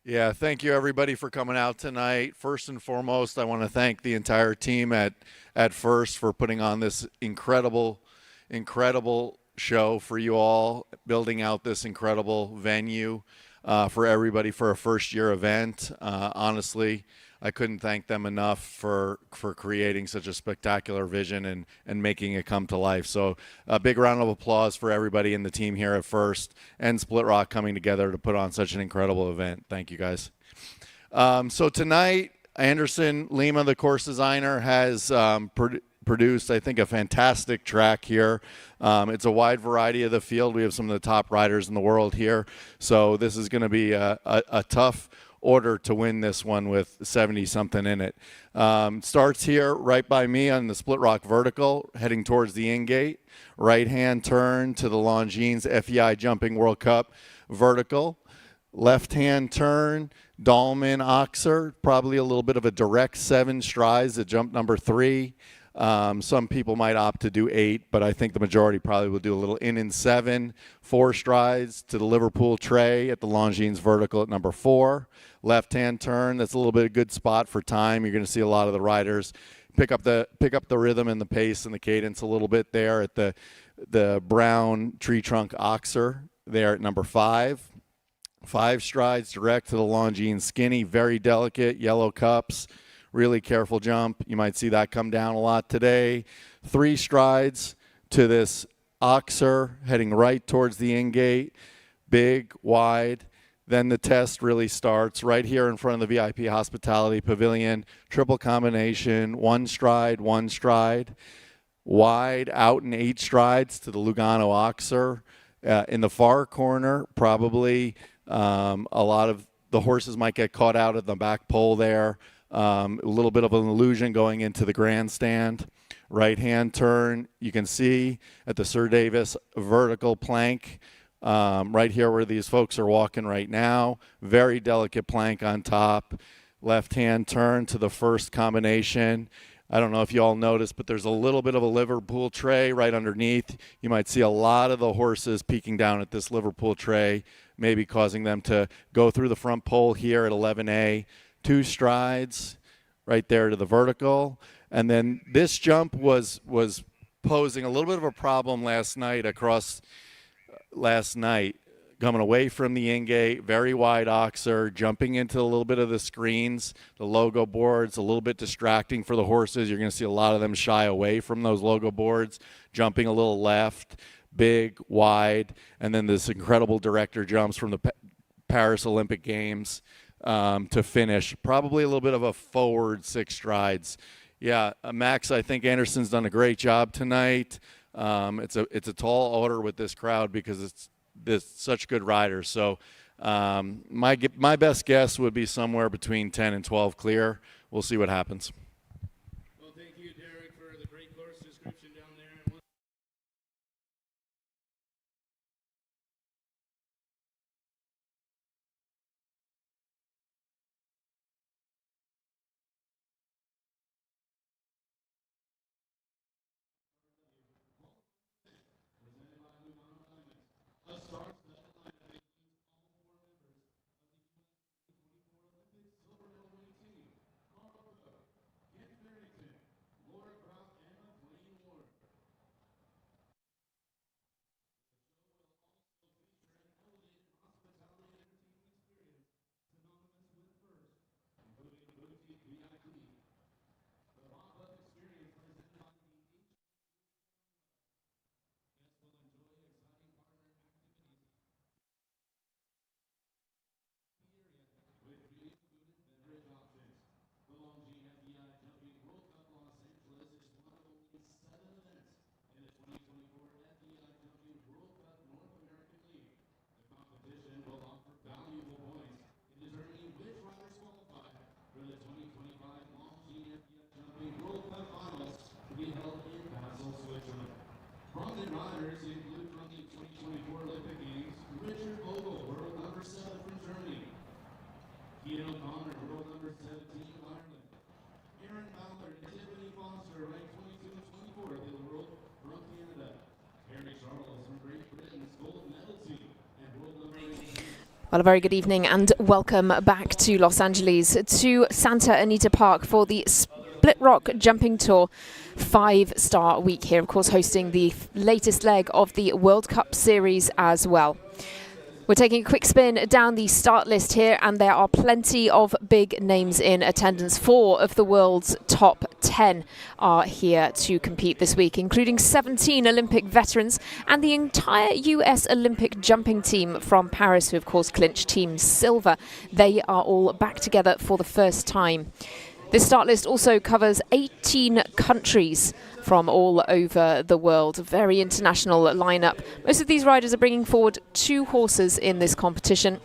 Yeah, thank you everybody for coming out tonight. First and foremost, I want to thank the entire team at First for putting on this incredible show for you all, building out this incredible venue for everybody for a first year event. Honestly, I couldn't thank them enough for creating such a spectacular vision and making it come to life. So a big round of applause for everybody in the team here at First and Split Rock coming together to put on such an incredible event. Thank you guys. So tonight, Anderson Lima, the course designer, has produced, I think, a fantastic track here. It's a wide variety of the field. We have some of the top riders in the world here. So this is going to be a tough order to win this one with 70-something in it. Starts here right by me on the Split Rock vertical, heading towards the in-gate. Right-hand turn to the Longines FEI Jumping World Cup vertical. Left-hand turn, Dahlman Oxer, probably a little bit of a direct 7 strides at jump number 3. Some people might opt to do 8, but I think the majority probably will do a little in 7. 4 strides to the Liverpool tray at the Longines vertical at number 4. Left-hand turn, that's a little bit of a good spot for time. You're going to see a lot of the riders pick up the rhythm and the pace and the cadence a little bit there at the brown tree trunk Oxer there at number 5. 5 strides direct to the Longines skinny, very delicate, yellow cups. Really careful jump. You might see that come down a lot today. 3 strides to this Oxer, heading right towards the in-gate. Big, wide. Then the test really starts right here in front of the VIP Hospitality Pavilion. Triple combination, 1 stride, 1 stride. Wide, out in 8 strides to the Lugano Oxer. In the far corner, probably a lot of the horses might get caught out at the back pole there. A little bit of an illusion going into the grandstand. Right-hand turn, you can see at the Sir Davis vertical plank, right here where these folks are walking right now. Very delicate plank on top. Left-hand turn to the first combination. I don't know if you all noticed, but there's a little bit of a Liverpool tray right underneath. You might see a lot of the horses peeking down at this Liverpool tray, maybe causing them to go through the front pole here at 11A. 2 strides right there to the vertical. And then this jump was posing a little bit of a problem last night, coming away from the in-gate, very wide Oxer, jumping into a little bit of the screens, the logo boards, a little bit distracting for the horses. You're going to see a lot of them shy away from those logo boards, jumping a little left, big, wide, and then this incredible director jumps from the Paris Olympic Games to finish. Probably a little bit of a forward 6 strides. Yeah, Max, I think Anderson's done a great job tonight. It's a tall order with this crowd because it's such good riders. So my best guess would be somewhere between 10 and 12 clear. We'll see what happens. Well, thank you, Derek, for the great course description down there. Presented by Lugano Diamonds. A star special line that includes all 4 members of the U.S. 2024 Olympic silver medal winning team. Carl Cook, Kent Barrington, Laura Brock, and McLean Ward. The show will also feature an elevated hospitality entertainment experience synonymous with First, including boutique VIP. The pop-up experience presented by the guests will enjoy exciting partner activities with free food and beverage options. The Longines FEI Jumping World Cup Los Angeles is one of only 7 events in the 2024 FEI Jumping World Cup North American League. The competition will offer valuable points in determining which riders qualify for the 2025 Longines FEI Jumping World Cup Finals to be held in Basel, Switzerland. Prominent riders include from the 2024 Olympic Games, Richard Vogel, world number 7 from Germany. Keaton O'Connor, world number 17 of Ireland. Aaron Ballard and Tiffany Foster, ranked 22 and 24th in the world from Canada. Harry Charles from Great Britain's gold medal team and world number 18. Well, a very good evening and welcome back to Los Angeles, to Santa Anita Park for the Split Rock Jumping Tour 5-star week here, of course, hosting the latest leg of the World Cup Series as well. We're taking a quick spin down the start list here, and there are plenty of big names in attendance. 4 of the world's top 10 are here to compete this week, including 17 Olympic veterans and the entire US Olympic jumping team from Paris, who of course clinched Team Silver. They are all back together for the first time. This start list also covers 18 countries from all over the world. A very international lineup. Most of these riders are bringing forward 2 horses in this competition.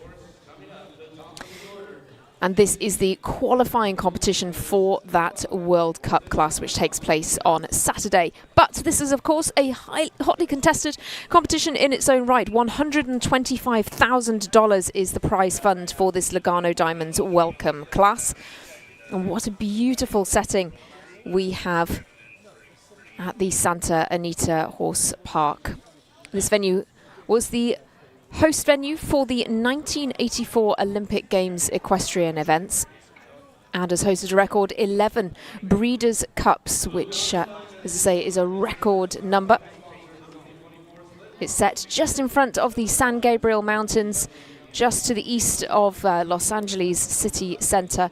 And this is the qualifying competition for that World Cup class, which takes place on Saturday. But this is, of course, a hotly contested competition in its own right. $125,000 is the prize fund for this Lugano Diamonds welcome class. And what a beautiful setting we have at the Santa Anita Horse Park. This venue was the host venue for the 1984 Olympic Games equestrian events and has hosted a record 11 Breeders' Cups, which, as I say, is a record number. It's set just in front of the San Gabriel Mountains, just to the east of Los Angeles city centre.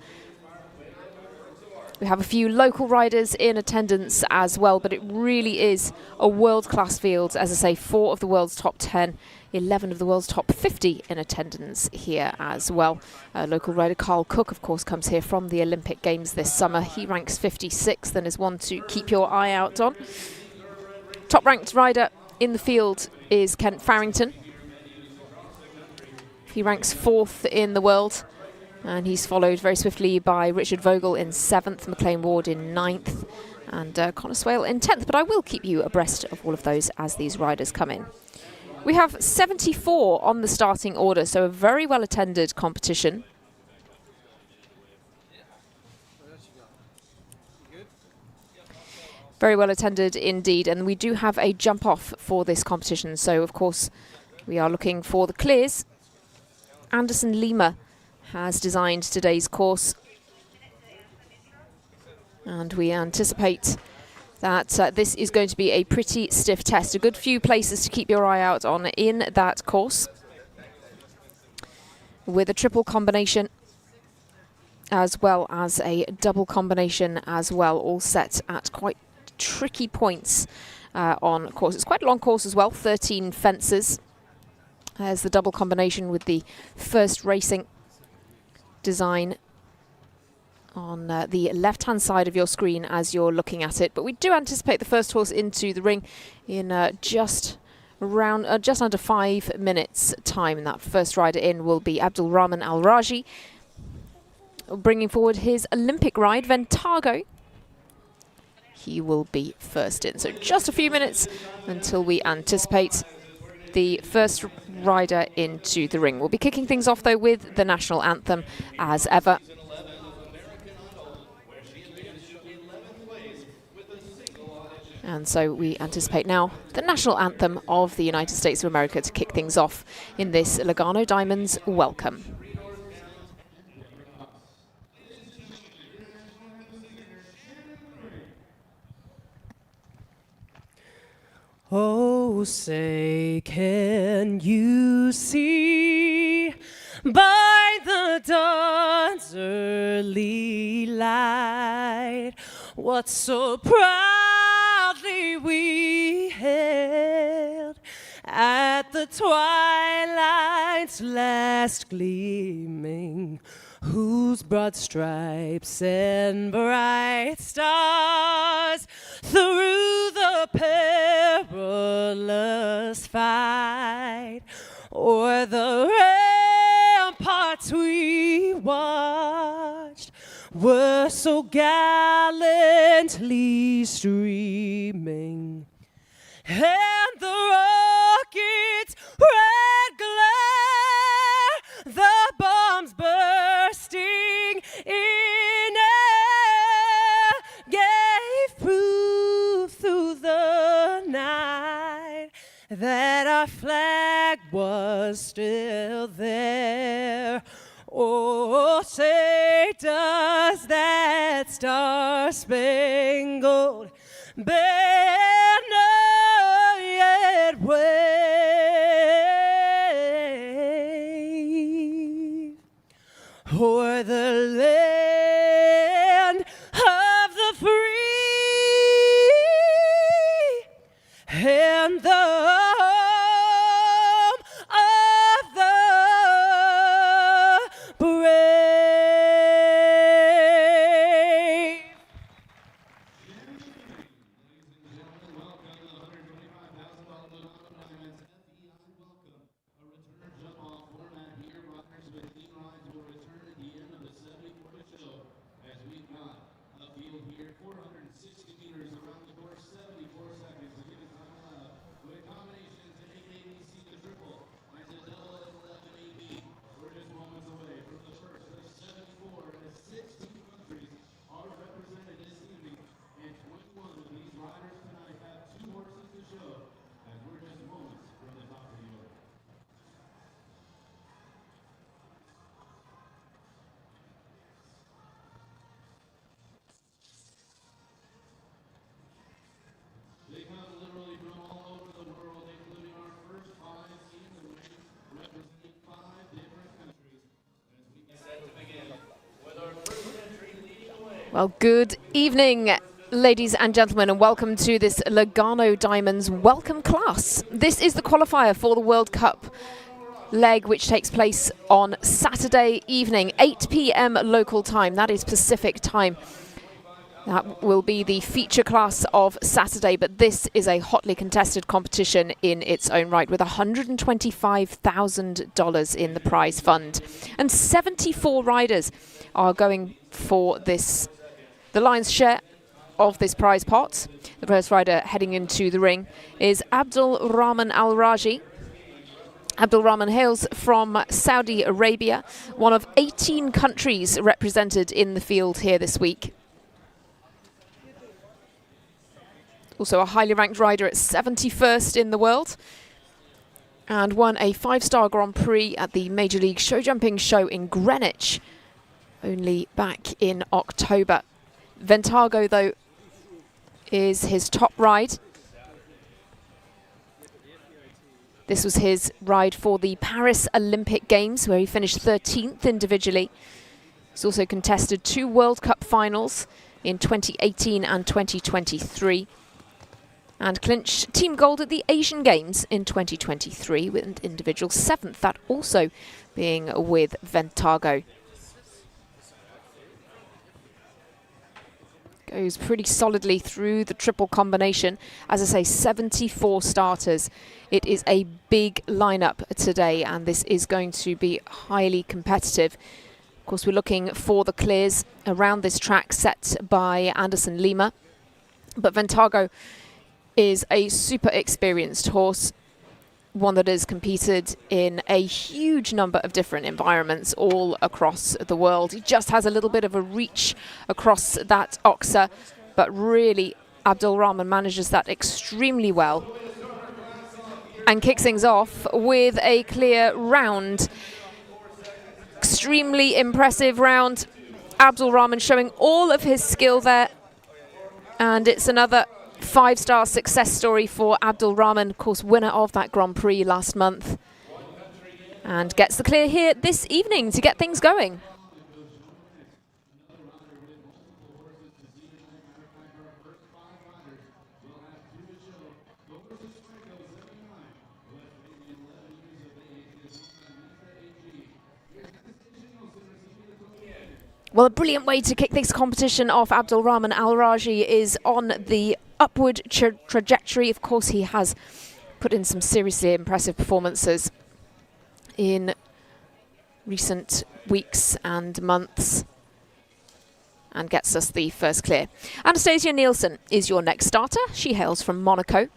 We have a few local riders in attendance as well, but it really is a world-class field. As I say, 4 of the world's top 10, 11 of the world's top 50 in attendance here as well. Local rider Carl Cook, of course, comes here from the Olympic Games this summer. He ranks 56th and is one to keep your eye out on. Top-ranked rider in the field is Kent Farrington. He ranks 4th in the world. And he's followed very swiftly by Richard Vogel in 7th, McLean Ward in 9th, and Connor Swale in 10th. But I will keep you abreast of all of those as these riders come in. We have 74 on the starting order, so a very well-attended competition. Very well attended indeed, and we do have a jump-off for this competition. So, of course, we are looking for the clears. Anderson Lima has designed today's course, and we anticipate that this is going to be a pretty stiff test. A good few places to keep your eye out on in that course, with a triple combination as well as a double combination as well, all set at quite tricky points on course. It's quite a long course as well, 13 fences. There's the double combination with the first racing design on the left-hand side of your screen as you're looking at it. But we do anticipate the first horse into the ring in just under 5 minutes' time. And that first rider in will be Abdul Rahman Al Raji, bringing forward his Olympic ride, Ventago. He will be first in. So just a few minutes until we anticipate the first rider into the ring. We'll be kicking things off, though, with the national anthem, as ever. And so we anticipate now the national anthem of the United States of America to kick things off in this Lugano Diamonds welcome. Oh, say, can you see by the dawn's early light what so proudly we hailed at the twilight's last gleaming, whose broad stripes and bright stars through the perilous fight o'er the ramparts we watched were so gallantly streaming, and the rocket's red glare, the bombs bursting in air, gave proof through the night that our flag was still there. that star-spangled banner yet wave o'er the land of the free and the home of the brave. Welcome the $125,000 Lugano Diamonds FEI Welcome. A return jump-off format here. Riders with team rides will return at the end of the 70-40 show. As we've got a field here, 460 meters around the course, 74 seconds to get it time allowed. With combinations in 8 ABC to triple, and to double at 11 AB. We're just moments away from the first of 74 as 16 countries are represented this evening. And 21 of these riders tonight have 2 horses to show, as we're just moments from the top of the order. They come literally from all over the world, including our first 5 in the ring, representing 5 different countries. As we get set to begin with our first entry leading away. Well, good evening, ladies and gentlemen, and welcome to this Lugano Diamonds welcome class. This is the qualifier for the World Cup leg, which takes place on Saturday evening, 8 p.m. local time. That is Pacific time. That will be the feature class of Saturday, but this is a hotly contested competition in its own right, with $125,000 in the prize fund. And 74 riders are going for this, the lion's share of this prize pot. The first rider heading into the ring is Abdul Rahman Al Raji. Abdul Rahman hails from Saudi Arabia, one of 18 countries represented in the field here this week. Also a highly ranked rider at 71st in the world, and won a 5-star Grand Prix at the Major League Show Jumping Show in Greenwich only back in October. Ventago, though, is his top ride. This was his ride for the Paris Olympic Games, where he finished 13th individually. He's also contested 2 World Cup finals in 2018 and 2023. And clinched team gold at the Asian Games in 2023 with an individual 7th, that also being with Ventago. Goes pretty solidly through the triple combination. As I say, 74 starters. It is a big lineup today, and this is going to be highly competitive. Of course, we're looking for the clears around this track set by Anderson Lima. But Ventago is a super experienced horse, one that has competed in a huge number of different environments all across the world. He just has a little bit of a reach across that oxa, but really Abdul Rahman manages that extremely well and kicks things off with a clear round. Extremely impressive round. Abdul Rahman showing all of his skill there, and it's another 5-star success story for Abdul Rahman, of course winner of that Grand Prix last month, and gets the clear here this evening to get things going. Well, a brilliant way to kick this competition off. Abdul Rahman Al Raji is on the upward trajectory. Of course, he has put in some seriously impressive performances in recent weeks and months, and gets us the first clear. Anastasia Nielsen is your next starter. She hails from Monaco.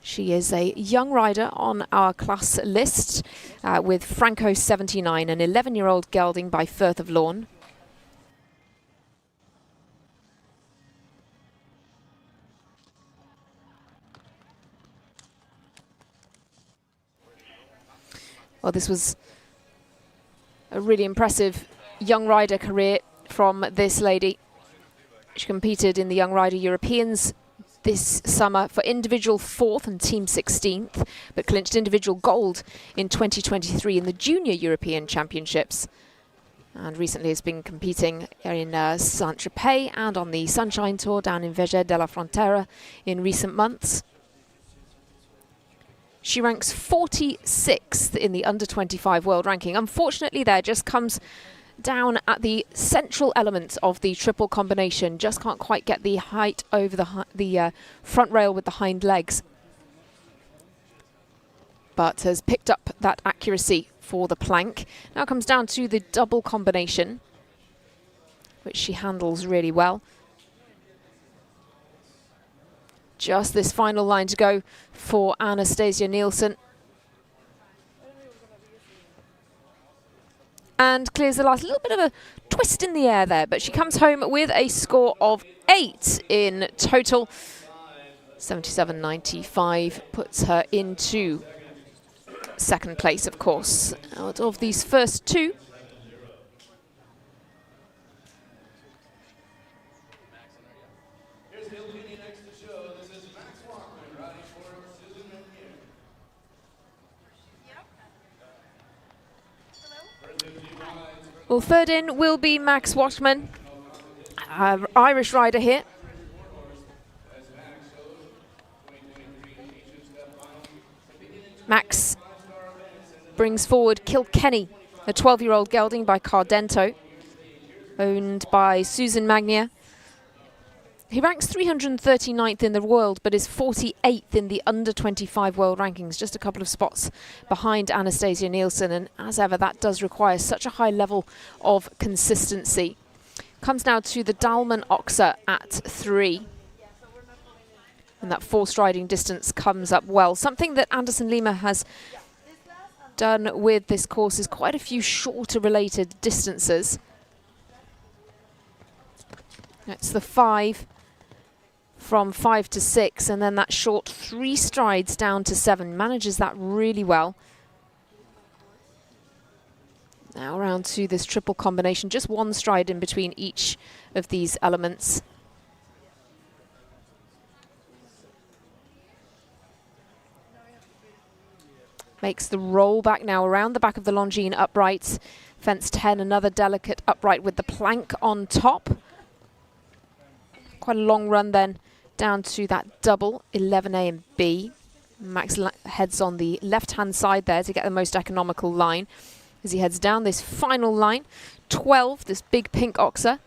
She is a young rider on our class list with Franco 79, an 11-year-old gelding by Firth of Lawn. Well, this was a really impressive young rider career from from this lady. She competed in the Young Rider Europeans this summer for individual 4th and team 16th, but clinched individual gold in 2023 in the Junior European Championships. And recently has been competing in Saint-Tropez and on the Sunshine Tour down in Veger de la Frontera in recent months. She ranks 46th in the under-25 world ranking. Unfortunately, there just comes down at the central element of the triple combination. Just can't quite get the height over the front rail with the hind legs. But has picked up that accuracy for the plank. Now comes down to the double combination, which she handles really well. Just this final line to go for Anastasia Nielsen. And clears the last. A little bit of a twist in the air there, but she comes home with a score of 8 in total. 77.95 puts her into second place, of course, out of these first two. Well, third in will be Max Watchman, Irish rider here. Max brings forward Kilkenny, a 12-year-old gelding by Cardento, owned by Susan Magnier. He ranks 339th in the world, but is 48th in the under-25 world rankings, just a couple of spots behind Anastasia Nielsen. And as ever, that does require such a high level of consistency. Comes now to the Dalman Oxer at 3. And that 4 striding distance comes up well. Something that Anderson Lima has done with this course is quite a few shorter related distances. It's the 5. From 5 to 6, and then that short 3 strides down to 7. Manages that really well. Now around to this triple combination, just 1 stride in between each of these elements. Makes the roll back now around the back of the Longines upright. Fence 10, another delicate upright with the plank on top. Quite a long run then down to that double, 11A and B. Max heads on the left-hand side there to get the most economical line as he heads down this final line. 12, this big pink oxer.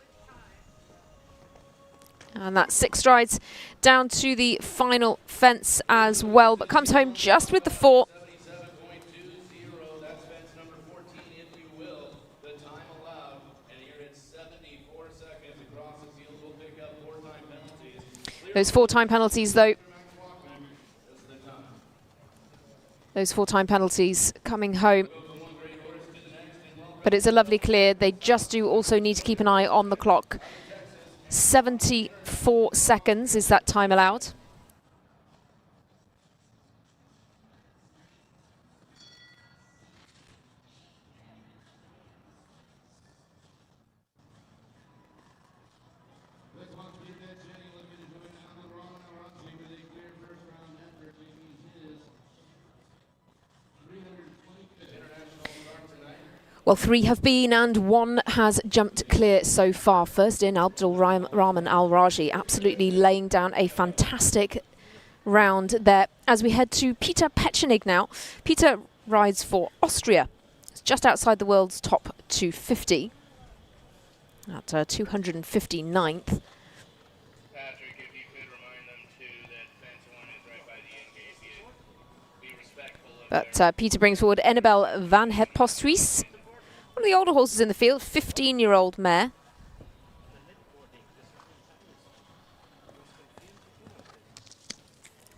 And that's 6 strides down to the final fence as well, but comes home just with the 4. Those 4-time penalties, though. Those 4-time penalties coming home. But it's a lovely clear. They just do also need to keep an eye on the clock. 74 seconds is that time allowed. Well, 3 have been and 1 has jumped clear so far. First in, Abdul Rahman Al Raji, absolutely laying down a fantastic round there. As we head to Peter Pechenig now. Peter rides for Austria. It's just outside the world's top 250 at 259th. Patrick, if you could remind them too that fence 1 is right by the end gate. Be respectful of But Peter brings forward Annabelle van het Posthuis. One of the older horses in the field, 15-year-old mare.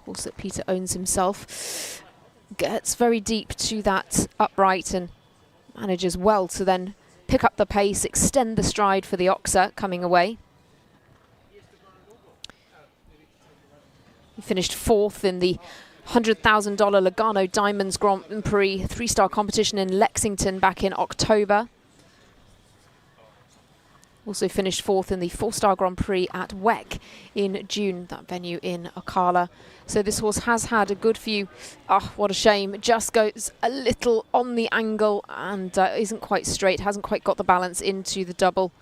Horse that Peter owns himself. Gets very deep to that upright and manages well to then pick up the pace, extend the stride for the oxer coming away. He finished 4th in the $100,000 Lugano Diamonds Grand Prix 3-star competition in Lexington back in October. Also finished fourth in the 4-star Grand Prix at WEC in June, that venue in Ocala. So this horse has had a good few. Oh, what a shame. Just goes a little on the angle and isn't quite straight, hasn't quite got the balance into the double.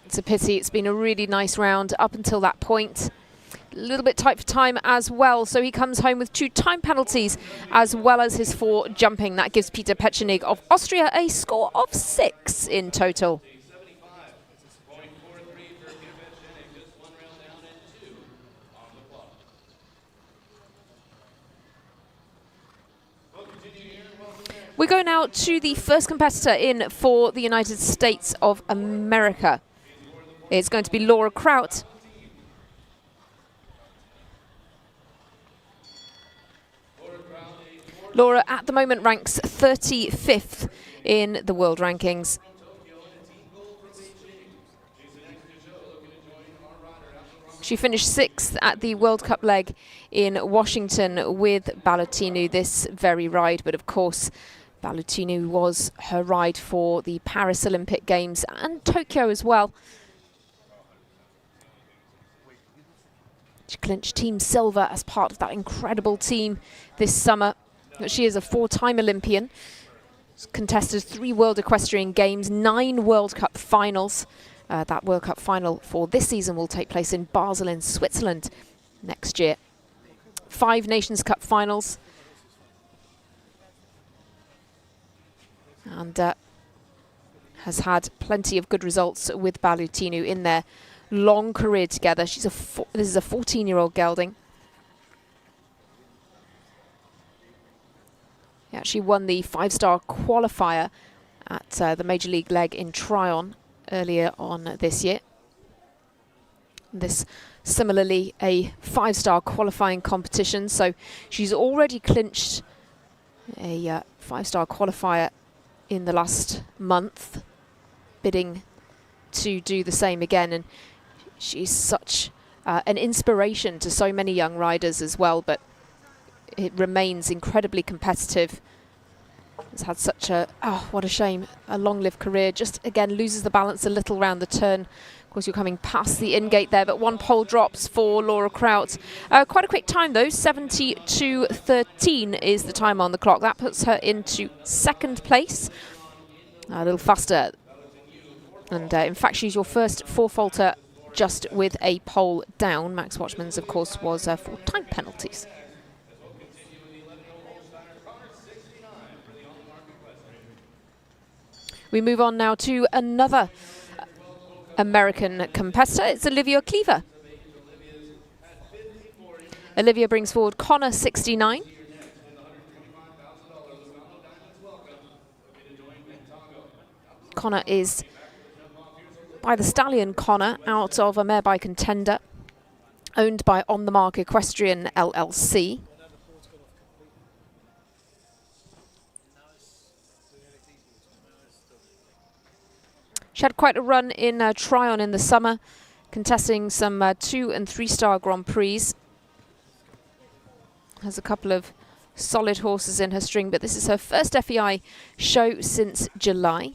It's a pity. It's been a really nice round up until that point. A little bit tight for time as well, so he comes home with 2 time penalties as well as his 4 jumping. That gives Peter Petchenig of Austria a score of 6 in total. We go now to the first competitor in for the United States of America. It's going to be Laura Kraut. Laura at the moment ranks 35th in the world rankings. She finished 6th at the World Cup leg in Washington with Balotinu this very ride, but of course Balotinu was her ride for the Paris Olympic Games and Tokyo as well. She clinched Team Silver as part of that incredible team this summer. She is a 4-time Olympian. She's contested 3 World Equestrian Games, 9 World Cup finals. That World Cup final for this season will take place in Basel in Switzerland next year. 5 Nations Cup finals. And has had plenty of good results with Balotinu in their long career together. She's this is a 14-year-old gelding. He actually won the 5-star qualifier at the Major League leg in Tryon earlier on this year. This similarly a 5-star qualifying competition, so she's already clinched a 5-star qualifier in the last month, bidding to do the same again, and she's such an inspiration to so many young riders as well, but it remains incredibly competitive. Has had such a, oh, what a shame, a long-lived career. Just again loses the balance a little round the turn. Of course, you're coming past the in-gate there, but 1 pole drops for Laura Kraut. Quite a quick time though, 72.13 is the time on the clock. That puts her into 2nd place. A little faster. And in fact, she's your first 4-faulter just with a pole down. Max Watchman's, of course, was 4 time penalties. We move on now to another American competitor. It's Olivia Cleaver. Olivia brings forward Connor 69. Connor is by the stallion Connor out of a mare by Contender, owned by On The Mark Equestrian LLC. She had quite a run in Tryon in the summer, contesting some 2- and 3-star Grand Prix. Has a couple of solid horses in her string, but this is her first FEI show since July.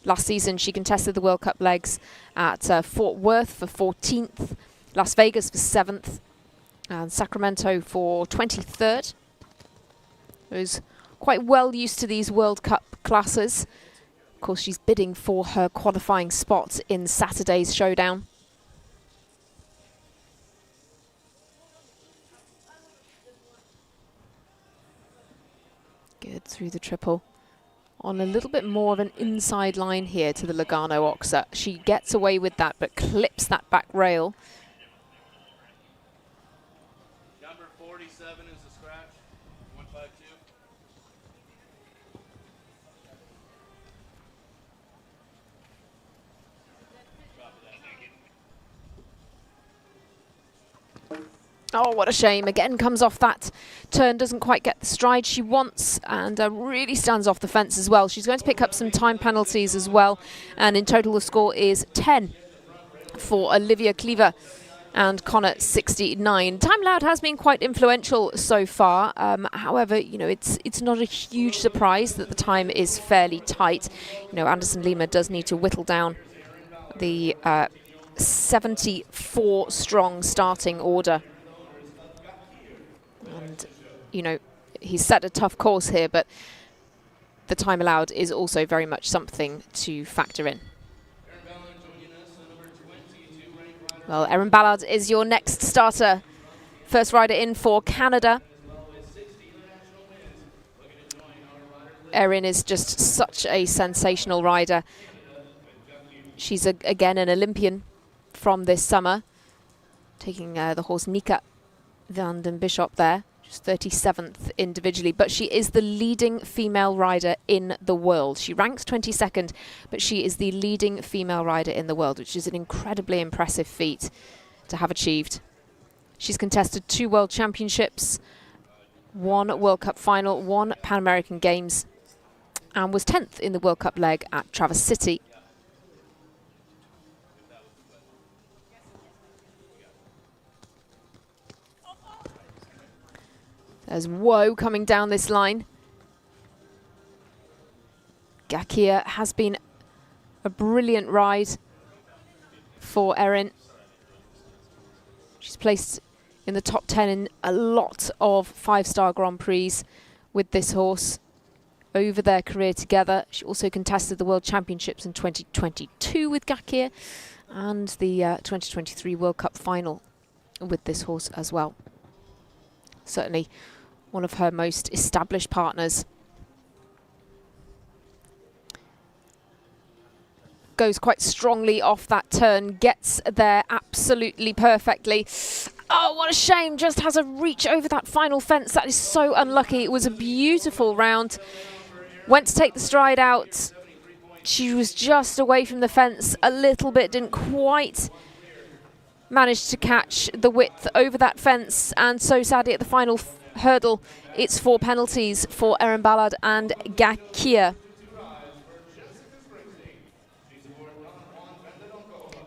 Last season, she contested the World Cup legs at Fort Worth for 14th, Las Vegas for 7th, and Sacramento for 23rd. She was quite well used to these World Cup classes. Of course, she's bidding for her qualifying spot in Saturday's showdown. Good through the triple. On a little bit more of an inside line here to the Lugano Oxer. She gets away with that, but clips that back rail. Number 47 is the scratch. 152. Oh, what a shame. Again, comes off that turn, doesn't quite get the stride she wants, and really stands off the fence as well. She's going to pick up some time penalties as well, and in total the score is 10 for Olivia Cleaver. and Connor 69. Time allowed has been quite influential so far. However, you know, it's not a huge surprise that the time is fairly tight. You know, Anderson Lima does need to whittle down the 74 strong starting order. And, you know, he's set a tough course here, but the time allowed is also very much something to factor in. Well, Erin Ballard is your next starter. First rider in for Canada. Erin is just such a sensational rider. She's again an Olympian from this summer, taking the horse Nika van den Bishop there. She's 37th individually, but she is the leading female rider in the world. She ranks 22nd, but she is the leading female rider in the world, which is an incredibly impressive feat to have achieved. She's contested 2 World Championships, 1 World Cup final, 1 Pan American Games, and was 10th in the World Cup leg at Traverse City. There's Woe coming down this line. Gakia has been a brilliant ride for Erin. She's placed in the top 10 in a lot of 5-star Grand Prix with this horse over their career together. She also contested the World Championships in 2022 with Gakia and the 2023 World Cup final with this horse as well. Certainly one of her most established partners. Goes quite strongly off that turn, gets there absolutely perfectly. Oh, what a shame, just has a reach over that final fence. That is so unlucky. It was a beautiful round. Went to take the stride out. She was just away from the fence a little bit, didn't quite manage to catch the width over that fence, and so sadly at the final hurdle it's 4 penalties for Erin Ballard and Gakia.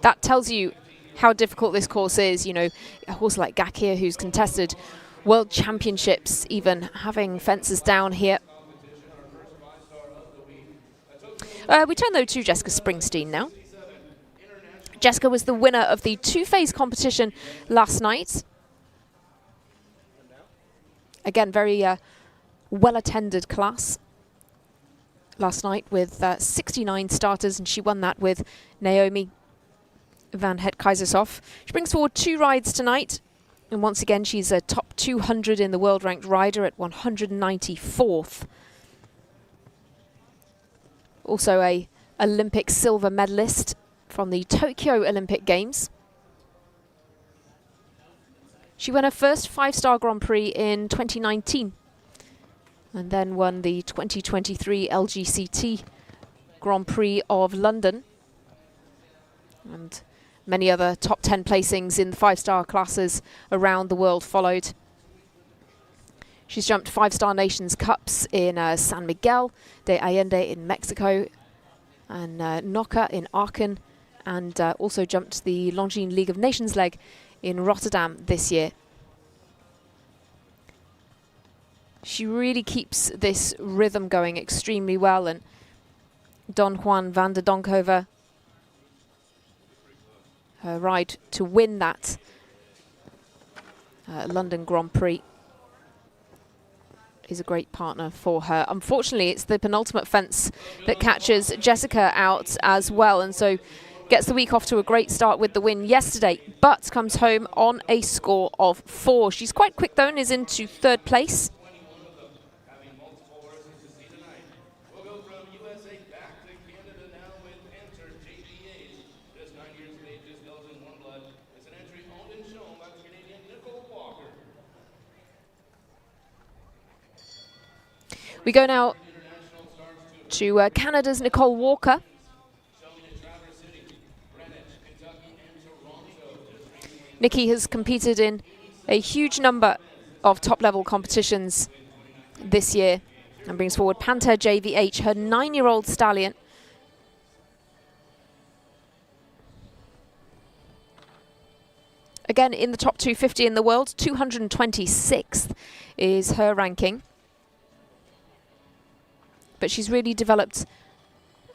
That tells you how difficult this course is. You know, a horse like Gakia, who's contested World Championships, even having fences down here. We turn though to Jessica Springsteen now. Jessica was the winner of the 2-phase competition last night. Again, very well-attended class last night with 69 starters, and she won that with Naomi van Het Keizershoff. She brings forward 2 rides tonight, and once again she's a top 200 in the world ranked rider at 194th. Also a Olympic silver medalist from the Tokyo Olympic Games. She won her first 5-star Grand Prix in 2019 and then won the 2023 LGCT Grand Prix of London, and many other top 10 placings in the 5-star classes around the world followed. She's jumped 5-star Nations Cups in San Miguel de Allende in Mexico and Noca in Aachen, and also jumped the Longines League of Nations leg in Rotterdam this year. She really keeps this rhythm going extremely well, and Don Juan van der Donkhoven, her ride to win that London Grand Prix, is a great partner for her. Unfortunately, it's the penultimate fence that catches Jessica out as well, and so gets the week off to a great start with the win yesterday, but comes home on a score of 4. She's quite quick though and is into 3rd place. We'll go from USA back to Canada now with enter JDH. Just 9 years of age, just goes in warm blood. It's an entry owned and shown by the Canadian Nicole Walker. We go now to Canada's Nicole Walker. Nikki has competed in a huge number of top-level competitions this year and brings forward Panther JVH, her 9-year-old stallion. again in the top 250 in the world. 226th is her ranking. But she's really developed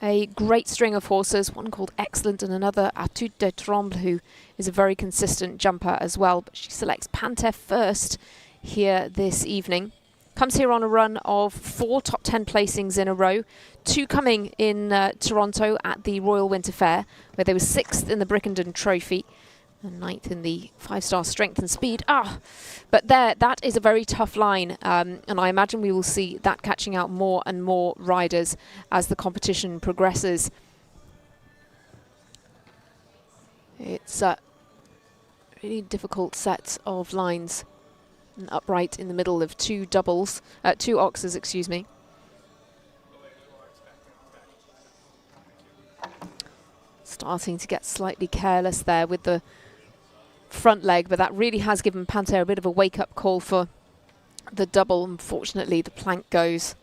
a great string of horses, one called Excellent and another Atout de Tremble, who is a very consistent jumper as well. But she selects Panther first here this evening. Comes here on a run of 4 top 10 placings in a row, 2 coming in Toronto at the Royal Winter Fair, where they were 6th in the Brickenden Trophy and 9th in the 5-star Strength and Speed. But that is a very tough line, and I imagine we will see that catching out more and more riders as the competition progresses. It's a really difficult set of lines. An upright in the middle of 2 doubles, 2 oxes, excuse me. Starting to get slightly careless there with the front leg, but that really has given Panther a bit of a wake-up call for the double. Unfortunately, the plank goes.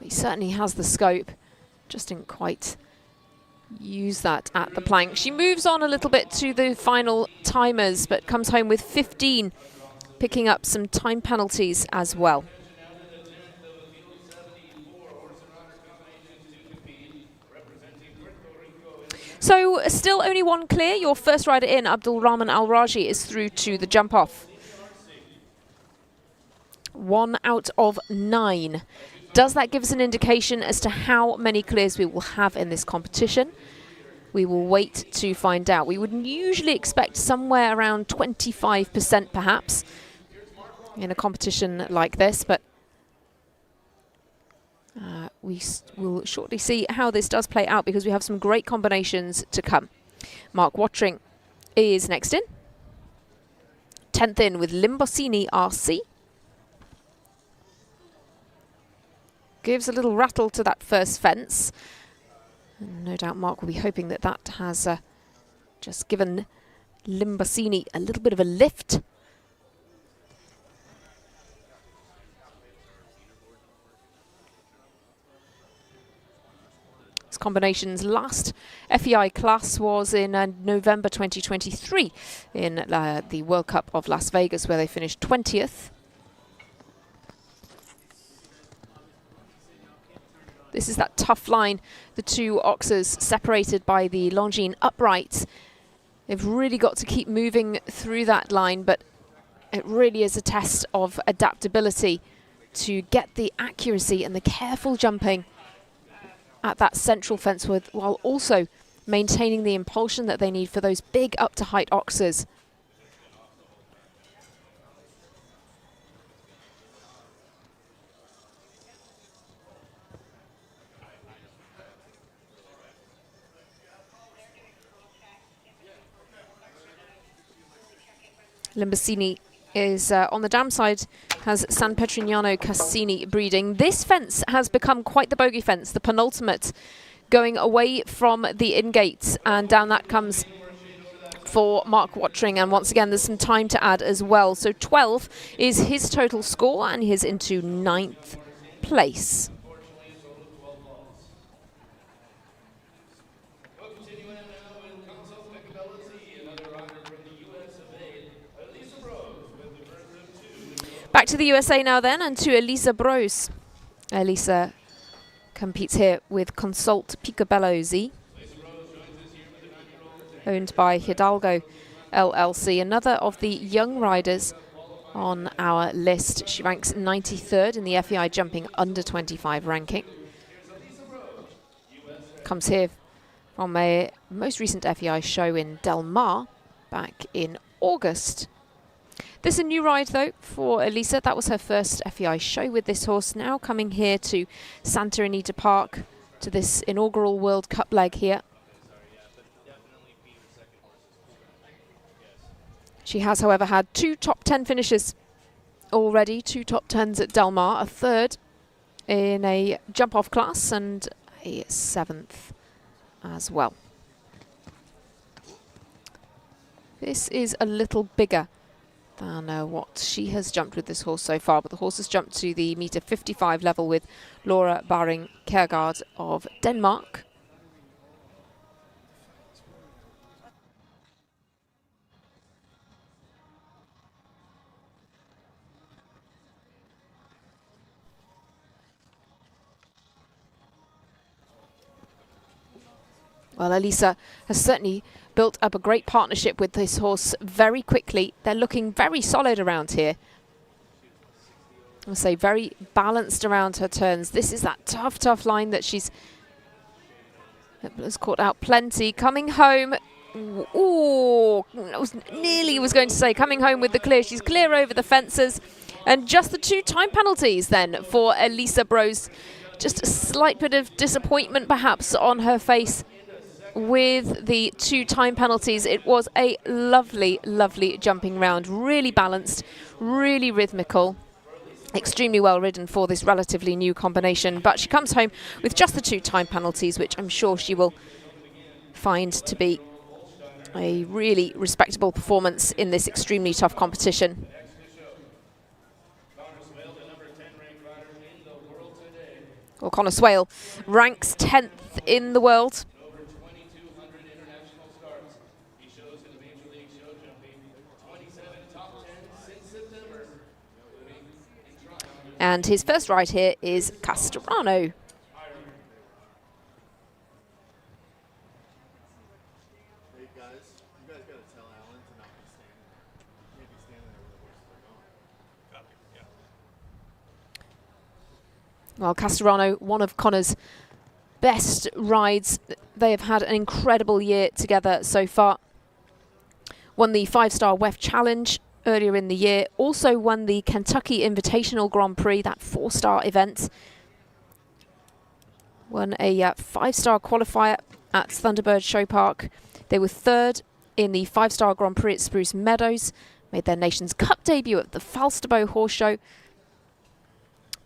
He certainly has the scope, just didn't quite use that at the plank. She moves on a little bit to the final timers, but comes home with 15, picking up some time penalties as well. So still only 1 clear. Your first rider in, Abdul Rahman Al Raji, is through to the jump off. 1 out of 9. Does that give us an indication as to how many clears we will have in this competition? We will wait to find out. We would usually expect somewhere around 25% perhaps in a competition like this, but we will shortly see how this does play out, because we have some great combinations to come. Mark Watring is next in. 10th in with Limbosini RC. Gives a little rattle to that first fence. And no doubt Mark will be hoping that that has just given Limbosini a little bit of a lift. This combination's last FEI class was in November 2023 in the World Cup of Las Vegas, where they finished 20th. This is that tough line, the 2 oxes separated by the Longines upright. They've really got to keep moving through that line, but it really is a test of adaptability to get the accuracy and the careful jumping at that central fence while also maintaining the impulsion that they need for those big up to height oxes. Limbosini is on the dam side, has San Petrignano Cassini breeding. This fence has become quite the bogey fence, the penultimate, going away from the in-gates, and down that comes for Mark Watring, and once again there's some time to add as well. So 12 is his total score, and he's into 9th place. Back to the USA now then, and to Elisa Brose. Elisa competes here with Consult Picobello Z, owned by Hidalgo LLC, another of the young riders on our list. She ranks 93rd in the FEI jumping under 25 ranking. Comes here from a most recent FEI show in Del Mar back in August. This is a new ride, though, for Elisa. That was her first FEI show with this horse. Now coming here to Santa Anita Park, to this inaugural World Cup leg here. She has, however, had 2 top 10 finishes already, 2 top 10s at Del Mar, a 3rd in a jump-off class, and a 7th as well. This is a little bigger than what she has jumped with this horse so far, but the horse has jumped to the meter 55 level with Laura Baring Kjærgaard of Denmark. Well, Elisa has certainly built up a great partnership with this horse very quickly. They're looking very solid around here. I'll say very balanced around her turns. This is that tough line that has caught out plenty. Coming home. Ooh, nearly was going to say coming home with the clear. She's clear over the fences. And just the 2 time penalties then for Elisa Brose. Just a slight bit of disappointment perhaps on her face with the 2 time penalties. It was a lovely jumping round. Really balanced, really rhythmical. Extremely well ridden for this relatively new combination. But she comes home with just the 2 time penalties, which I'm sure she will find to be a really respectable performance in this extremely tough competition. Well, Connor Swale ranks 10th in the world. And his first ride here is Castellano. Hey guys, you guys gotta tell Alan to not be standing there. He can't be standing there where the horses are going. Well, Castellano, one of Connor's best rides. They have had an incredible year together so far. Won the 5-star WEF Challenge earlier in the year. Also won the Kentucky Invitational Grand Prix, that 4-star event. Won a 5-star qualifier at Thunderbird Show Park. They were 3rd in the 5-star Grand Prix at Spruce Meadows. Made their Nations Cup debut at the Falsterbo Horse Show.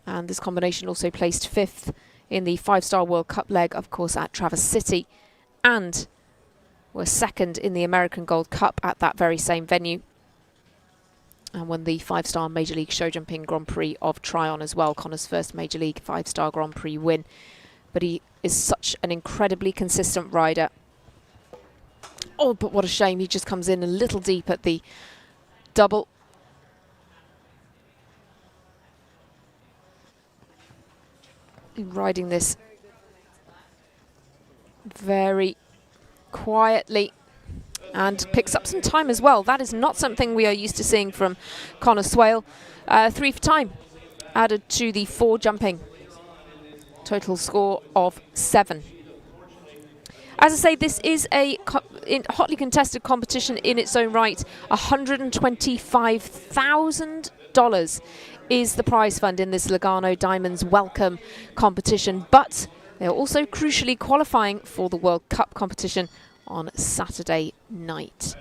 And this combination also placed 5th in the 5-star World Cup leg, of course, at Traverse City. And were 2nd in the American Gold Cup at that very same venue. And won the 5-star Major League Show Jumping Grand Prix of Tryon as well. Connor's first Major League 5-star Grand Prix win. But he is such an incredibly consistent rider. Oh, but what a shame. He just comes in a little deep at the double. Riding this very quietly. And picks up some time as well. That is not something we are used to seeing from Connor Swale. 3 for time added to the 4 jumping. Total score of 7. As I say, this is a hotly contested competition in its own right. $125,000 is the prize fund in this Lugano Diamonds welcome competition. But they're also crucially qualifying for the World Cup competition on Saturday night.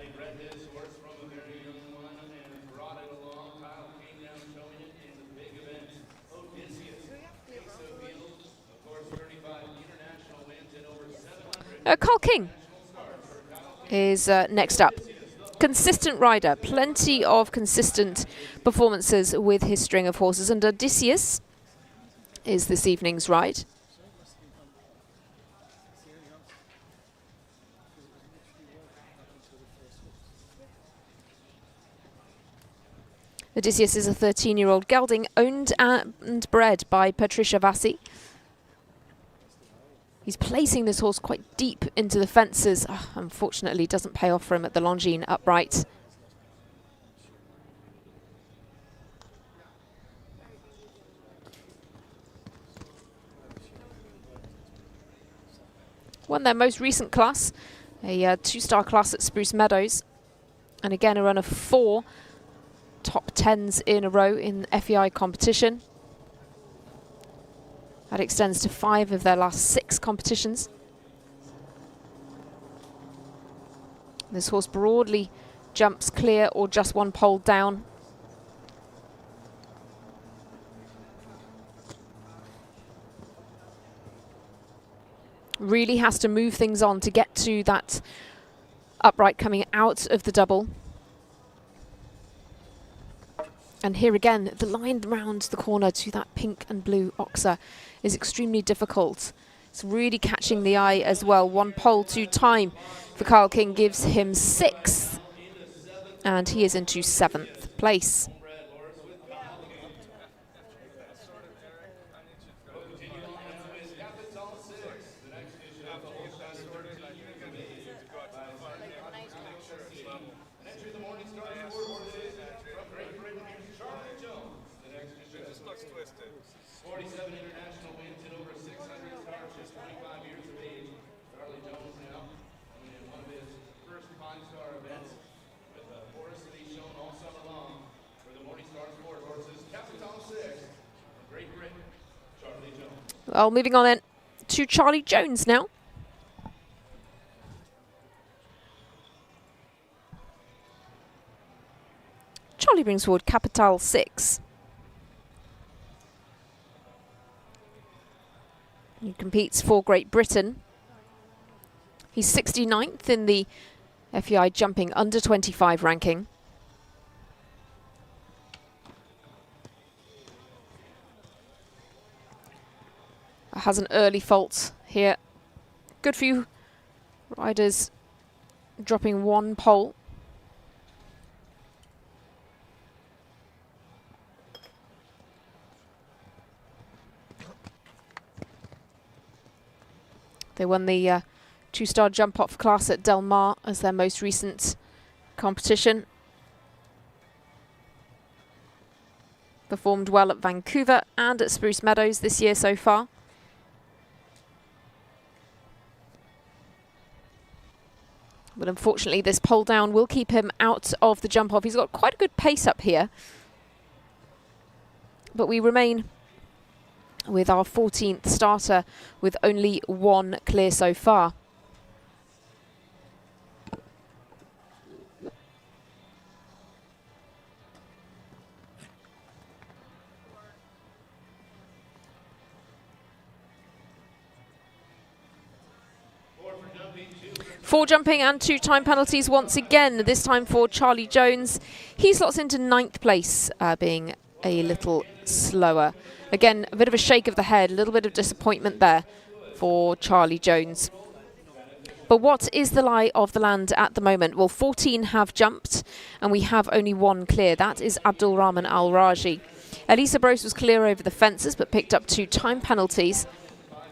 Carl King is next up. Consistent rider, plenty of consistent performances with his string of horses, and Odysseus is this evening's ride. Odysseus is a 13-year-old gelding owned and bred by Patricia Vassi. He's placing this horse quite deep into the fences. Oh, unfortunately, doesn't pay off for him at the Longines upright. Won their most recent class, a 2-star class at Spruce Meadows. And again, a run of 4 top 10s in a row in FEI competition. That extends to 5 of their last 6 competitions. This horse broadly jumps clear or just 1 pole down. Really has to move things on to get to that upright coming out of the double. And here again, the line round the corner to that pink and blue oxer is extremely difficult. It's really catching the eye as well. 1 pole 2 time for Carl King gives him 6th. And he is into 7th place. 47 international wins and over 600 starts, just 25 years of age. Charlie Jones now in one of his first five-star events with a horse that he's shown all summer long for the Morningstar Sport horses. Capital 6 from Great Britain, Charlie Jones. Well, moving on then to Charlie Jones now. Charlie brings forward Capital 6. He competes for Great Britain. He's 69th in the FEI jumping under 25 ranking. Has an early fault here. Good few riders dropping one pole. They won the two-star jump-off class at Del Mar as their most recent competition. Performed well at Vancouver and at Spruce Meadows this year so far. But unfortunately, this pole down will keep him out of the jump-off. He's got quite a good pace up here. But we remain with our 14th starter with only one clear so far. Four jumping and two time penalties once again, this time for Charlie Jones. He slots into 9th place, being a little slower. Again, a bit of a shake of the head, a little bit of disappointment there for Charlie Jones. But what is the lie of the land at the moment? Well, 14 have jumped and we have only one clear. That is Abdul Rahman Al Raji. Elisa Brose was clear over the fences but picked up two time penalties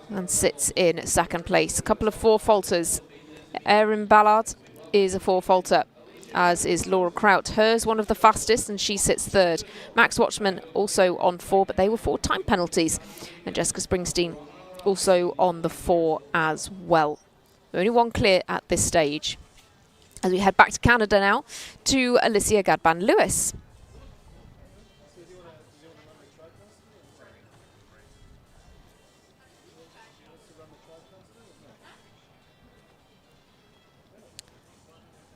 and sits in 2nd place. A couple of four-faulters. Erin Ballard is a four-faulter, as is Laura Kraut. Hers one of the fastest and she sits 3rd. Max Watchman also on 4, but they were 4 time penalties. And Jessica Springsteen also on the 4 as well. Only one clear at this stage. As we head back to Canada now to Alicia Gadban-Lewis.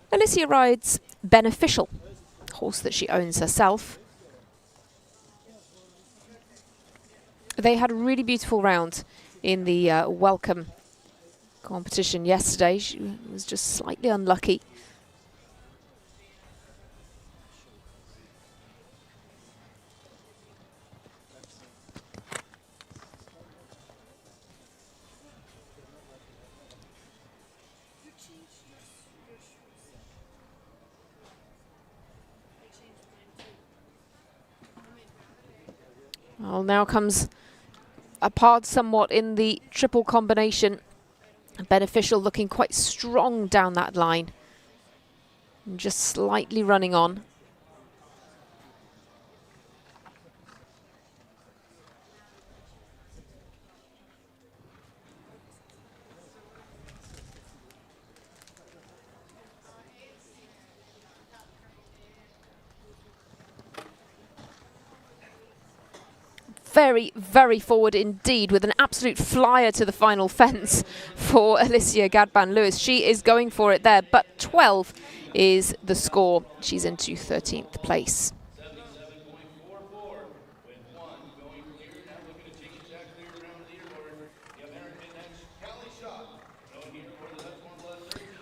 Alicia rides Beneficial, a horse that she owns herself. They had a really beautiful round in the welcome competition yesterday. She was just slightly unlucky. Well, now comes apart somewhat in the triple combination. Beneficial looking quite strong down that line. And just slightly running on. Very, very forward indeed, with an absolute flyer to the final fence for Alicia Gadban-Lewis. She is going for it there, but 12 is the score. She's into 13th place.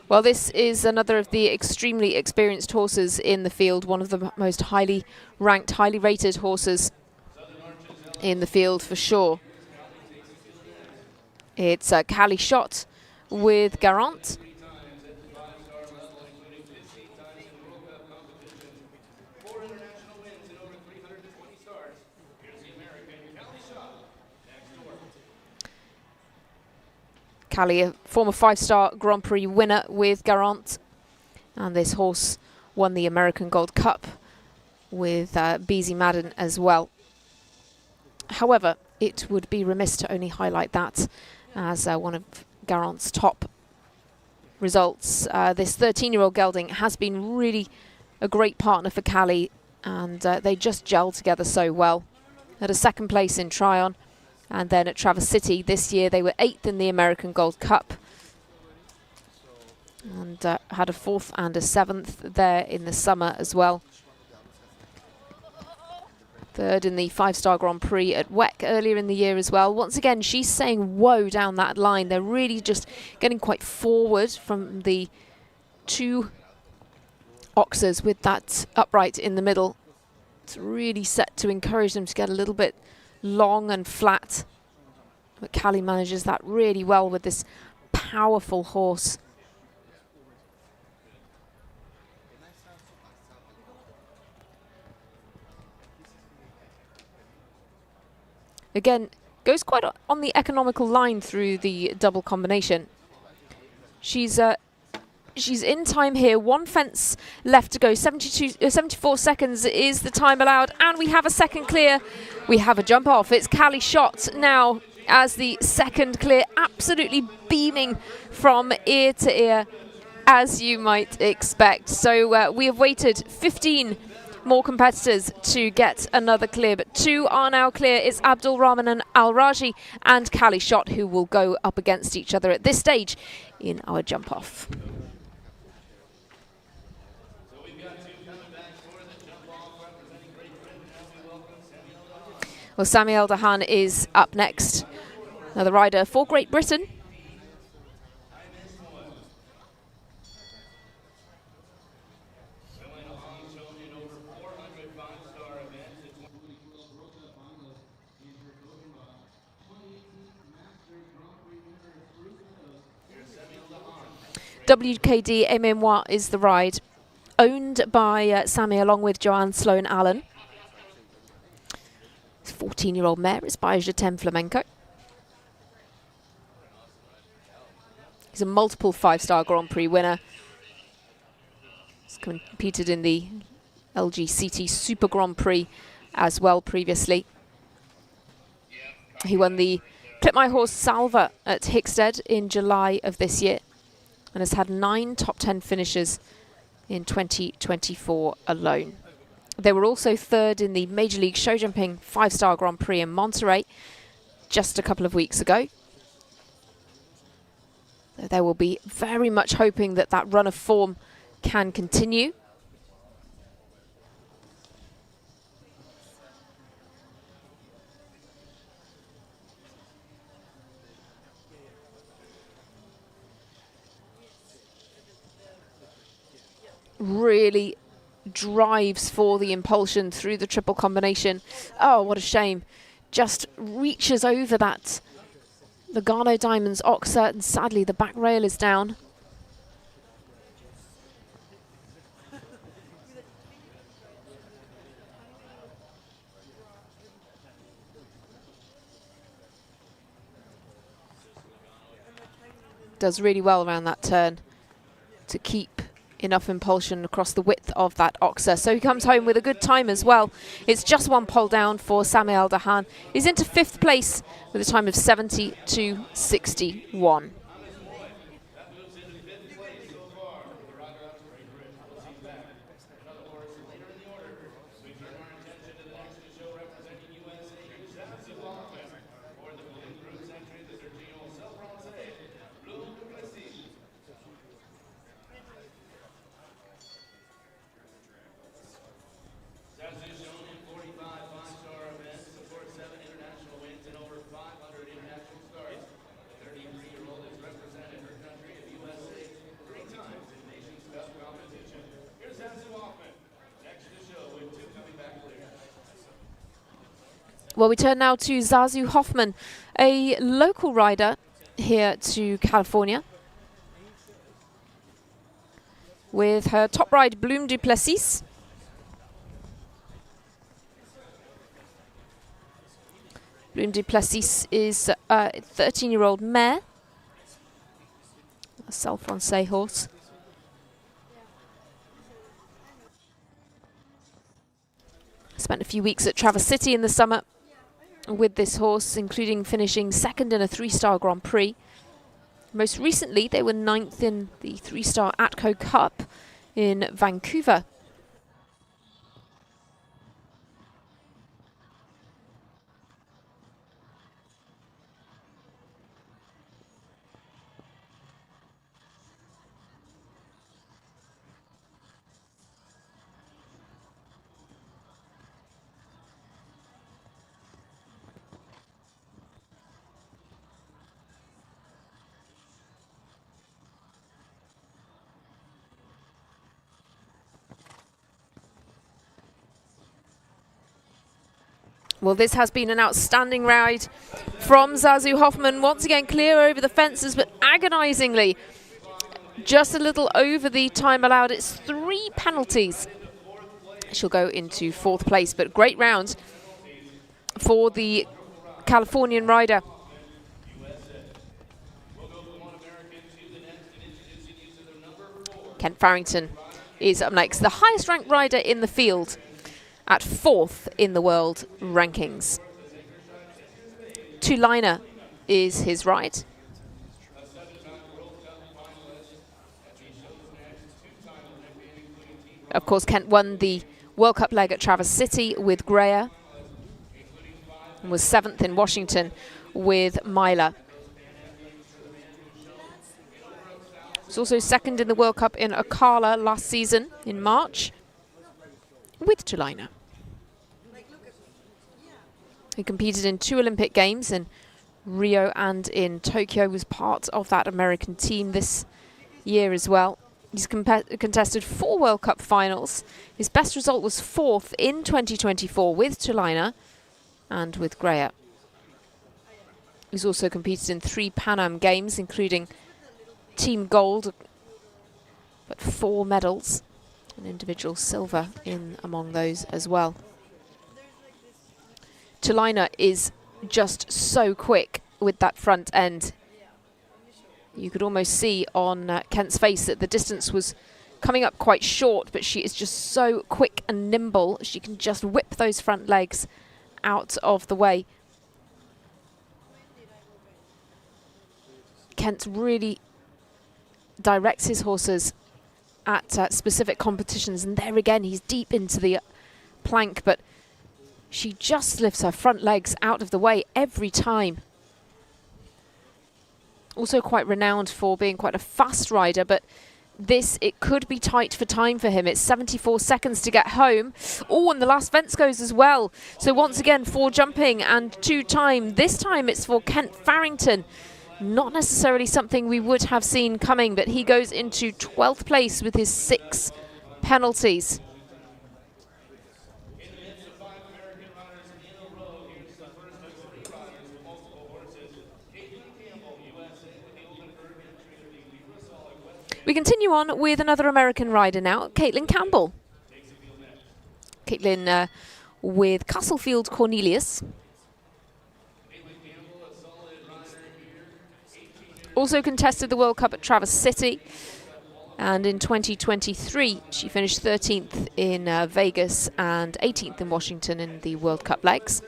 Well, this is another of the extremely experienced horses in the field, one of the most highly ranked, highly rated horses in the field for sure. It's Cali Shot with Garant. Cali, a former 5-star Grand Prix winner with Garant. And this horse won the American Gold Cup with Beezy Madden as well. However, it would be remiss to only highlight that as one of Garant's top results. This 13-year-old gelding has been really a great partner for Callie, and they just gel together so well. At a second place in Tryon, and then at Traverse City this year they were 8th in the American Gold Cup, and had a 4th and a 7th there in the summer as well. 3rd in the 5-star Grand Prix at WEC earlier in the year as well. Once again, she's saying whoa down that line. They're really just getting quite forward from the 2 oxers with that upright in the middle. It's really set to encourage them to get a little bit long and flat. But Callie manages that really well with this powerful horse. Again, goes quite on the economical line through the double combination. She's in time here. 1 fence left to go. 74 seconds is the time allowed, and we have a second clear. We have a jump off. It's Callie Schott now as the second clear, absolutely beaming from ear to ear, as you might expect. So we have waited 15 more competitors to get another clear, but 2 are now clear. It's Abdul Rahman and Al Raji and Callie Schott who will go up against each other at this stage in our jump off. Well, Samuel Dahan is up next, another rider for Great Britain. WKD Aimé is the ride, owned by Sammy along with Joanne Sloan Allen. 14-year-old mare is by Jetem Flamenco. He's a multiple 5-star Grand Prix winner. He's competed in the LGCT Super Grand Prix as well previously. He won the Clip My Horse Salva at Hickstead in July of this year, and has had 9 top 10 finishes in 2024 alone. They were also 3rd in the Major League Show Jumping 5-star Grand Prix in Monterey just a couple of weeks ago. They will be very much hoping that that run of form can continue. Really drives for the impulsion through the triple combination. Oh, what a shame. Just reaches over that Lugano Diamonds oxer, and sadly the back rail is down. Does really well around that turn to keep enough impulsion across the width of that oxer. So he comes home with a good time as well. It's just 1 pole down for Samuel Dahan. He's into 5th place with a time of 70:61. Well, we turn now to Zazu Hoffman, a local rider here to California, with her top ride Bloom du Plessis. Bloom du Plessis is a 13-year-old mare, a Salle Francais horse. Spent a few weeks at Traverse City in the summer, with this horse, including finishing second in a 3-star Grand Prix. Most recently, they were 9th in the 3-star Atco Cup in Vancouver. Well, this has been an outstanding ride from Zazu Hoffmann. Once again, clear over the fences, but agonisingly, just a little over the time allowed. It's 3 penalties. She'll go into 4th place, but great round for the Californian rider. Kent Farrington is up next, the highest ranked rider in the field, at 4th in the world rankings. Tulina is his ride. Of course, Kent won the World Cup leg at Traverse City with Greer and was 7th in Washington with Myler. Was also 2nd in the World Cup in Ocala last season in March with Tulina. He competed in 2 Olympic Games in Rio and in Tokyo, was part of that American team this year as well. He's contested 4 World Cup finals. His best result was 4th in 2024 with Tulina and with Greer. He's also competed in 3 Pan Am Games, including team gold, but 4 medals, and individual silver in among those as well. Tulina is just so quick with that front end. You could almost see on Kent's face that the distance was coming up quite short, but she is just so quick and nimble. She can just whip those front legs out of the way. Kent really directs his horses at specific competitions, and there again he's deep into the plank, but she just lifts her front legs out of the way every time. Also quite renowned for being quite a fast rider, but this, it could be tight for time for him. It's 74 seconds to get home. Oh, and the last fence goes as well. So once again, 4 jumping and 2 time. This time it's for Kent Farrington. Not necessarily something we would have seen coming, but he goes into 12th place with his 6 penalties. We continue on with another American rider now, Caitlin Campbell. Caitlin with Castlefield Cornelius. Also contested the World Cup at Traverse City, and in 2023 she finished 13th in Vegas and 18th in Washington in the World Cup legs.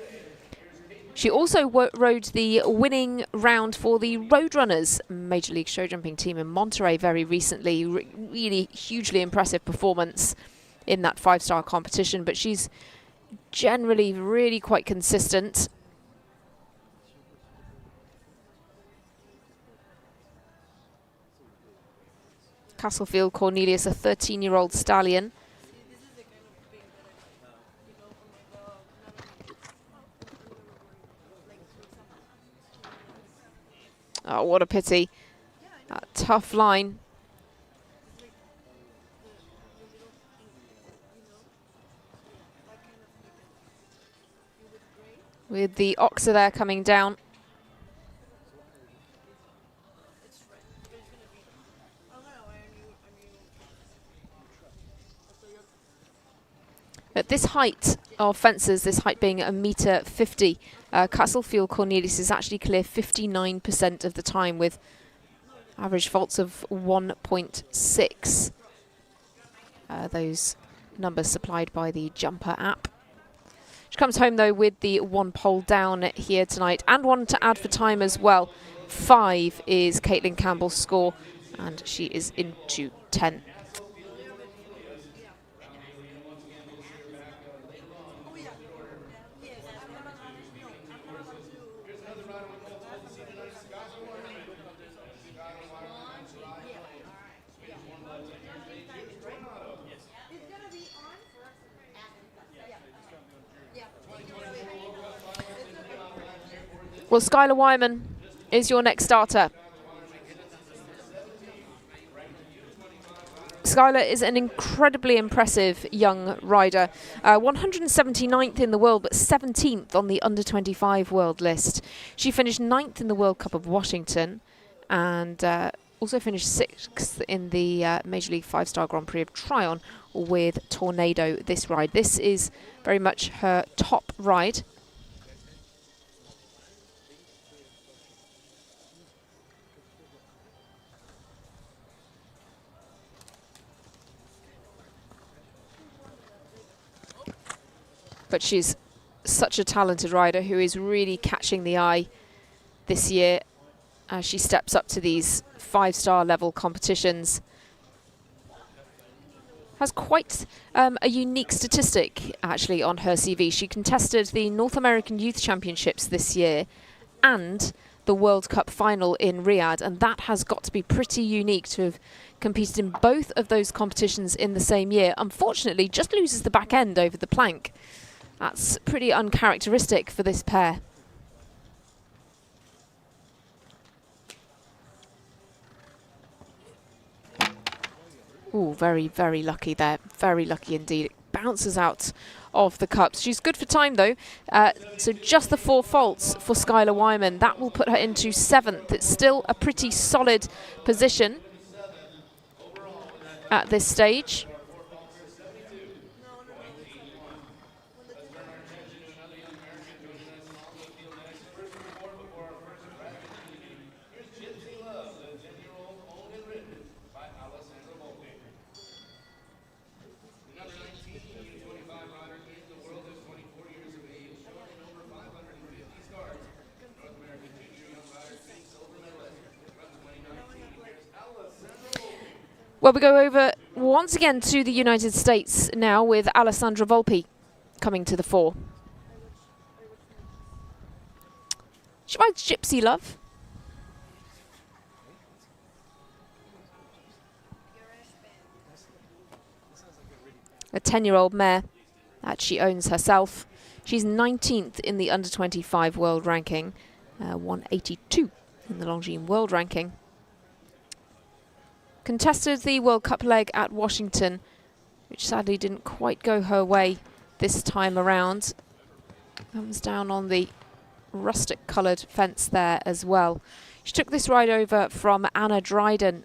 She also rode the winning round for the Roadrunners Major League Show Jumping team in Monterey very recently. Really hugely impressive performance in that 5-star competition, but she's generally really quite consistent. Castlefield Cornelius, a 13-year-old stallion. Oh, what a pity. That tough line. With the Oxer there coming down. At this height of fences, this height being 1.50 m, Castlefield Cornelius is actually clear 59% of the time with average faults of 1.6. Those numbers supplied by the Jumper app. She comes home though with the 1 pole down here tonight, and one to add for time as well. 5 is Caitlin Campbell's score, and she is into 10th. Well, Skylar Wyman is your next starter. Skylar is an incredibly impressive young rider. 179th in the world, but 17th on the under-25 world list. She finished 9th in the World Cup of Washington, and also finished 6th in the Major League 5-Star Grand Prix of Tryon with Tornado this ride. This is very much her top ride. But she's such a talented rider who is really catching the eye this year as she steps up to these 5-star level competitions. Has quite a unique statistic actually on her CV. She contested the North American Youth Championships this year and the World Cup final in Riyadh, and that has got to be pretty unique to have competed in both of those competitions in the same year. Unfortunately, just loses the back end over the plank. That's pretty uncharacteristic for this pair. Ooh, very, very lucky there. Very lucky indeed. It bounces out of the cups. She's good for time though. So just the 4 faults for Skylar Wyman. That will put her into 7th. It's still a pretty solid position at this stage. Well, we go over once again to the United States now with Alessandra Volpi coming to the fore. She rides Gypsy Love. A 10-year-old mare that she owns herself. She's 19th in the under-25 world ranking, 182 in the Longines world ranking. Contested the World Cup leg at Washington, which sadly didn't quite go her way this time around. Comes down on the rustic coloured fence there as well. She took this ride over from Anna Dryden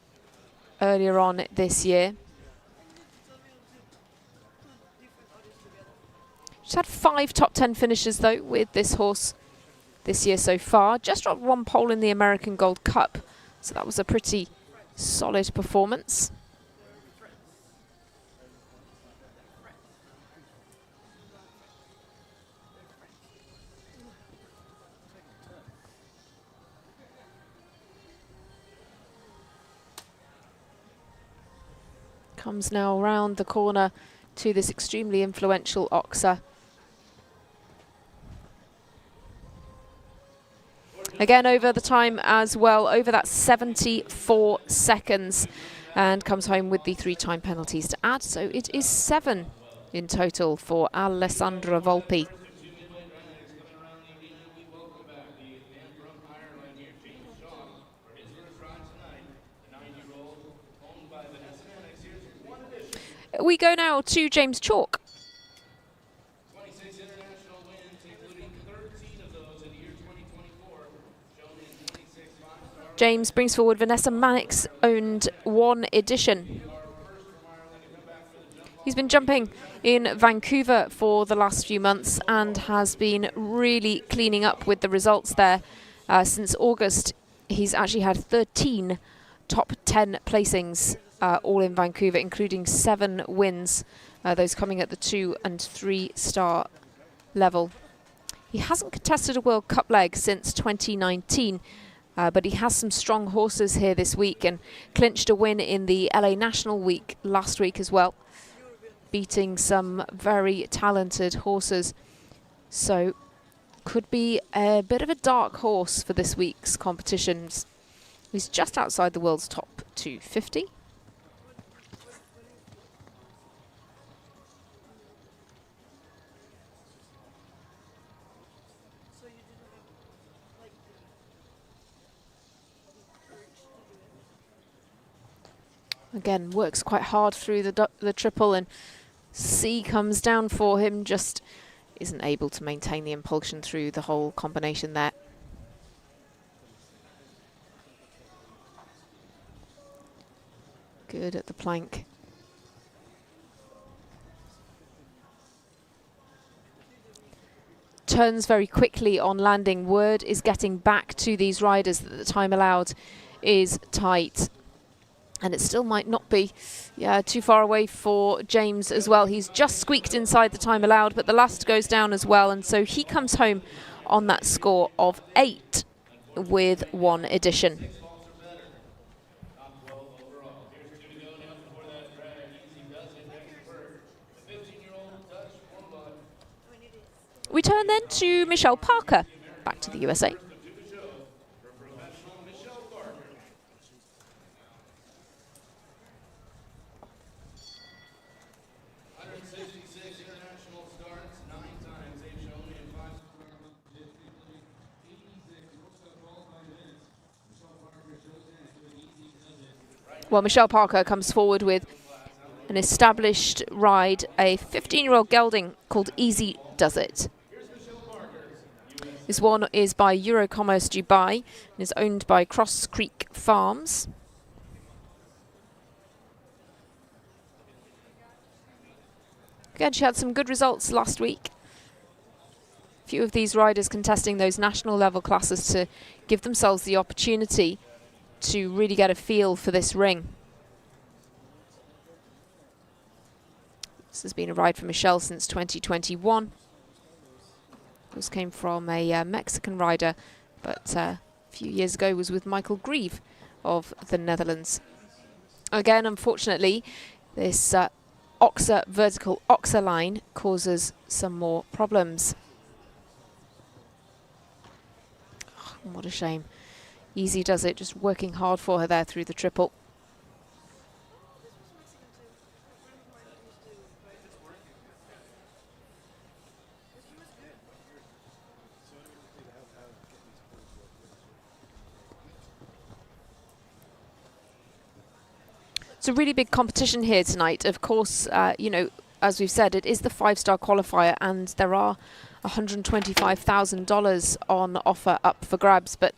earlier on this year. She's had 5 top 10 finishes though with this horse this year so far. Just dropped 1 pole in the American Gold Cup, so that was a pretty solid performance. Comes now round the corner to this extremely influential Oxer. Again over the time as well, over that 74 seconds, and comes home with the 3-time penalties to add. So it is 7 in total for Alessandra Volpi. We go now to James Chalk. James brings forward Vanessa Mannix owned 1 edition. He's been jumping in Vancouver for the last few months and has been really cleaning up with the results there. Since August, he's actually had 13 top 10 placings all in Vancouver, including 7 wins, those coming at the 2- and 3-star level. He hasn't contested a World Cup leg since 2019, but he has some strong horses here this week and clinched a win in the LA National Week last week as well, beating some very talented horses. So could be a bit of a dark horse for this week's competitions. He's just outside the world's top 250. Again, works quite hard through the triple, and C comes down for him, just isn't able to maintain the impulsion through the whole combination there. Good at the plank. Turns very quickly on landing. Word is getting back to these riders that the time allowed is tight. And it still might not be too far away for James as well. He's just squeaked inside the time allowed, but the last goes down as well. And so he comes home on that score of 8 with 1 addition. We turn then to Michelle Parker, back to the USA. Well, Michelle Parker comes forward with an established ride, a 15-year-old gelding called Easy Does It. This one is by Eurocommerce Dubai and is owned by Cross Creek Farms. Again, she had some good results last week. A few of these riders contesting those national level classes to give themselves the opportunity to really get a feel for this ring. This has been a ride for Michelle since 2021. This came from a Mexican rider, but a few years ago was with Michael Grieve of the Netherlands. Again, unfortunately, this vertical oxer line causes some more problems. Oh, what a shame. Easy Does It, just working hard for her there through the triple. It's a really big competition here tonight. Of course, you know, as we've said, it is the 5-star qualifier and there are $125,000 on offer up for grabs, but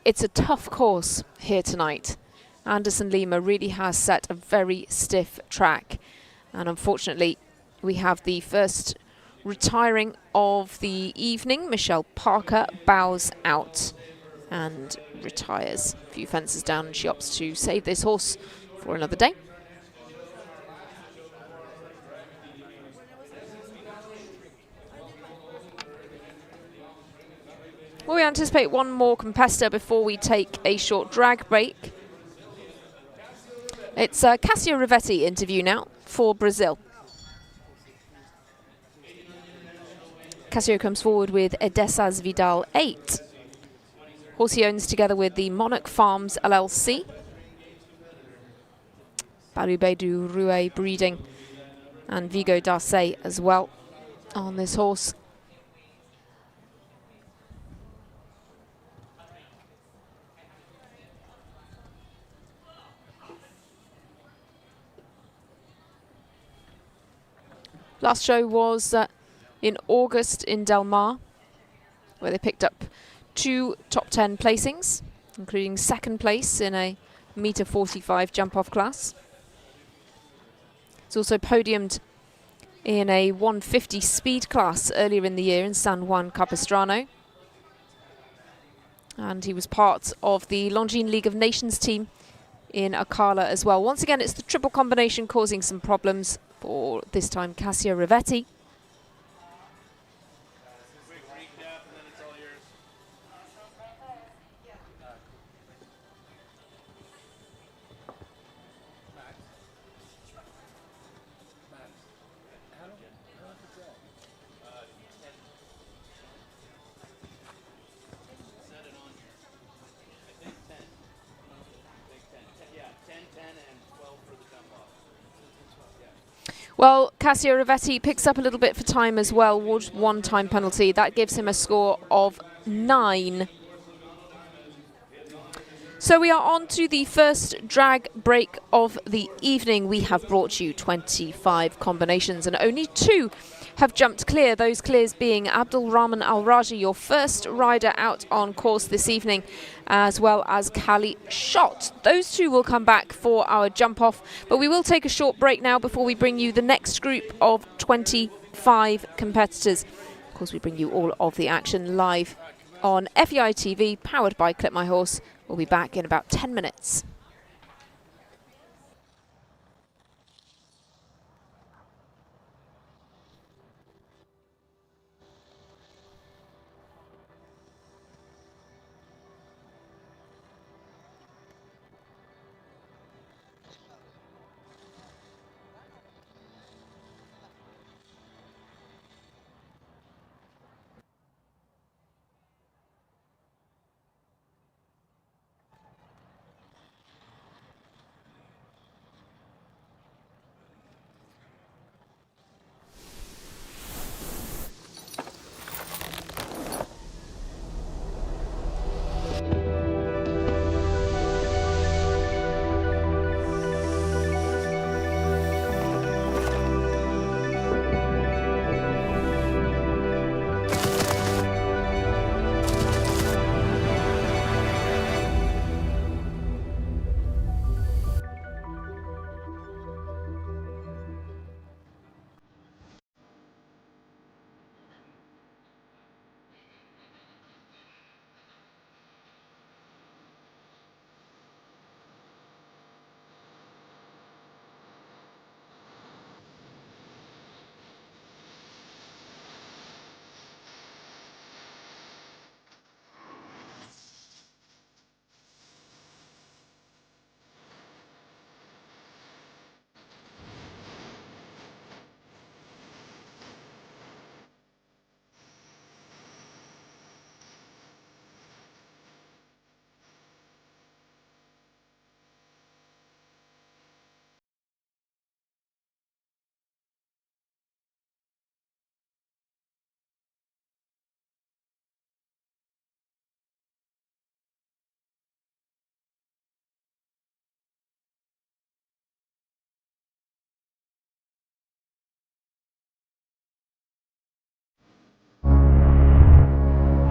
it's a tough course here tonight. Anderson Lima really has set a very stiff track, and unfortunately we have the first retiring of the evening. Michelle Parker bows out and retires. A few fences down, and she opts to save this horse for another day. Well, we anticipate one more competitor before we take a short drag break. It's a Cassio Rivetti interview now for Brazil. Cassio comes forward with Edessas Vidal 8. Horse he owns together with the Monarch Farms LLC. Balubé du Rouet breeding, and Vigo d'Arce as well on this horse. Last show was in August in Del Mar, where they picked up 2 top 10 placings, including second place in a meter 45 jump-off class. It's also podiumed in a 150 speed class earlier in the year in San Juan Capistrano. And he was part of the Longines League of Nations team in Akala as well. Once again, it's the triple combination causing some problems for this time Cassio Rivetti. Well, Cassio Rivetti picks up a little bit for time as well, one time penalty. That gives him a score of 9. So we are on to the first drag break of the evening. We have brought you 25 combinations and only 2 have jumped clear. Those clears being Abdul Rahman Al Raji, your first rider out on course this evening, as well as Kali Shot. Those 2 will come back for our jump off, but we will take a short break now before we bring you the next group of 25 competitors. Of course, we bring you all of the action live on FEI TV, powered by Clip My Horse. We'll be back in about 10 minutes.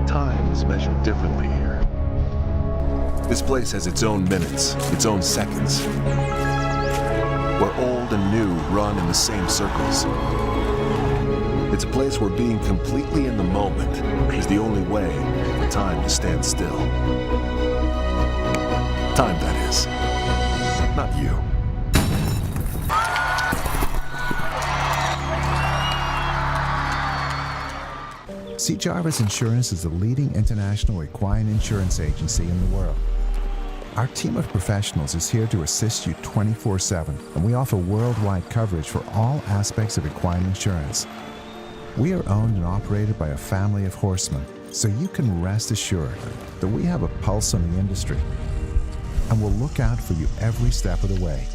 Time is measured differently here. This place has its own minutes, its own seconds, where old and new run in the same circles. It's a place where being completely in the moment is the only way for time to stand still. Time, that is. Not you. C. Jarvis Insurance is the leading international equine insurance agency in the world. Our team of professionals is here to assist you 24/7, and we offer worldwide coverage for all aspects of equine insurance. We are owned and operated by a family of horsemen, so you can rest assured that we have a pulse on the industry, and we'll look out for you every step of the way.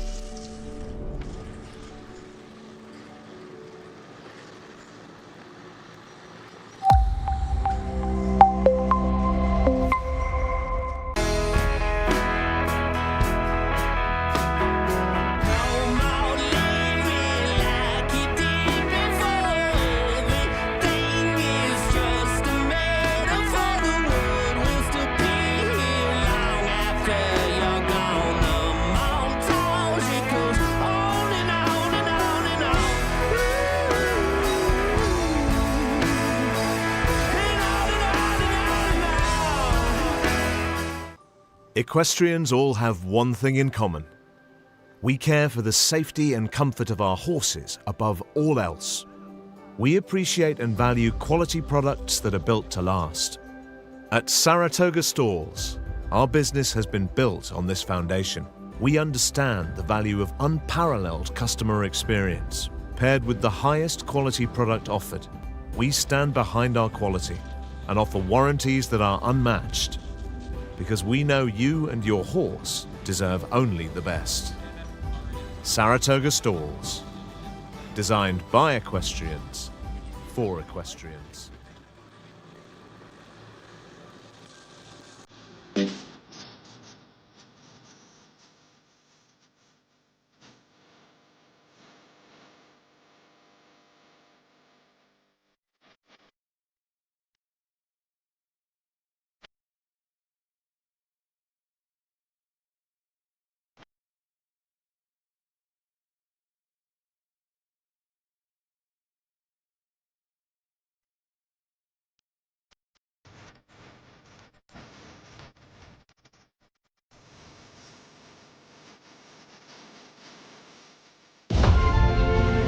Equestrians all have one thing in common. We care for the safety and comfort of our horses above all else. We appreciate and value quality products that are built to last. At Saratoga Stalls, our business has been built on this foundation. We understand the value of unparalleled customer experience, paired with the highest quality product offered. We stand behind our quality and offer warranties that are unmatched, because we know you and your horse deserve only the best. Saratoga Stalls. Designed by equestrians, for equestrians.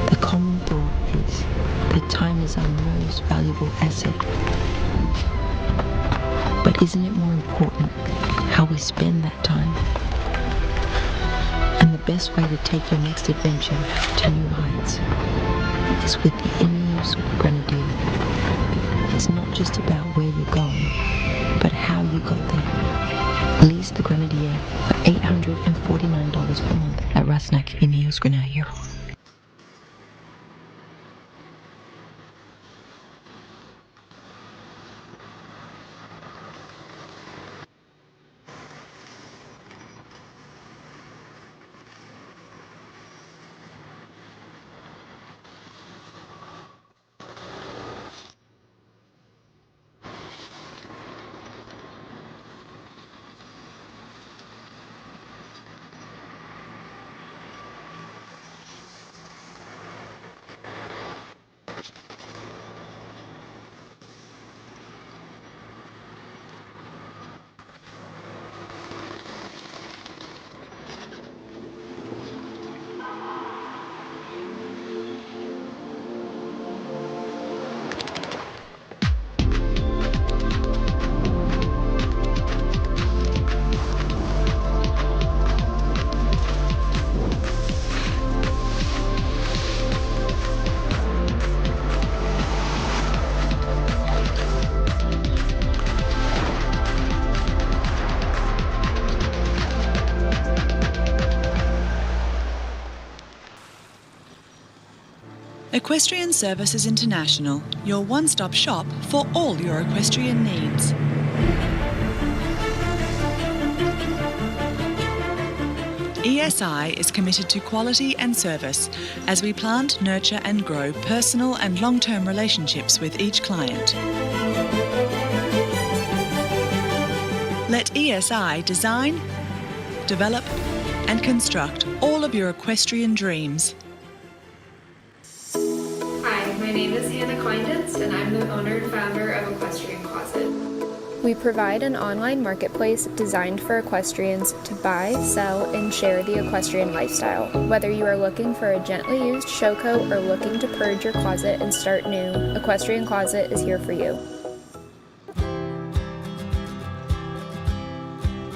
The common thought is that time is our most valuable asset. But isn't it more important how we spend that time? And the best way to take your next adventure to new heights is with the Ineos Grenadier. It's not just about where you're going, but how you got there. Lease the Grenadier for $849 per month at Rusnak Ineos Grenadier. Equestrian Services International, your one-stop shop for all your equestrian needs. ESI is committed to quality and service as we plant, nurture and grow personal and long-term relationships with each client. Let ESI design, develop and construct all of your equestrian dreams. Hi, my name is Hannah Kleinditz and I'm the owner and founder of Equestrian Closet. We provide an online marketplace designed for equestrians to buy, sell, and share the equestrian lifestyle. Whether you are looking for a gently used show coat or looking to purge your closet and start new, Equestrian Closet is here for you.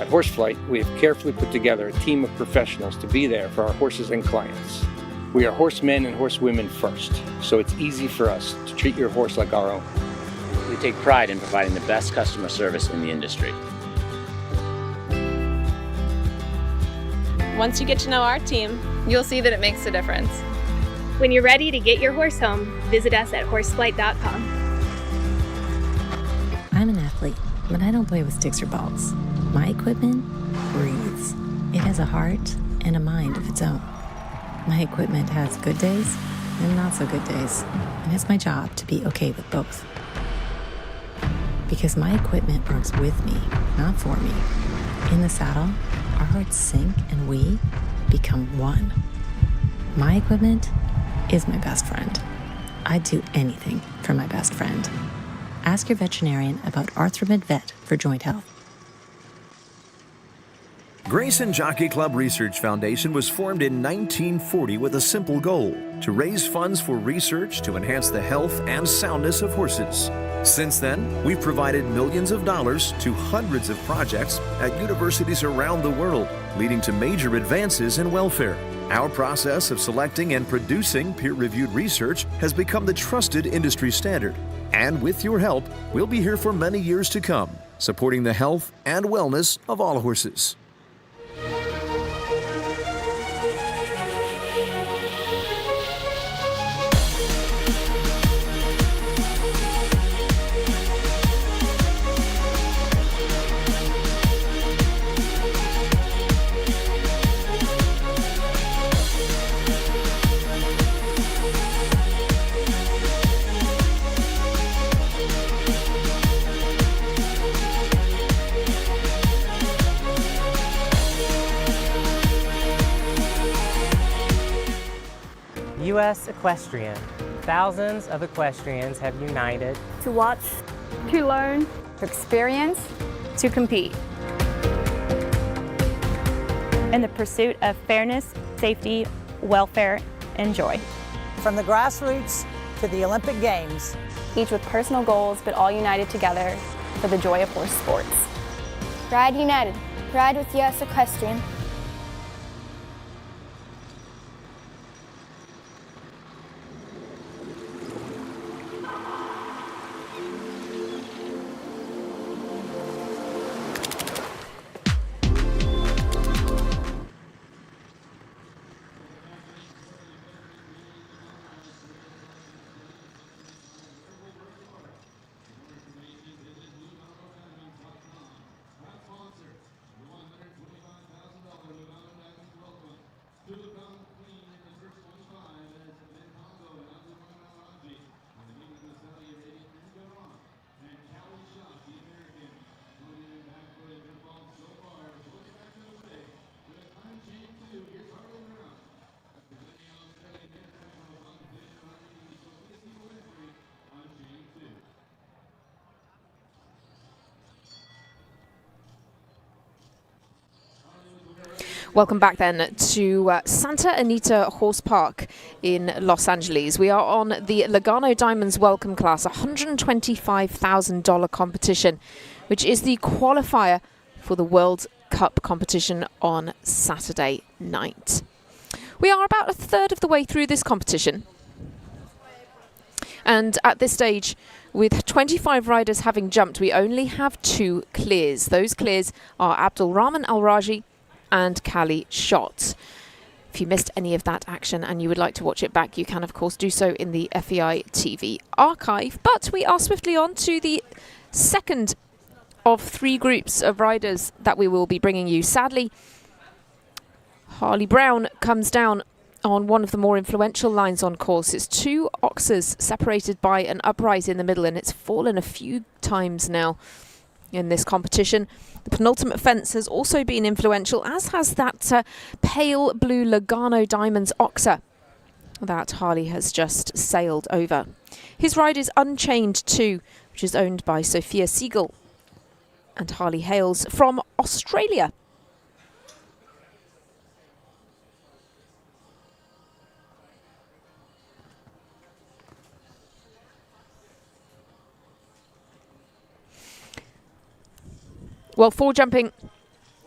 At Horseflight, we have carefully put together a team of professionals to be there for our horses and clients. We are horsemen and horsewomen first, so it's easy for us to treat your horse like our own. We take pride in providing the best customer service in the industry. Once you get to know our team, you'll see that it makes a difference. When you're ready to get your horse home, visit us at horseflight.com. I'm an athlete, but I don't play with sticks or balls. My equipment breathes. It has a heart and a mind of its own. My equipment has good days and not so good days, and it's my job to be okay with both. Because my equipment works with me, not for me. In the saddle, our hearts sync and we become one. My equipment is my best friend. I'd do anything for my best friend. Ask your veterinarian about Arthromed Vet for joint health. Grayson Jockey Club Research Foundation was formed in 1940 with a simple goal: to raise funds for research to enhance the health and soundness of horses. Since then, we've provided millions of dollars to hundreds of projects at universities around the world, leading to major advances in welfare. Our process of selecting and producing peer-reviewed research has become the trusted industry standard. And with your help, we'll be here for many years to come, supporting the health and wellness of all horses. US Equestrian. Thousands of equestrians have united to watch, to learn, to experience, to compete. In the pursuit of fairness, safety, welfare, and joy. From the grassroots to the Olympic Games. Each with personal goals, but all united together for the joy of horse sports. Ride united. Ride with US Equestrian. Welcome back then to Santa Anita Horse Park in Los Angeles. We are on the Lugano Diamonds Welcome Class, $125,000 competition, which is the qualifier for the World Cup competition on Saturday night. We are about a third of the way through this competition. And at this stage, with 25 riders having jumped, we only have 2 clears. Those clears are Abdul Rahman Al-Raji and Kali Shot. If you missed any of that action and you would like to watch it back, you can of course do so in the FEI TV archive. But we are swiftly on to the second of 3 groups of riders that we will be bringing you. Sadly, Harley Brown comes down on one of the more influential lines on course. It's 2 oxers separated by an upright in the middle, and it's fallen a few times now in this competition. The penultimate fence has also been influential, as has that pale blue Lugano Diamonds oxer that Harley has just sailed over. His ride is Unchained 2, which is owned by Sophia Siegel, and Harley hails from Australia. Well, 4 jumping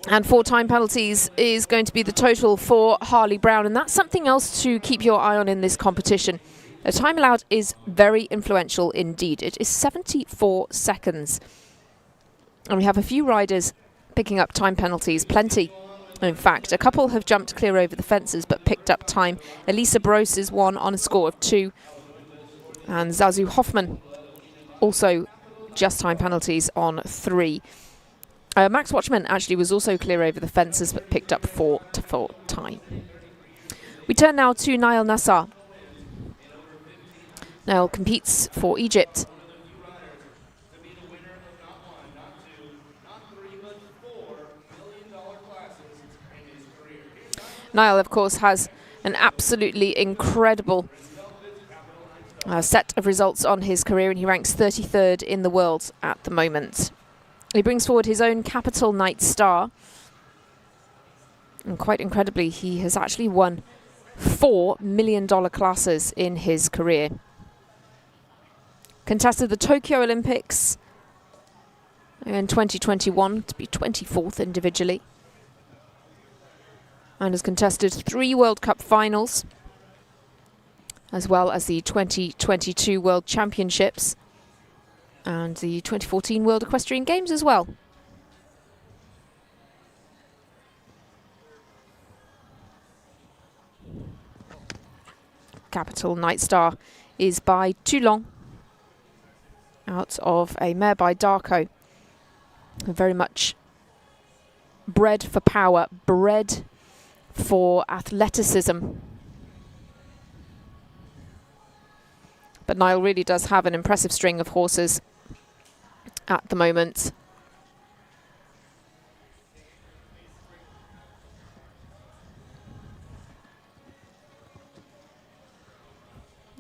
and 4 time penalties is going to be the total for Harley Brown, and that's something else to keep your eye on in this competition. The time allowed is very influential indeed. It is 74 seconds. And we have a few riders picking up time penalties, plenty. In fact, a couple have jumped clear over the fences but picked up time. Elisa Barros is one on a score of 2. And Zazu Hoffman also just time penalties on 3. Max Watchman actually was also clear over the fences but picked up 4 time. We turn now to Nail Nassar. Nail competes for Egypt. Nail, of course, has an absolutely incredible set of results on his career, and he ranks 33rd in the world at the moment. He brings forward his own Capital Night Star. And quite incredibly, he has actually won 4 $1 million classes in his career. Contested the Tokyo Olympics in 2021 to be 24th individually. And has contested 3 World Cup finals, as well as the 2022 World Championships and the 2014 World Equestrian Games as well. Capital Night Star is by Toulon, out of a mare by Darko. Very much bred for power, bred for athleticism. But Niall really does have an impressive string of horses at the moment.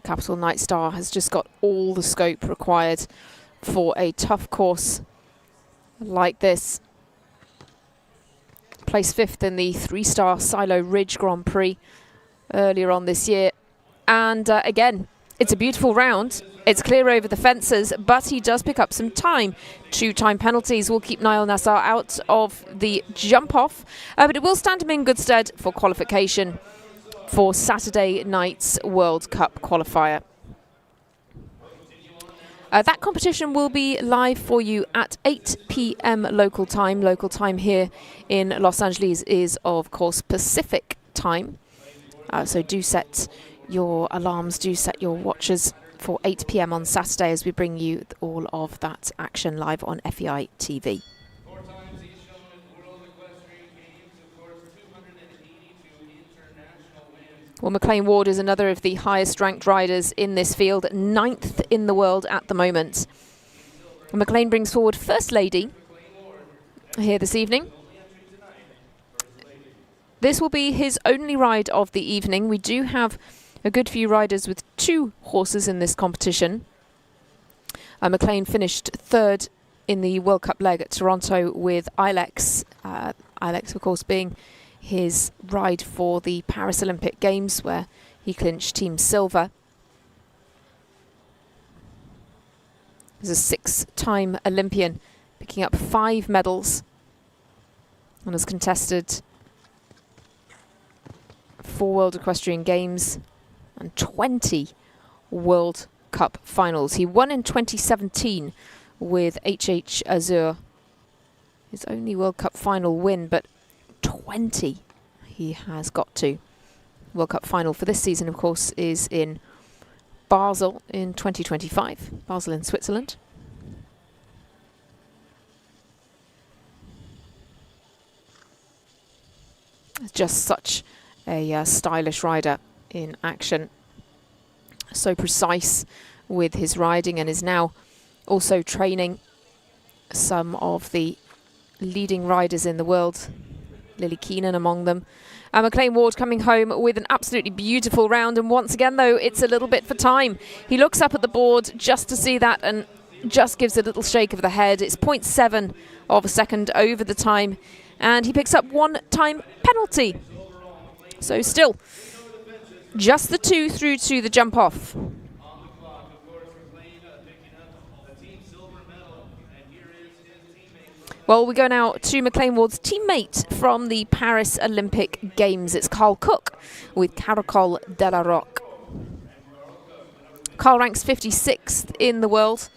Capital Night Star has just got all the scope required for a tough course like this. Placed 5th in the 3-star Silo Ridge Grand Prix earlier on this year. And again, it's a beautiful round. It's clear over the fences, but he does pick up some time. 2 time penalties will keep Niall Nassar out of the jump-off, but it will stand him in good stead for qualification for Saturday night's World Cup qualifier. That competition will be live for you at 8 p.m. local time. Local time here in Los Angeles is, of course, Pacific time. So do set your alarms, do set your watches for 8 p.m. on Saturday as we bring you all of that action live on FEI TV. Well, McLean Ward is another of the highest ranked riders in this field, 9th in the world at the moment. McLean brings forward First Lady here this evening. This will be his only ride of the evening. We do have a good few riders with 2 horses in this competition. McLean finished 3rd in the World Cup leg at Toronto with Ilex. Ilex, of course, being his ride for the Paris Olympic Games, where he clinched team silver. He's a 6-time Olympian, picking up 5 medals, and has contested 4 World Equestrian Games and 20 World Cup finals. He won in 2017 with HH Azur, his only World Cup final win, but 20 he has got to. World Cup final for this season, of course, is in Basel in 2025, Basel in Switzerland. Just such a stylish rider in action. So precise with his riding, and is now also training some of the leading riders in the world, Lily Keenan among them. McLean Ward coming home with an absolutely beautiful round, and once again though it's a little bit for time. He looks up at the board just to see that and just gives a little shake of the head. It's 0.7 of a second over the time, and he picks up 1 time penalty. So still just the 2 through to the jump off. Well, we go now to McLean Ward's teammate from the Paris Olympic Games. It's Carl Cook with Caracol de la Roque. Carl ranks 56th in the world.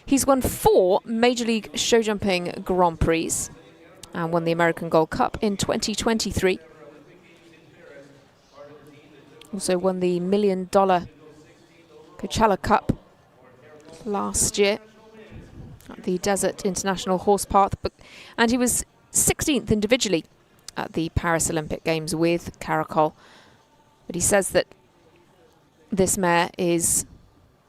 He's won 4 Major League Show Jumping Grand Prix and won the American Gold Cup in 2023. Also won the $1 million Coachella Cup last year at the Desert International Horse Path, and he was 16th individually at the Paris Olympic Games with Caracol. But he says that this mare is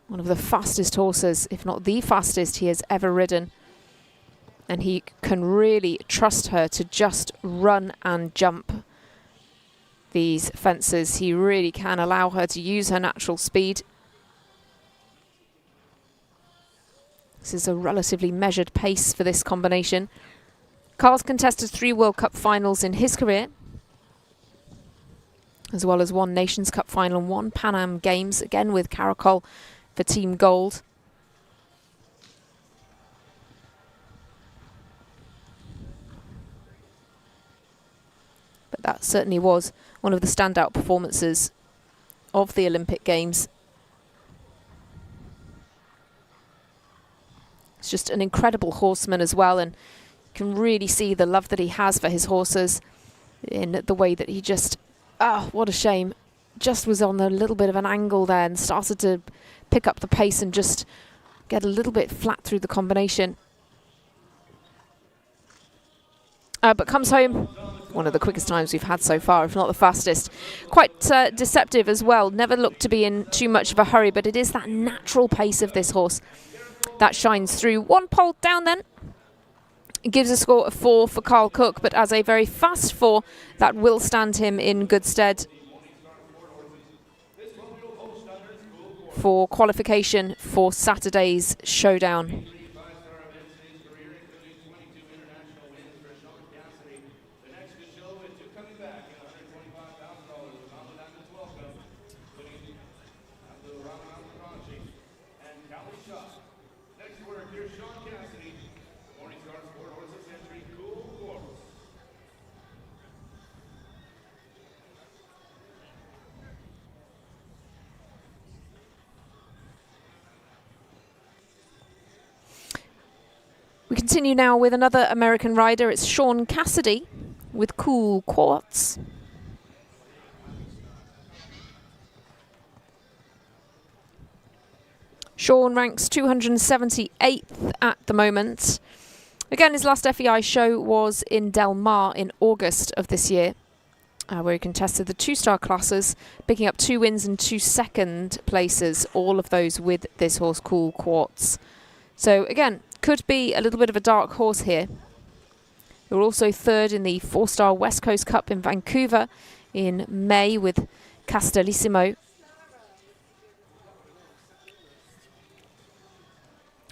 one of the fastest horses, if not the fastest he has ever ridden, and he can really trust her to just run and jump these fences. He really can allow her to use her natural speed. This is a relatively measured pace for this combination. Carl's contested 3 World Cup finals in his career, as well as 1 Nations Cup final and 1 Pan Am Games, again with Caracol for Team Gold. But that certainly was one of the standout performances of the Olympic Games. He's just an incredible horseman as well, and you can really see the love that he has for his horses in the way that he just, what a shame, just was on a little bit of an angle there and started to pick up the pace and just get a little bit flat through the combination. But comes home one of the quickest times we've had so far, if not the fastest. Quite deceptive as well, never looked to be in too much of a hurry, but it is that natural pace of this horse that shines through. 1 pole down then. It gives a score of 4 for Carl Cook, but as a very fast 4, that will stand him in good stead for qualification for Saturday's showdown. We continue now with another American rider. It's Sean Cassidy with Cool Quartz. Sean ranks 278th at the moment. Again, his last FEI show was in Del Mar in August of this year, where he contested the 2-star classes, picking up 2 wins and 2 second places, all of those with this horse, Cool Quartz. So again, could be a little bit of a dark horse here. They were also 3rd in the 4-star West Coast Cup in Vancouver in May with Castellissimo.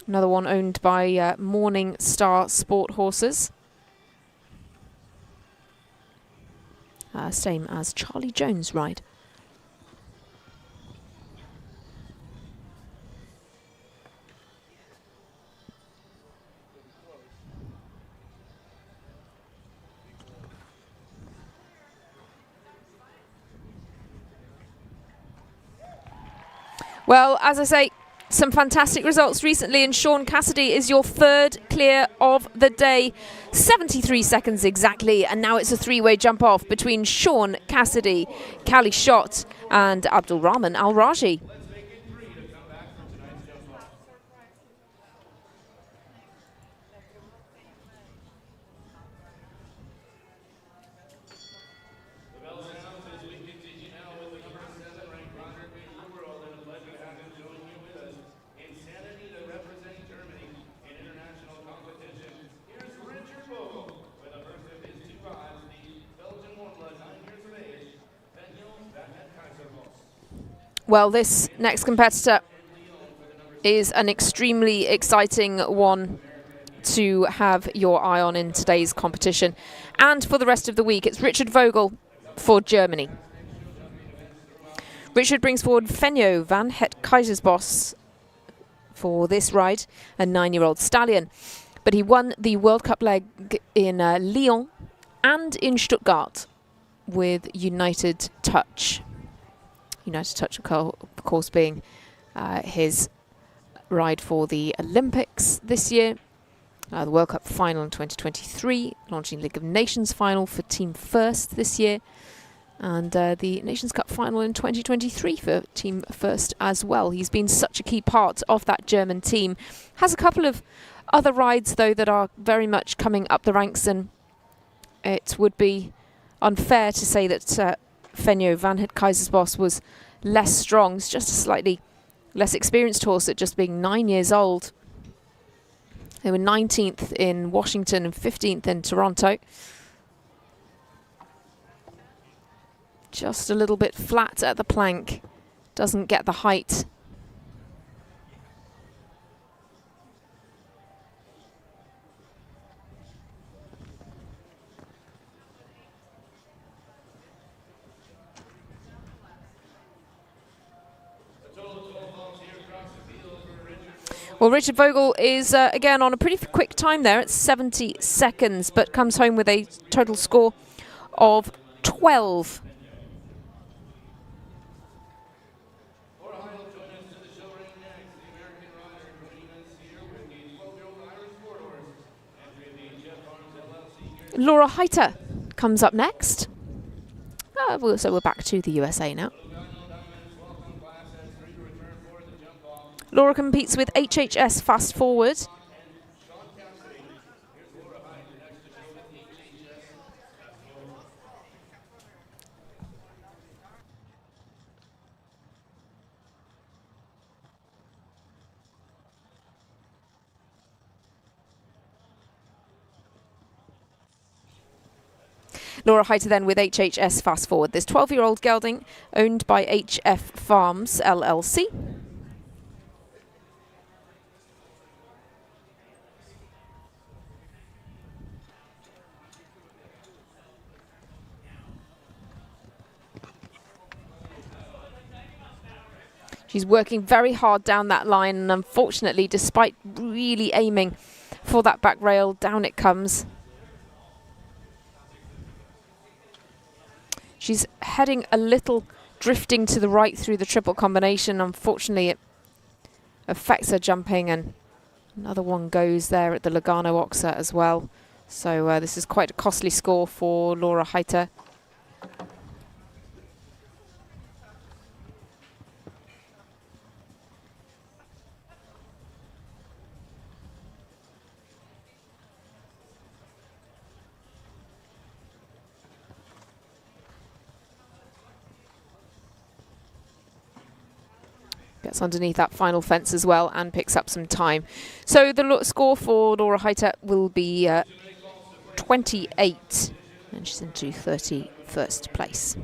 Another one owned by Morning Star Sport Horses. Same as Charlie Jones' ride. Well, as I say, some fantastic results recently, and Sean Cassidy is your 3rd clear of the day. 73 seconds exactly, and now it's a 3-way jump off between Sean Cassidy, Cali Shot and Abdulrahman Al-Raji. Well, this next competitor is an extremely exciting one to have your eye on in today's competition. And for the rest of the week, it's Richard Vogel for Germany. Richard brings forward Fenyo van het Keizersbos for this ride, a 9-year-old stallion. But he won the World Cup leg in Lyon and in Stuttgart with United Touch. United Touch, of course, being his ride for the Olympics this year, the World Cup final in 2023, launching League of Nations final for Team First this year, and the Nations Cup final in 2023 for Team First as well. He's been such a key part of that German team. Has a couple of other rides, though, that are very much coming up the ranks, and it would be unfair to say that Fenyo van het Keizersbos was less strong. It's just a slightly less experienced horse at just being 9 years old. They were 19th in Washington and 15th in Toronto. Just a little bit flat at the plank. Doesn't get the height. Well, Richard Vogel is, again, on a pretty quick time there. It's 70 seconds, but comes home with a total score of 12. Laura Heiter comes up next. So we're back to the USA now. Laura competes with HHS Fast Forward. Laura Heiter then with HHS Fast Forward. This 12-year-old gelding owned by HF Farms LLC. She's working very hard down that line, and unfortunately, despite really aiming for that back rail, down it comes. She's heading a little drifting to the right through the triple combination. Unfortunately, it affects her jumping, and another one goes there at the Lugano Oxa as well. So this is quite a costly score for Laura Heiter. Gets underneath that final fence as well and picks up some time. So the score for Laura Heiter will be 28, and she's into 31st place.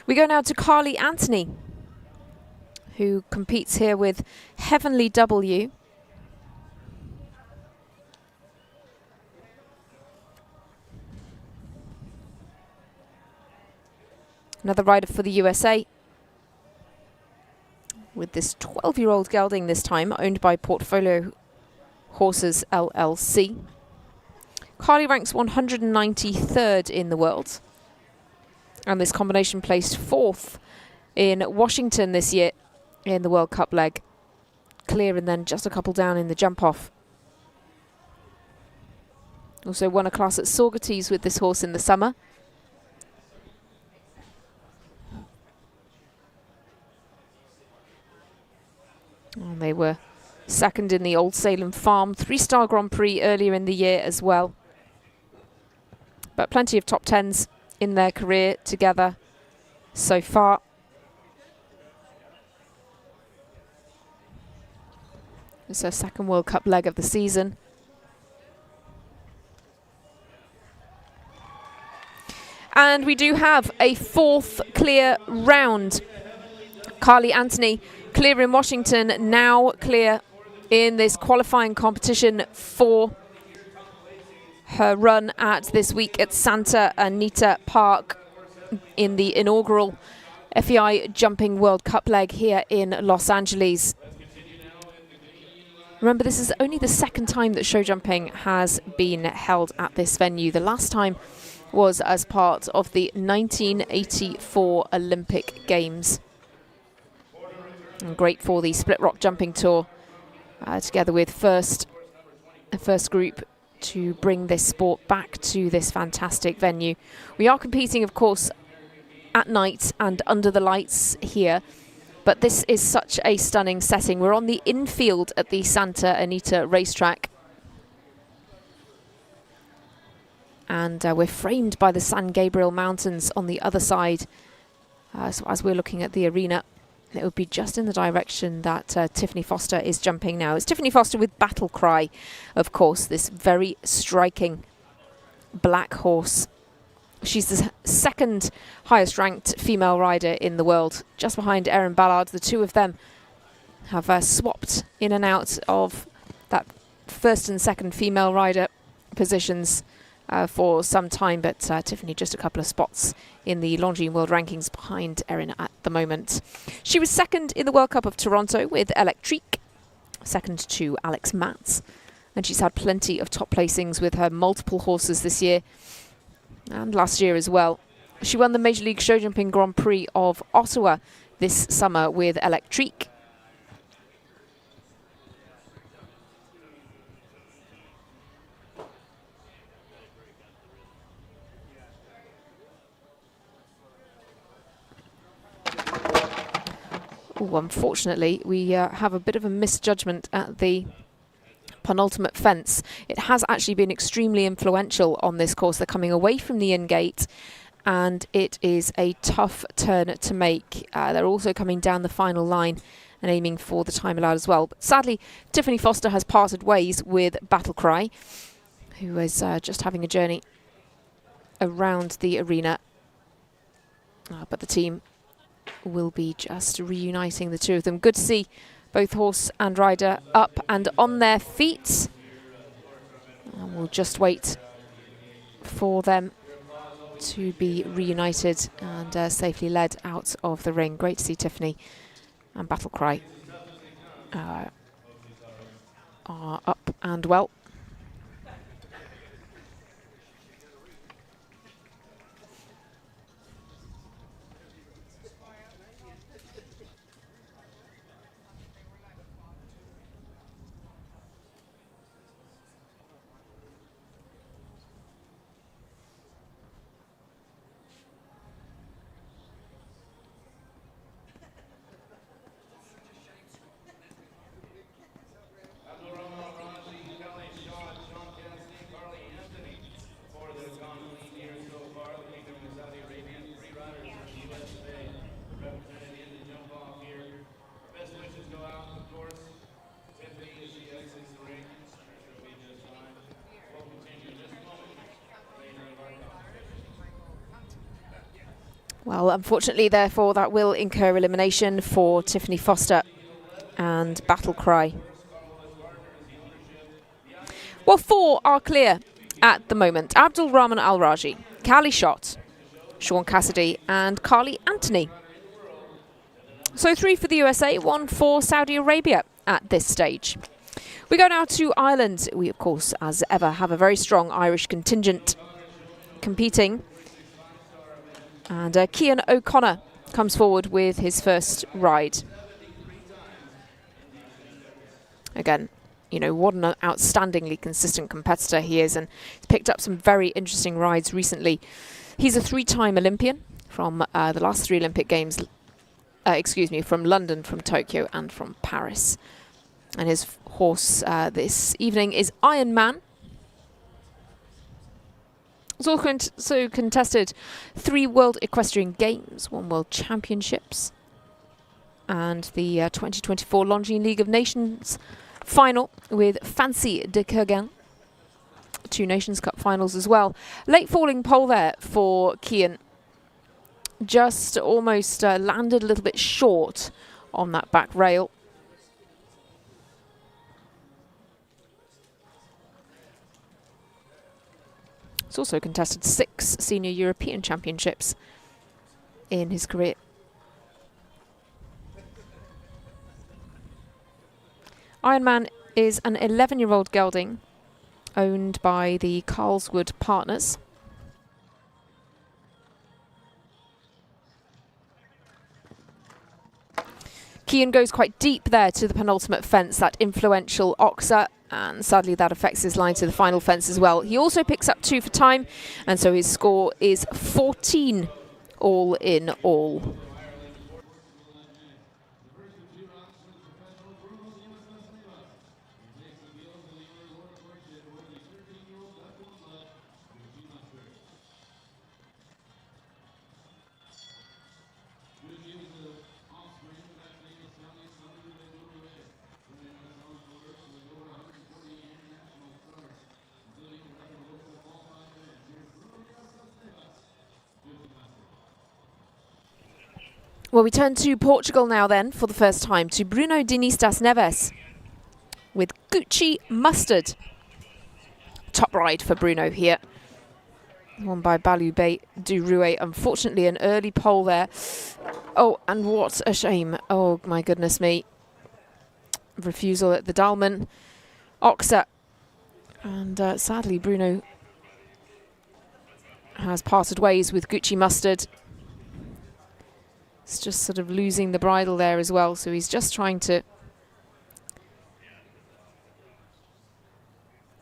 We go now to Carly Anthony, who competes here with Heavenly W. Another rider for the USA, with this 12-year-old gelding this time, owned by Portfolio Horses LLC. Carly ranks 193rd in the world, and this combination placed 4th in Washington this year in the World Cup leg, clear and then just a couple down in the jump off. Also won a class at Saugerties with this horse in the summer. And they were second in the Old Salem Farm 3-star Grand Prix earlier in the year as well. But plenty of top 10s in their career together so far. It's her second World Cup leg of the season. And we do have a 4th clear round. Carly Anthony clear in Washington, now clear in this qualifying competition for her run at this week at Santa Anita Park in the inaugural FEI Jumping World Cup leg here in Los Angeles. Remember, this is only the second time that show jumping has been held at this venue. The last time was as part of the 1984 Olympic Games. And great for the Split Rock Jumping Tour, together with the first group to bring this sport back to this fantastic venue. We are competing, of course, at night and under the lights here, but this is such a stunning setting. We're on the infield at the Santa Anita racetrack, and we're framed by the San Gabriel Mountains on the other side. So as we're looking at the arena, it would be just in the direction that Tiffany Foster is jumping now. It's Tiffany Foster with Battle Cry, of course, this very striking black horse. She's the second highest ranked female rider in the world, just behind Erin Ballard. The two of them have swapped in and out of that first and second female rider positions for some time, but Tiffany just a couple of spots in the Longines World Rankings behind Erin at the moment. She was second in the World Cup of Toronto with Electrique, second to Alex Matz, and she's had plenty of top placings with her multiple horses this year and last year as well. She won the Major League Show Jumping Grand Prix of Ottawa this summer with Electrique. Unfortunately, we have a bit of a misjudgment at the penultimate fence. It has actually been extremely influential on this course. They're coming away from the in-gate, and it is a tough turn to make. They're also coming down the final line and aiming for the time allowed as well. But sadly, Tiffany Foster has parted ways with Battle Cry, who is just having a journey around the arena. But the team will be just reuniting the two of them. Good to see both horse and rider up and on their feet. And we'll just wait for them to be reunited and safely led out of the ring. Great to see Tiffany and Battle Cry are up and well. Well, unfortunately, therefore, that will incur elimination for Tiffany Foster and Battle Cry. Well, 4 are clear at the moment. Abdul Rahman Al Raji, Callie Schott, Sean Cassidy and Carly Anthony. So 3 for the USA, 1 for Saudi Arabia at this stage. We go now to Ireland. We, of course, as ever, have a very strong Irish contingent competing. And Cian O'Connor comes forward with his first ride. Again, you know, what an outstandingly consistent competitor he is, and he's picked up some very interesting rides recently. He's a 3-time Olympian from the last 3 Olympic Games, from London, from Tokyo and from Paris. And his horse this evening is Iron Man. It's also contested 3 World Equestrian Games, 1 World Championships, and the 2024 Longines League of Nations final with Fancy de Kurgan. 2 Nations Cup finals as well. Late falling pole there for Cian. Just almost landed a little bit short on that back rail. He's also contested 6 Senior European Championships in his career. Ironman is an 11-year-old gelding owned by the Carlswood Partners. Cian goes quite deep there to the penultimate fence, that influential Oxa, and sadly that affects his line to the final fence as well. He also picks up 2 for time, and so his score is 14 all in all. Well, we turn to Portugal now then for the first time, to Bruno Diniz das Neves with Gucci Mustard. Top ride for Bruno here. Won by Balubé du Rouet. Unfortunately, an early pole there. Oh, and what a shame. Oh, my goodness me. Refusal at the Dalman. Oxa. And sadly, Bruno has parted ways with Gucci Mustard. It's just sort of losing the bridle there as well, so he's just trying to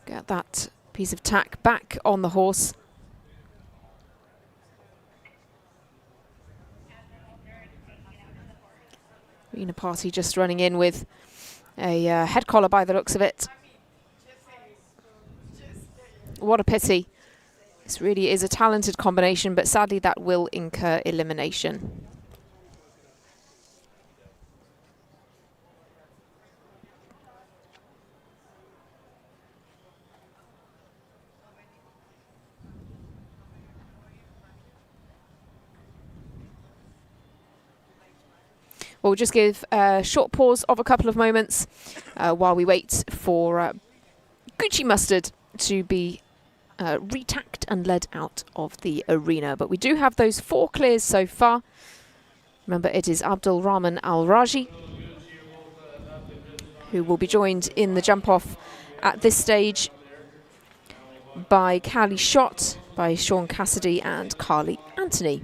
get that piece of tack back on the horse. Rena Party just running in with a head collar by the looks of it. What a pity. This really is a talented combination, but sadly that will incur elimination. We'll just give a short pause of a couple of moments while we wait for Gucci Mustard to be retacked and led out of the arena. But we do have those 4 clears so far. Remember, it is Abdul Rahman Al-Raji who will be joined in the jump-off at this stage by Callie Schott, by Sean Cassidy and Carly Anthony.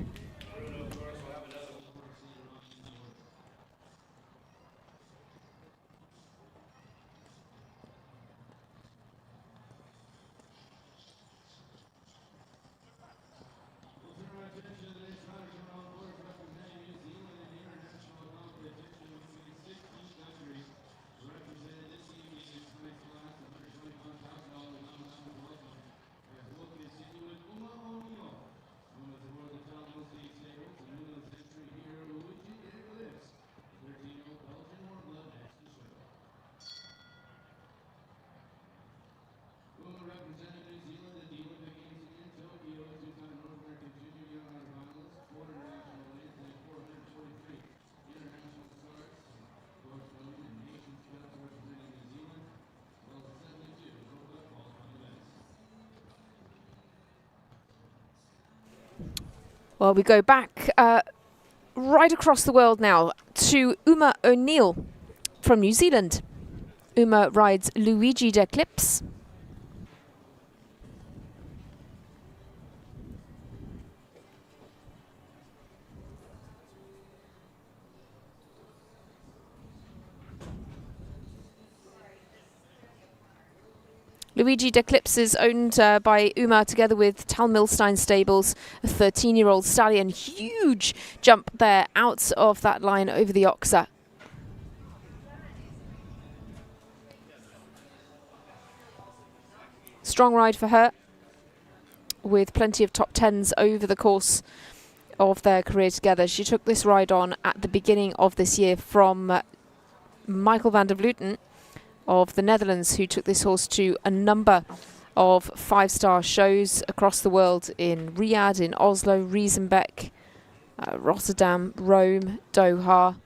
Well, we go back right across the world now to Uma O'Neill from New Zealand. Uma rides Luigi d'Eclipse. Luigi d'Eclipse is owned by Uma together with Tal Milstein Stables, a 13-year-old stallion. Huge jump there out of that line over the Oxa. Strong ride for her, with plenty of top 10s over the course of their career together. She took this ride on at the beginning of this year from Michael van der Vleuten of the Netherlands, who took this horse to a number of 5-star shows across the world in Riyadh, in Oslo, Riesenbeck, Rotterdam, Rome, Doha.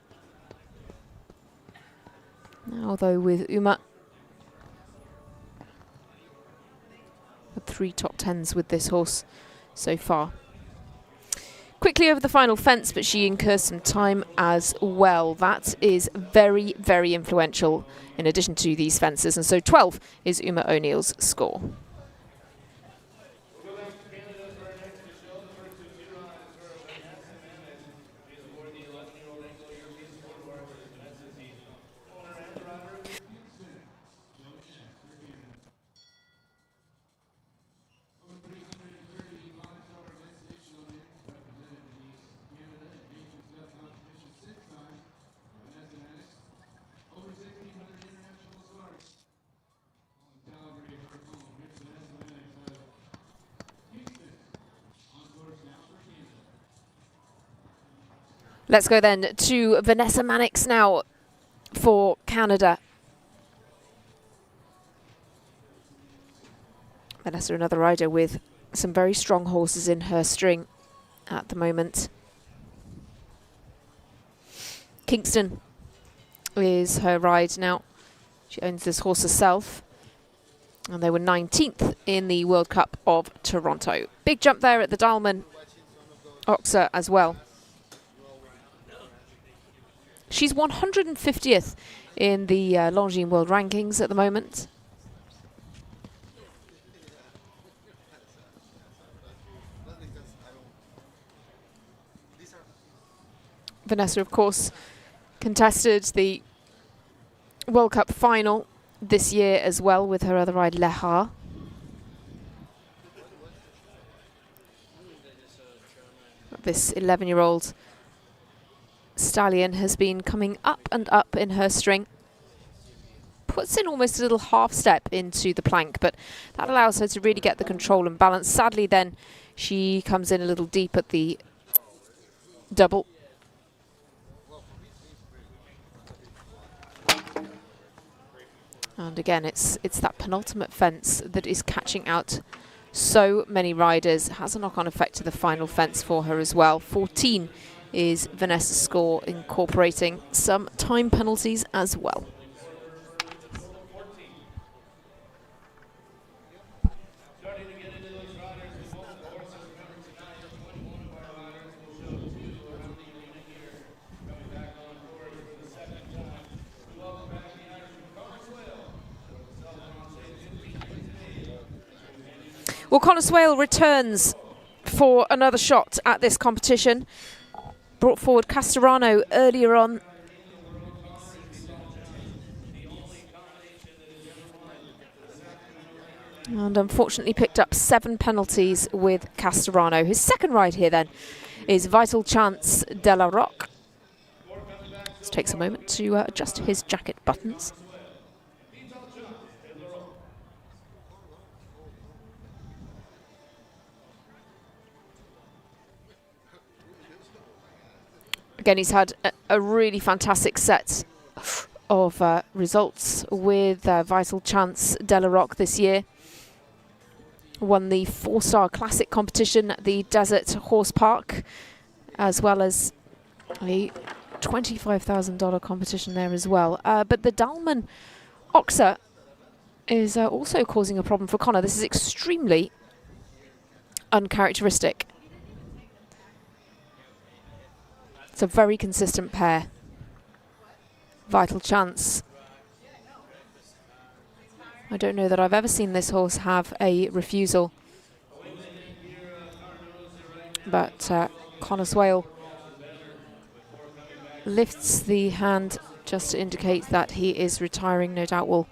Now though with Uma, 3 top 10s with this horse so far. Quickly over the final fence, but she incurs some time as well. That is very, very influential in addition to these fences. And so 12 is Uma O'Neill's score. Let's go then to Vanessa Mannix now for Canada. Vanessa, another rider with some very strong horses in her string at the moment. Kingston is her ride now. She owns this horse herself. And they were 19th in the World Cup of Toronto. Big jump there at the Dahlman Oxa as well. She's 150th in the Longines World Rankings at the moment. Vanessa, of course, contested the World Cup final this year as well with her other ride, Lehar. This 11-year-old stallion has been coming up and up in her string. puts in almost a little half step into the plank, but that allows her to really get the control and balance. Sadly then she comes in a little deep at the double. And again, it's that penultimate fence that is catching out so many riders. It has a knock-on effect to the final fence for her as well. 14 is Vanessa's score, incorporating some time penalties as well. Well, Connor Swale returns for another shot at this competition. Brought forward Castorano earlier on. And unfortunately picked up 7 penalties with Castorano. His second ride here then is Vital Chance de la Roque. This takes a moment to adjust his jacket buttons. Again, he's had a really fantastic set of results with Vital Chance de la Roque this year. Won the 4-star classic competition at the Desert Horse Park, as well as a $25,000 competition there as well. But the Dalman Oxer is also causing a problem for Connor. This is extremely uncharacteristic. It's a very consistent pair. Vital Chance. I don't know that I've ever seen this horse have a refusal. But Connor Swale lifts the hand just to indicate that he is retiring. No doubt will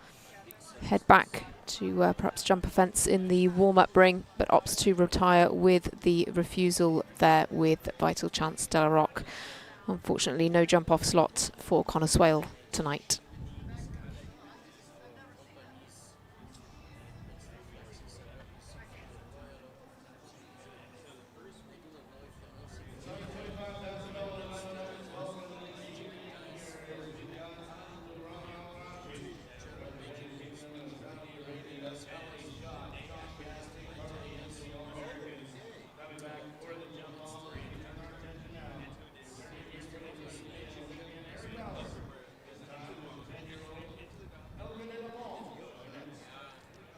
head back to perhaps jump a fence in the warm-up ring, but opts to retire with the refusal there with Vital Chance de la Roque. Unfortunately, no jump-off slot for Connor Swale tonight.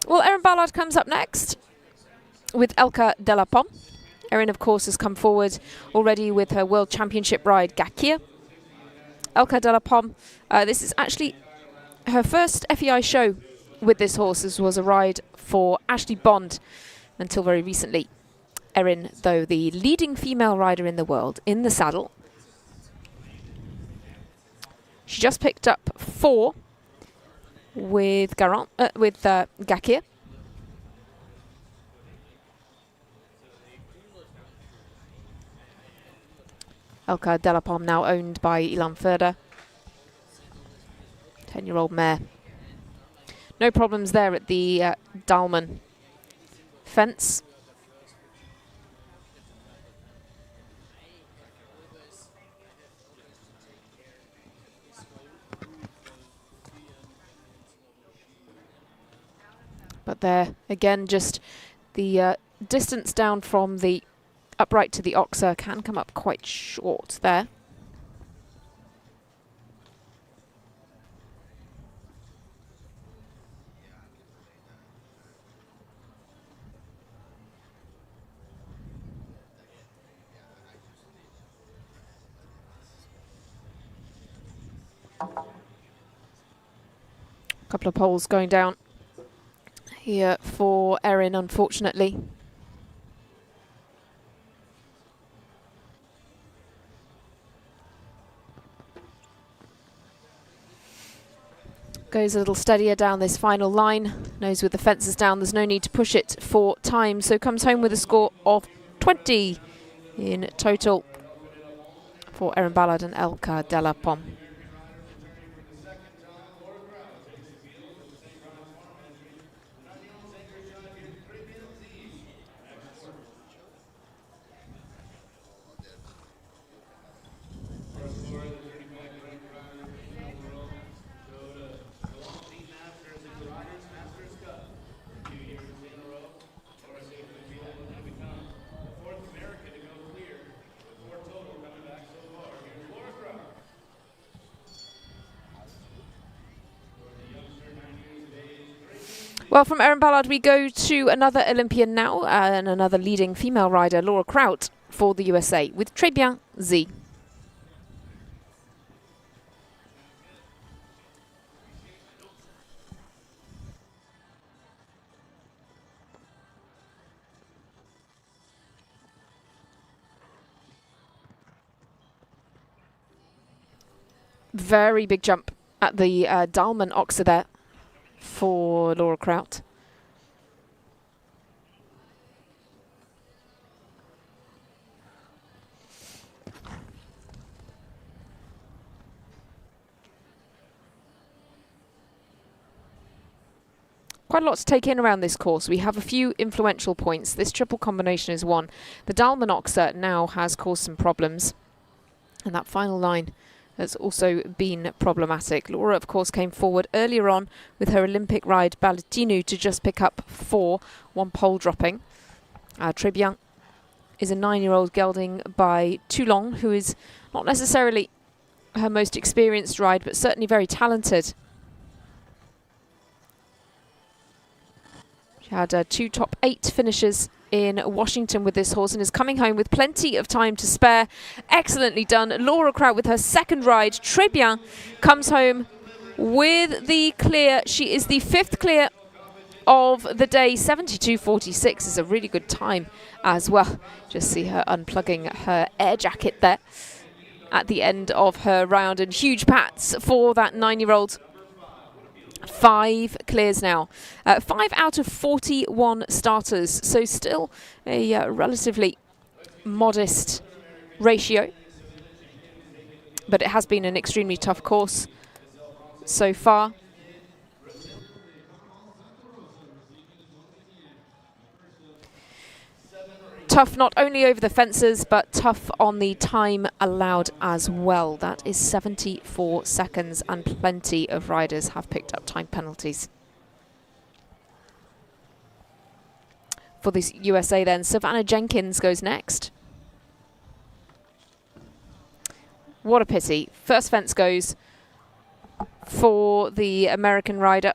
Well, Erin Ballard comes up next with Elka de la Pomme. Erin, of course, has come forward already with her World Championship ride, Gakia. Elka de la Pomme, this is actually her first FEI show with this horse. This was a ride for Ashley Bond until very recently. Erin, though, the leading female rider in the world in the saddle. She just picked up 4 with Gakia. Elka de la Pomme now owned by Ilan Ferda. 10-year-old mare. No problems there at the Dalman fence. But there, again, just the distance down from the upright to the oxer can come up quite short there. Couple of poles going down here for Erin, unfortunately. Goes a little steadier down this final line. Knows with the fences down, there's no need to push it for time. So comes home with a score of 20 in total for Erin Ballard and Elka de la Pomme. Well, from Erin Ballard, we go to another Olympian now, and another leading female rider, Laura Kraut, for the USA, with Très Bien Z. Very big jump at the Dahlman Oxer there for Laura Kraut. Quite a lot to take in around this course. We have a few influential points. This triple combination is one. The Dahlman Oxer now has caused some problems, and that final line has also been problematic. Laura, of course, came forward earlier on with her Olympic ride Balletinu to just pick up 4, 1 pole dropping. Très Bien is a 9-year-old gelding by Toulon, who is not necessarily her most experienced ride, but certainly very talented. She had 2 top 8 finishes in Washington with this horse and is coming home with plenty of time to spare. Excellently done. Laura Kraut with her second ride. Très Bien comes home with the clear. She is the 5th clear of the day. 72.46 is a really good time as well. Just see her unplugging her air jacket there at the end of her round, and huge pats for that 9-year-old. 5 clears now. 5 out of 41 starters, so still a relatively modest ratio. But it has been an extremely tough course so far. Tough not only over the fences, but tough on the time allowed as well. That is 74 seconds, and plenty of riders have picked up time penalties. For the USA then, Savannah Jenkins goes next. What a pity. First fence goes for the American rider.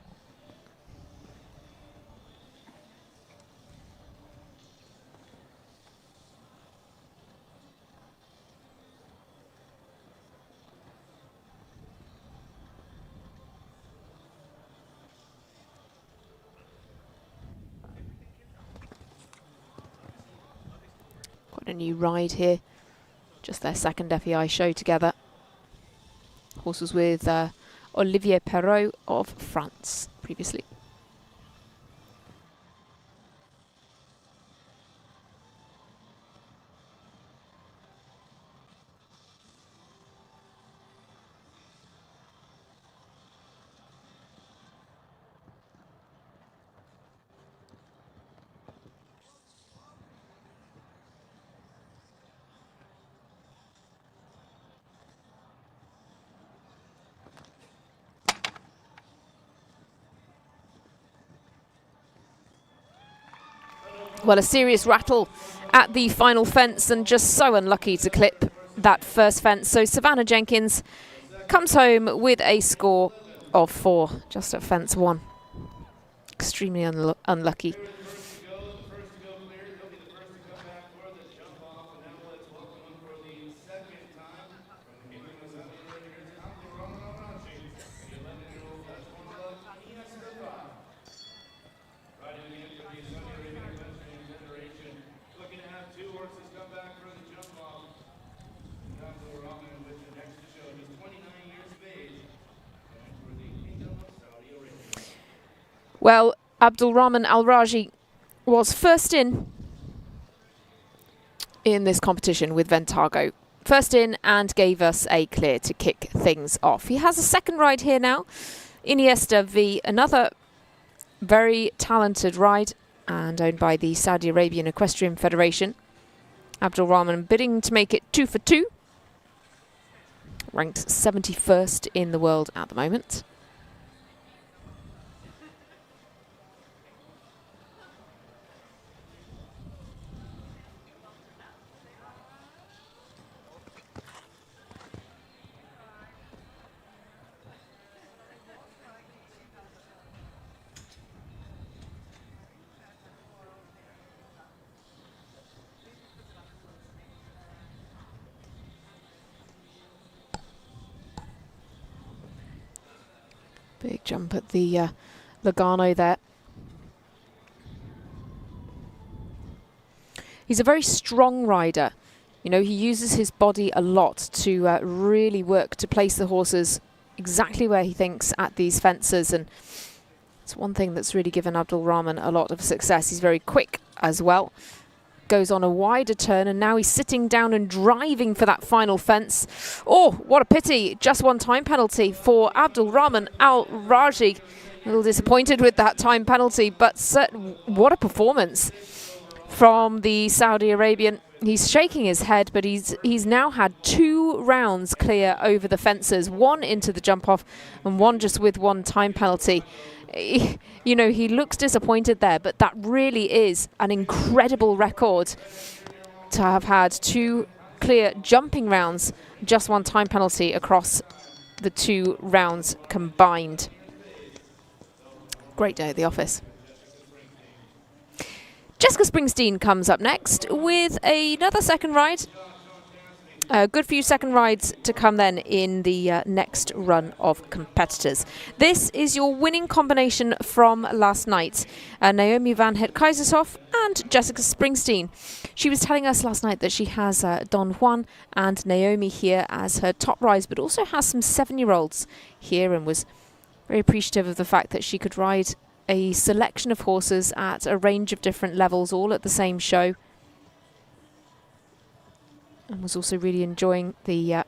Got a new ride here. Just their second FEI show together. Horse was with Olivier Perrault of France previously. Well, a serious rattle at the final fence, and just so unlucky to clip that first fence. So Savannah Jenkins comes home with a score of 4 just at fence 1. Extremely unlucky. Well, Abdulrahman Al-Raji was first in this competition with Ventago. First in and gave us a clear to kick things off. He has a second ride here now. Iniesta V, another very talented ride and owned by the Saudi Arabian Equestrian Federation. Abdulrahman bidding to make it 2 for 2. Ranked 71st in the world at the moment. Big jump at the Lugano there. He's a very strong rider. You know, he uses his body a lot to really work to place the horses exactly where he thinks at these fences, and it's one thing that's really given Abdul Rahman a lot of success. He's very quick as well. Goes on a wider turn, and now he's sitting down and driving for that final fence. Oh, what a pity. Just one time penalty for Abdul Rahman Al Raji. A little disappointed with that time penalty, but what a performance from the Saudi Arabian. He's shaking his head, but he's now had 2 rounds clear over the fences, 1 into the jump off and 1 just with 1 time penalty. You know, he looks disappointed there, but that really is an incredible record to have had 2 clear jumping rounds, just 1 time penalty across the 2 rounds combined. Great day at the office. Jessica Springsteen comes up next with another second ride. A good few second rides to come then in the next run of competitors. This is your winning combination from last night. Naomi van Het Keizershof and Jessica Springsteen. She was telling us last night that she has Don Juan and Naomi here as her top rides, but also has some 7-year-olds here, and was very appreciative of the fact that she could ride a selection of horses at a range of different levels, all at the same show. And was also really enjoying the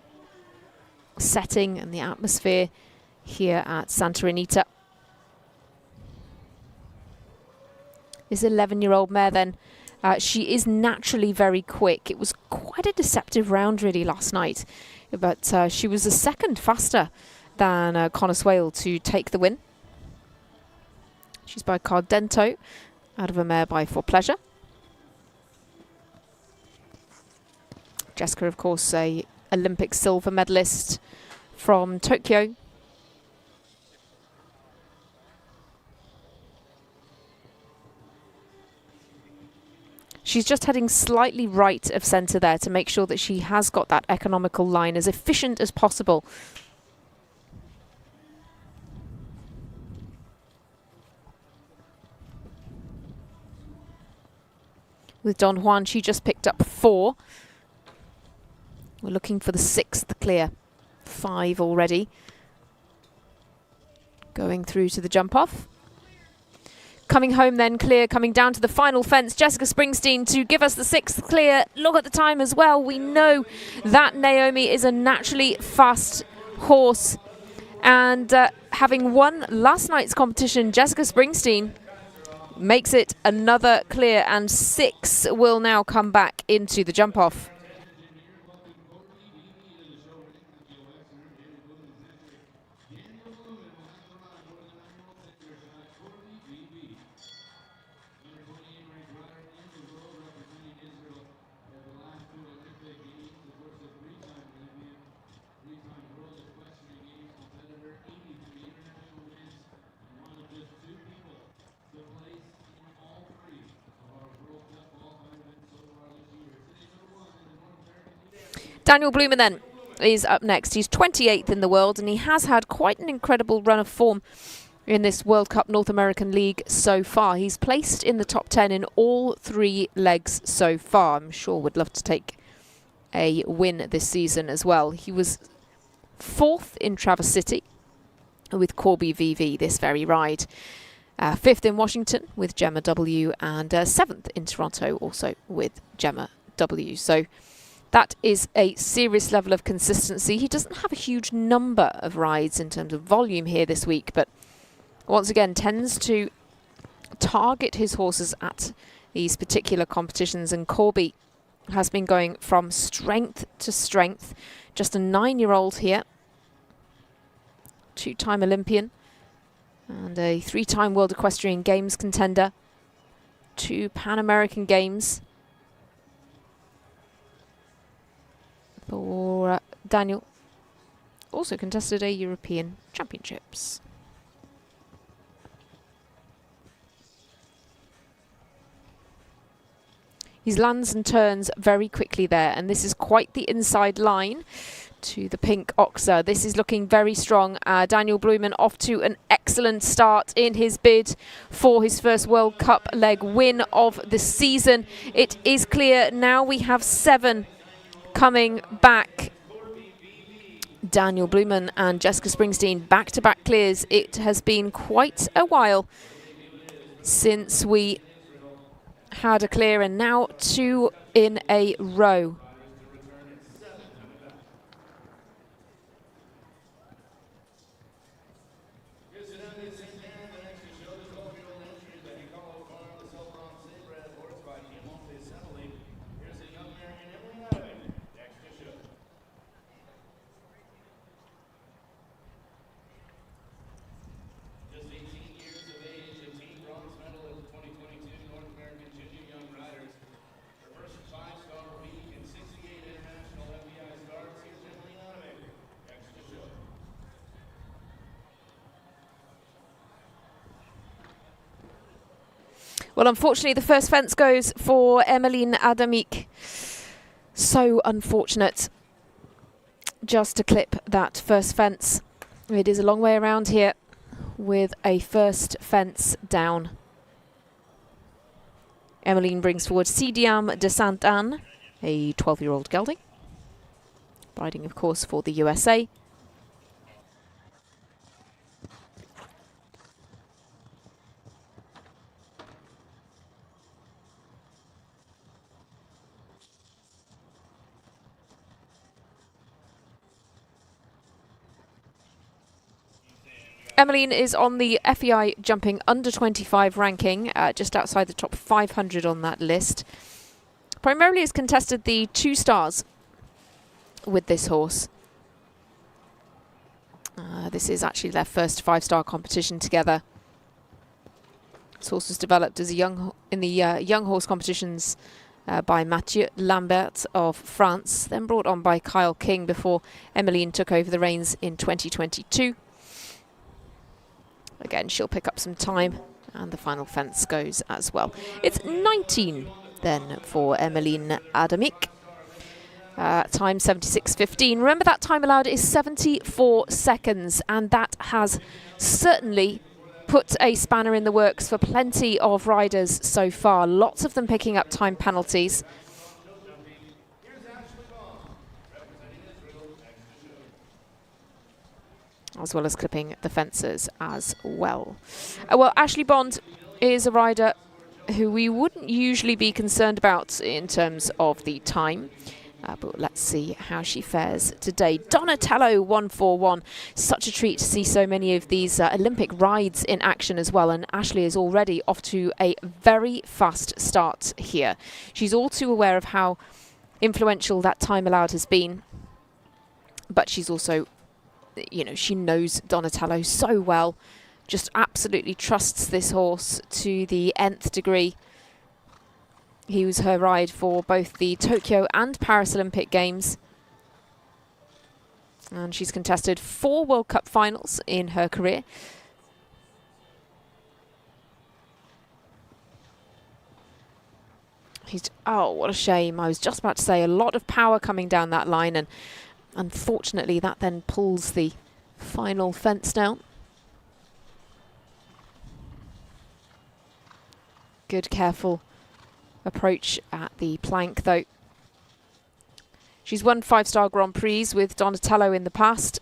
setting and the atmosphere here at Santa Anita. This 11-year-old mare then, she is naturally very quick. It was quite a deceptive round really last night, but she was a second faster than Connor Swale to take the win. She's by Cardento, out of a mare by For Pleasure. Jessica, of course, a Olympic silver medalist from Tokyo. She's just heading slightly right of centre there to make sure that she has got that economical line as efficient as possible. With Don Juan, she just picked up 4. We're looking for the 6th clear. 5 already. Going through to the jump off. Coming home then clear, coming down to the final fence. Jessica Springsteen to give us the 6th clear. Look at the time as well. We know that Naomi is a naturally fast horse. And having won last night's competition, Jessica Springsteen makes it another clear, and 6 will now come back into the jump off. Daniel Blumen then is up next. He's 28th in the world, and he has had quite an incredible run of form in this World Cup North American League so far. He's placed in the top 10 in all 3 legs so far. I'm sure would love to take a win this season as well. He was 4th in Traverse City with Corby VV this very ride. 5th in Washington with Gemma W, and 7th in Toronto also with Gemma W. So that is a serious level of consistency. He doesn't have a huge number of rides in terms of volume here this week, but once again tends to target his horses at these particular competitions, and Corby has been going from strength to strength. Just a 9-year-old here, 2-time Olympian and a 3-time World Equestrian Games contender, 2 Pan American Games for Daniel. Also contested a European Championships. He lands and turns very quickly there, and this is quite the inside line to the pink oxer. This is looking very strong. Daniel Blumen off to an excellent start in his bid for his first World Cup leg win of the season. It is clear now we have 7 coming back. Daniel Blumen and Jessica Springsteen back-to-back clears. It has been quite a while since we had a clear, and now 2 in a row. Well, unfortunately, the first fence goes for Emmeline Adamic. So unfortunate just to clip that first fence. It is a long way around here with a first fence down. Emmeline brings forward Sidiam de Saint-Anne, a 12-year-old gelding, riding, of course, for the USA. Emmeline is on the FEI jumping under 25 ranking, just outside the top 500 on that list. Primarily has contested the 2 stars with this horse. This is actually their first 5-star competition together. This horse was developed as a in the young horse competitions by Mathieu Lambert of France, then brought on by Kyle King before Emmeline took over the reins in 2022. Again, she'll pick up some time, and the final fence goes as well. It's 19 then for Emmeline Adamic. Time 76.15. Remember, that time allowed is 74 seconds, and that has certainly put a spanner in the works for plenty of riders so far. Lots of them picking up time penalties. As well as clipping the fences as well. Well, Ashley Bond is a rider who we wouldn't usually be concerned about in terms of the time. But let's see how she fares today. Donatello 141. Such a treat to see so many of these Olympic rides in action as well. And Ashley is already off to a very fast start here. She's all too aware of how influential that time allowed has been. But she's also, you know, she knows Donatello so well, just absolutely trusts this horse to the nth degree. He was her ride for both the Tokyo and Paris Olympic Games. And she's contested 4 World Cup finals in her career. Oh, what a shame. I was just about to say a lot of power coming down that line, and unfortunately, that then pulls the final fence down. Good, careful approach at the plank, though. She's won 5-star Grand Prix with Donatello in the past.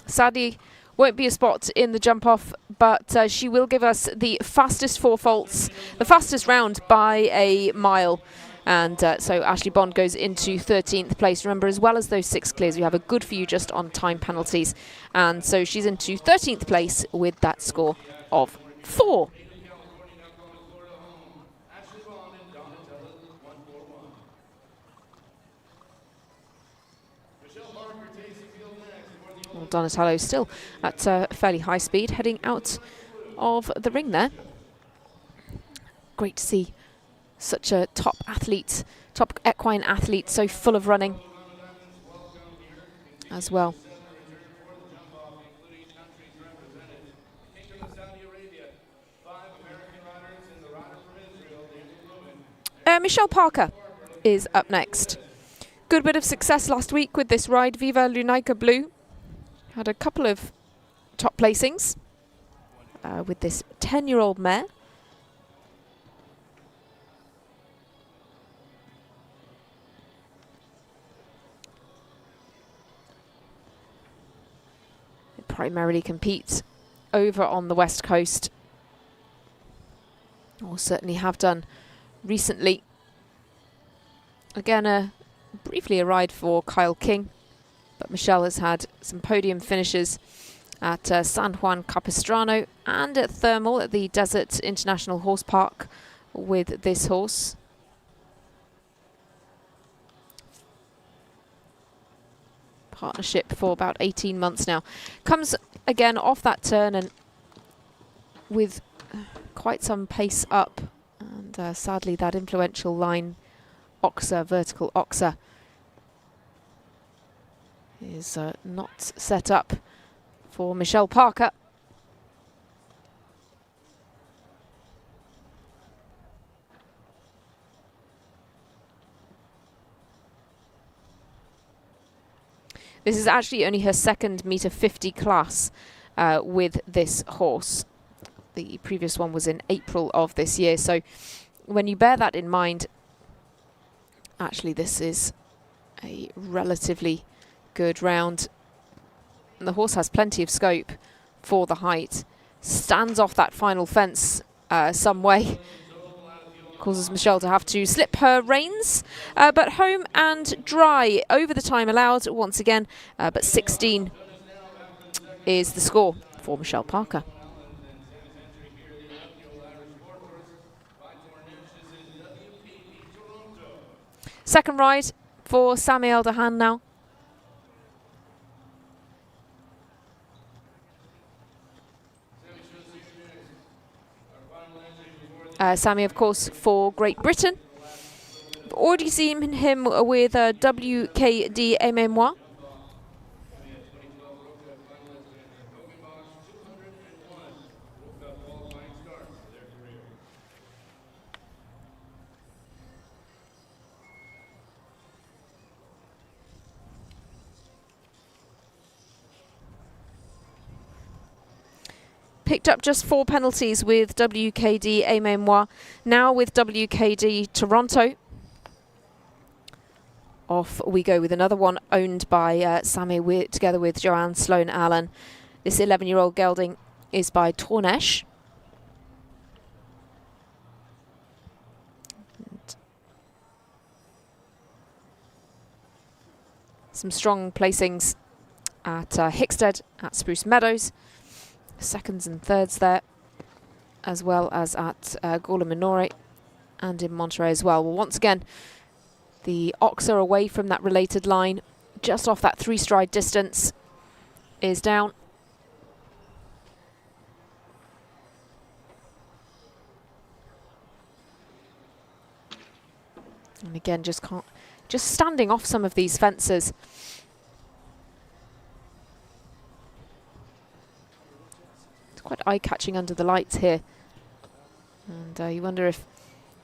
Sadly, won't be a spot in the jump-off, but she will give us the fastest 4 faults, the fastest round by a mile. And so Ashley Bond goes into 13th place. Remember, as well as those 6 clears, we have a good few just on time penalties. And so she's into 13th place with that score of 4. Well, Donatello still at fairly high speed, heading out of the ring there. Great to see such a top athlete, top equine athlete, so full of running as well. Michelle Parker is up next. Good bit of success last week with this ride. Viva Lunaica Blue had a couple of top placings with this 10-year-old mare. It primarily competes over on the west coast, or certainly have done recently. Again, briefly a ride for Kyle King, but Michelle has had some podium finishes at San Juan Capistrano and at Thermal at the Desert International Horse Park with this horse. Partnership for about 18 months now. Comes again off that turn and with quite some pace up, and sadly that influential line Oxa, vertical Oxa, is not set up for Michelle Parker. This is actually only her second meter 50 class with this horse. The previous one was in April of this year. So when you bear that in mind, actually this is a relatively good round. And the horse has plenty of scope for the height. Stands off that final fence some way. Causes Michelle to have to slip her reins, but home and dry over the time allowed once again, but 16 is the score for Michelle Parker. Second ride for Sami Eldahan now. Sami, of course, for Great Britain. I've already seen him with WKD Mémoire. Picked up just 4 penalties with WKD Mémoire. Now with WKD Toronto. Off we go with another one owned by Sami together with Joanne Sloan Allen. This 11-year-old gelding is by Tornesh. Some strong placings at Hickstead, at Spruce Meadows. Seconds and thirds there, as well as at Gorla Minore and in Monterey as well. Well, once again, the Oxa away from that related line, just off that 3-stride distance, is down. And again, just standing off some of these fences. Quite eye-catching under the lights here, and you wonder if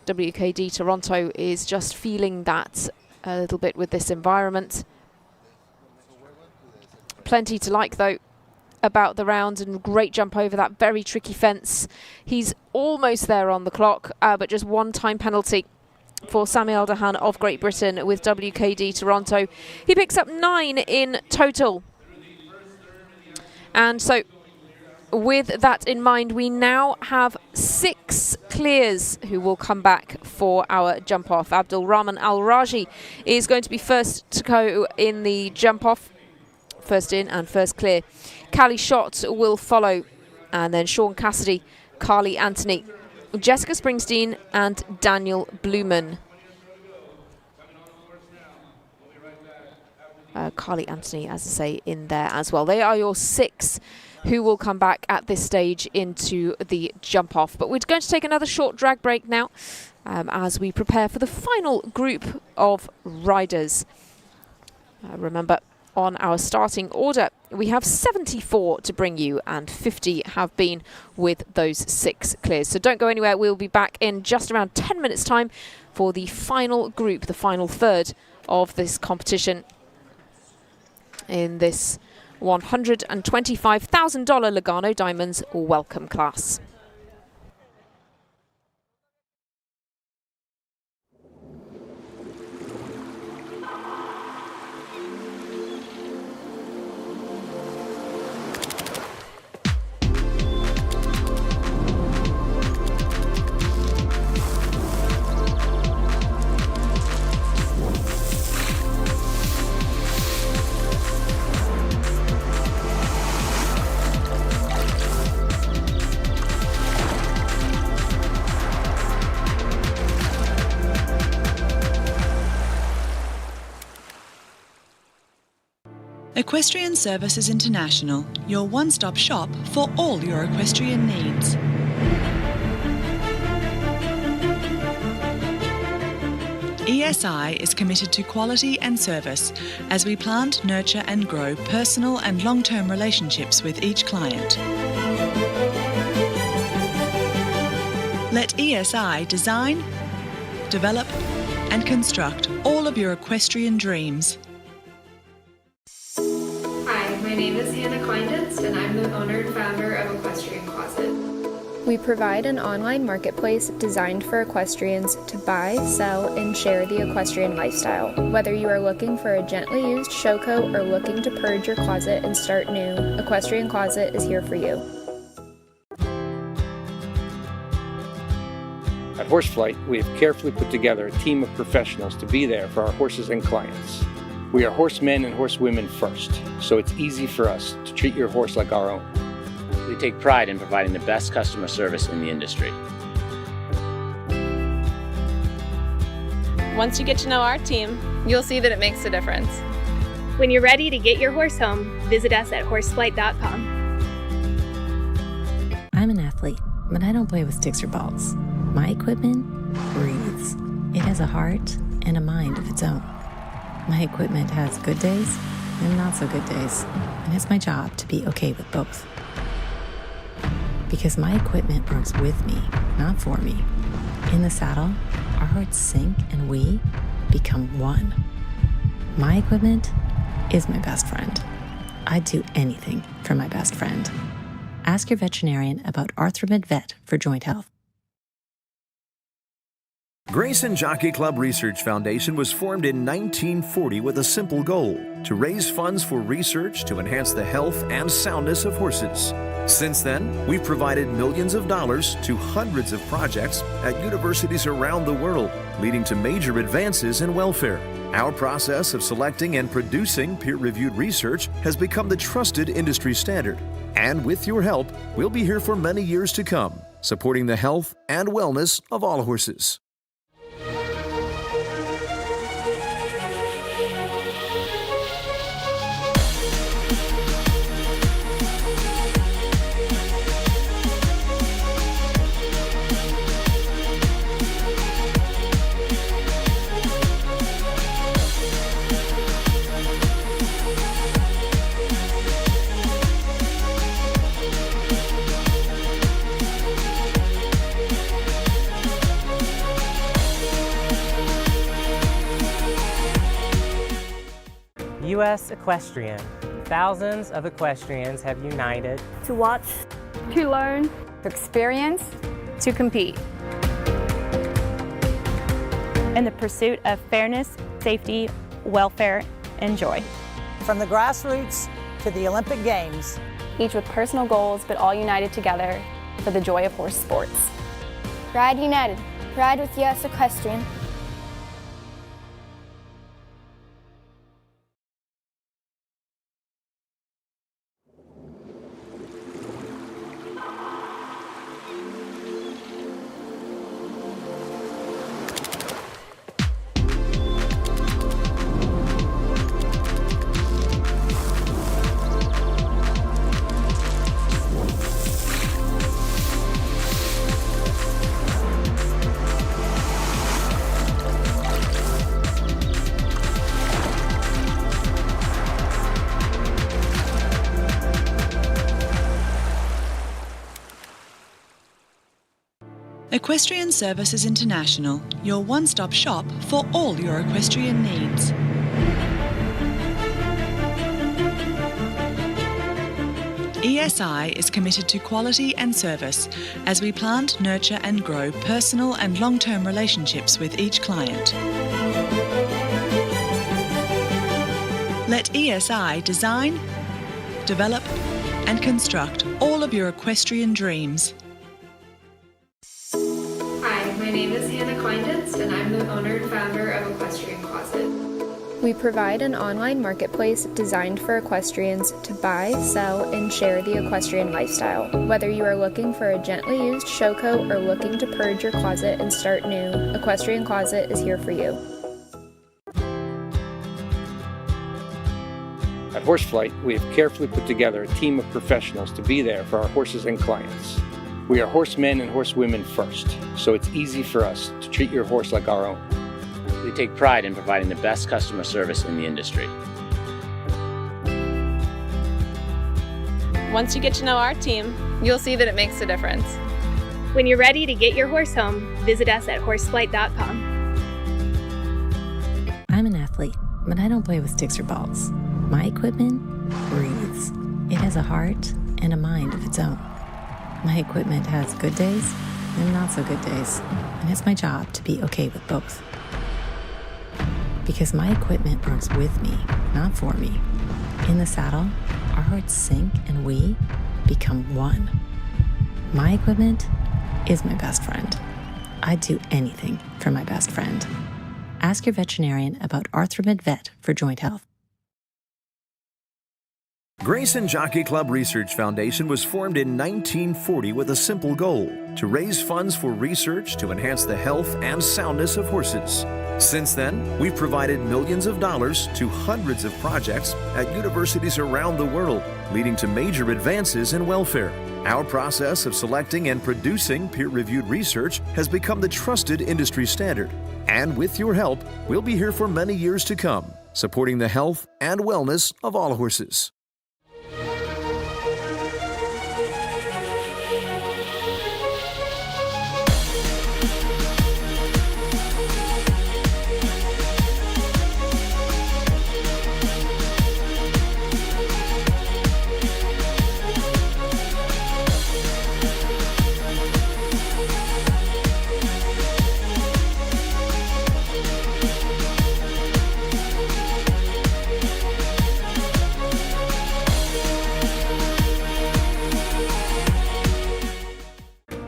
WKD Toronto is just feeling that a little bit with this environment. Plenty to like though about the round, and great jump over that very tricky fence. He's almost there on the clock, but just one time penalty for Sami Eldahan of Great Britain with WKD Toronto. He picks up 9 in total, and so with that in mind, we now have 6 clears who will come back for our jump-off. Abdul Rahman Al-Raji is going to be first to go in the jump-off. First in and first clear. Callie Schott will follow. And then Sean Cassidy, Carly Anthony, Jessica Springsteen and Daniel Blumen. Carly Anthony, as I say, in there as well. They are your 6 who will come back at this stage into the jump-off. But we're going to take another short drag break now as we prepare for the final group of riders. Remember, on our starting order We have 74 to bring you, and 50 have been with those 6 clears. So don't go anywhere. We'll be back in just around 10 minutes' time for the final group, the final third of this competition in this $125,000 Lugano Diamonds welcome class. Equestrian Services International, your one-stop shop for all your equestrian needs. ESI is committed to quality and service as we plant, nurture and grow personal and long-term relationships with each client. Let ESI design, develop and construct all of your equestrian dreams. Hi, my name is Hannah Kleinditz, and I'm the owner and founder of Equestrian Closet. We provide an online marketplace designed for equestrians to buy, sell, and share the equestrian lifestyle. Whether you are looking for a gently used show coat or looking to purge your closet and start new, Equestrian Closet is here for you. At Horseflight, we have carefully put together a team of professionals to be there for our horses and clients. We are horsemen and horsewomen first, so it's easy for us to treat your horse like our own. We take pride in providing the best customer service in the industry. Once you get to know our team, you'll see that it makes a difference. When you're ready to get your horse home, visit us at horseflight.com. I'm an athlete, but I don't play with sticks or balls. My equipment breathes. It has a heart and a mind of its own. My equipment has good days and not so good days, and it's my job to be okay with both. Because my equipment works with me, not for me. In the saddle, our hearts sync and we become one. My equipment is my best friend. I'd do anything for my best friend. Ask your veterinarian about Arthromed Vet for joint health. Grayson Jockey Club Research Foundation was formed in 1940 with a simple goal: to raise funds for research to enhance the health and soundness of horses. Since then, we've provided millions of dollars to hundreds of projects at universities around the world, leading to major advances in welfare. Our process of selecting and producing peer-reviewed research has become the trusted industry standard. And with your help, we'll be here for many years to come, supporting the health and wellness of all horses. U.S. Equestrian. Thousands of equestrians have united To watch, to learn, to experience, To compete. In the pursuit of fairness, safety, welfare, and joy. From the grassroots to the Olympic Games. Each with personal goals, but all united together for the joy of horse sports. Ride united. Ride with US Equestrian. Equestrian Services International, your one-stop shop for all your equestrian needs. ESI is committed to quality and service as we plant, nurture and grow personal and long-term relationships with each client. Let ESI design, develop and construct all of your equestrian dreams. Hi, my name is Hannah Kleinditz and I'm the owner and founder of Equestrian Closet. We provide an online marketplace designed for equestrians to buy, sell, and share the equestrian lifestyle. Whether you are looking for a gently used show coat or looking to purge your closet and start new, Equestrian Closet is here for you. At Horseflight, we have carefully put together a team of professionals to be there for our horses and clients. We are horsemen and horsewomen first, so it's easy for us to treat your horse like our own. We take pride in providing the best customer service in the industry. Once you get to know our team, you'll see that it makes a difference. When you're ready to get your horse home, visit us at horseflight.com. I'm an athlete, but I don't play with sticks or balls. My equipment breathes. It has a heart and a mind of its own. My equipment has good days and not so good days, and it's my job to be okay with both. Because my equipment works with me, not for me. In the saddle, our hearts sync and we become one. My equipment is my best friend. I'd do anything for my best friend. Ask your veterinarian about Arthromed Vet for joint health. Grayson Jockey Club Research Foundation was formed in 1940 with a simple goal: to raise funds for research to enhance the health and soundness of horses. Since then, we've provided millions of dollars to hundreds of projects at universities around the world, leading to major advances in welfare. Our process of selecting and producing peer-reviewed research has become the trusted industry standard. And with your help, we'll be here for many years to come, supporting the health and wellness of all horses.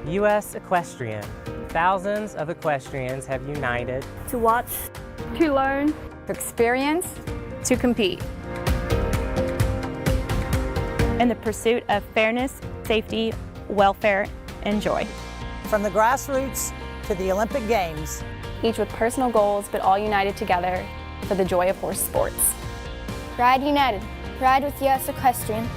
U.S. Equestrian. Thousands of equestrians have united To watch, To learn, To experience, to compete. In the pursuit of fairness, safety, welfare, and joy. From the grassroots to the Olympic Games, each with personal goals but all united together for the joy of horse sports. Ride united. Ride with US Equestrian.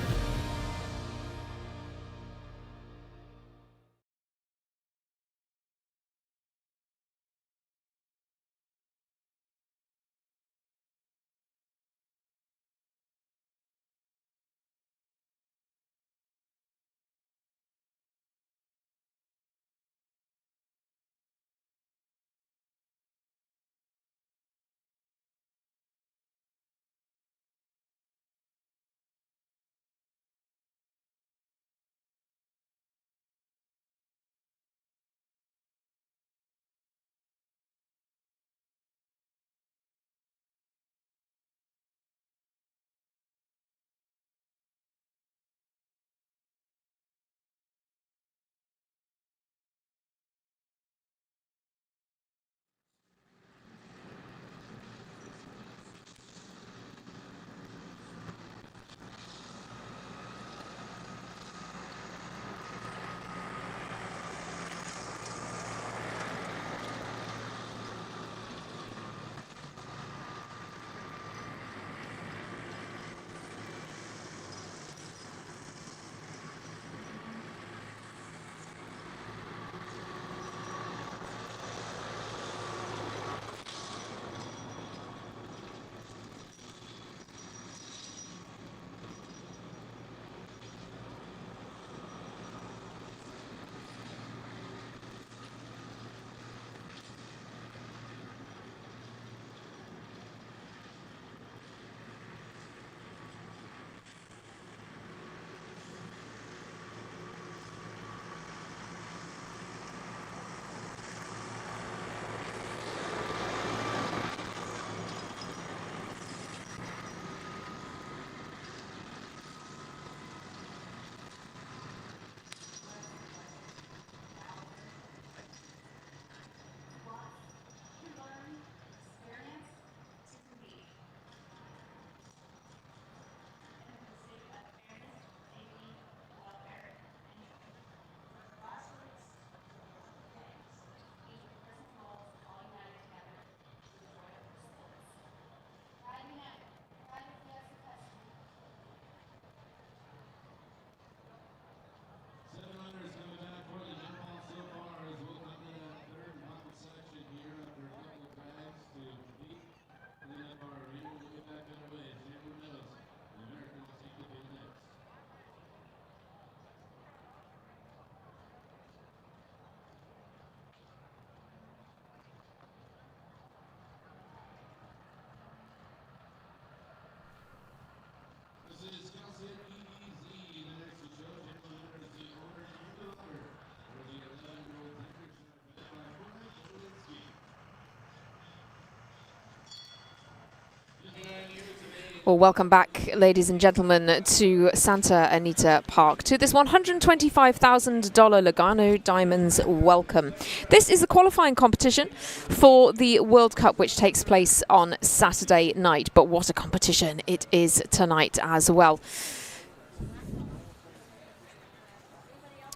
Well, welcome back, ladies and gentlemen, to Santa Anita Park, to this $125,000 Lugano Diamonds welcome. This is the qualifying competition for the World Cup, which takes place on Saturday night. But what a competition it is tonight as well.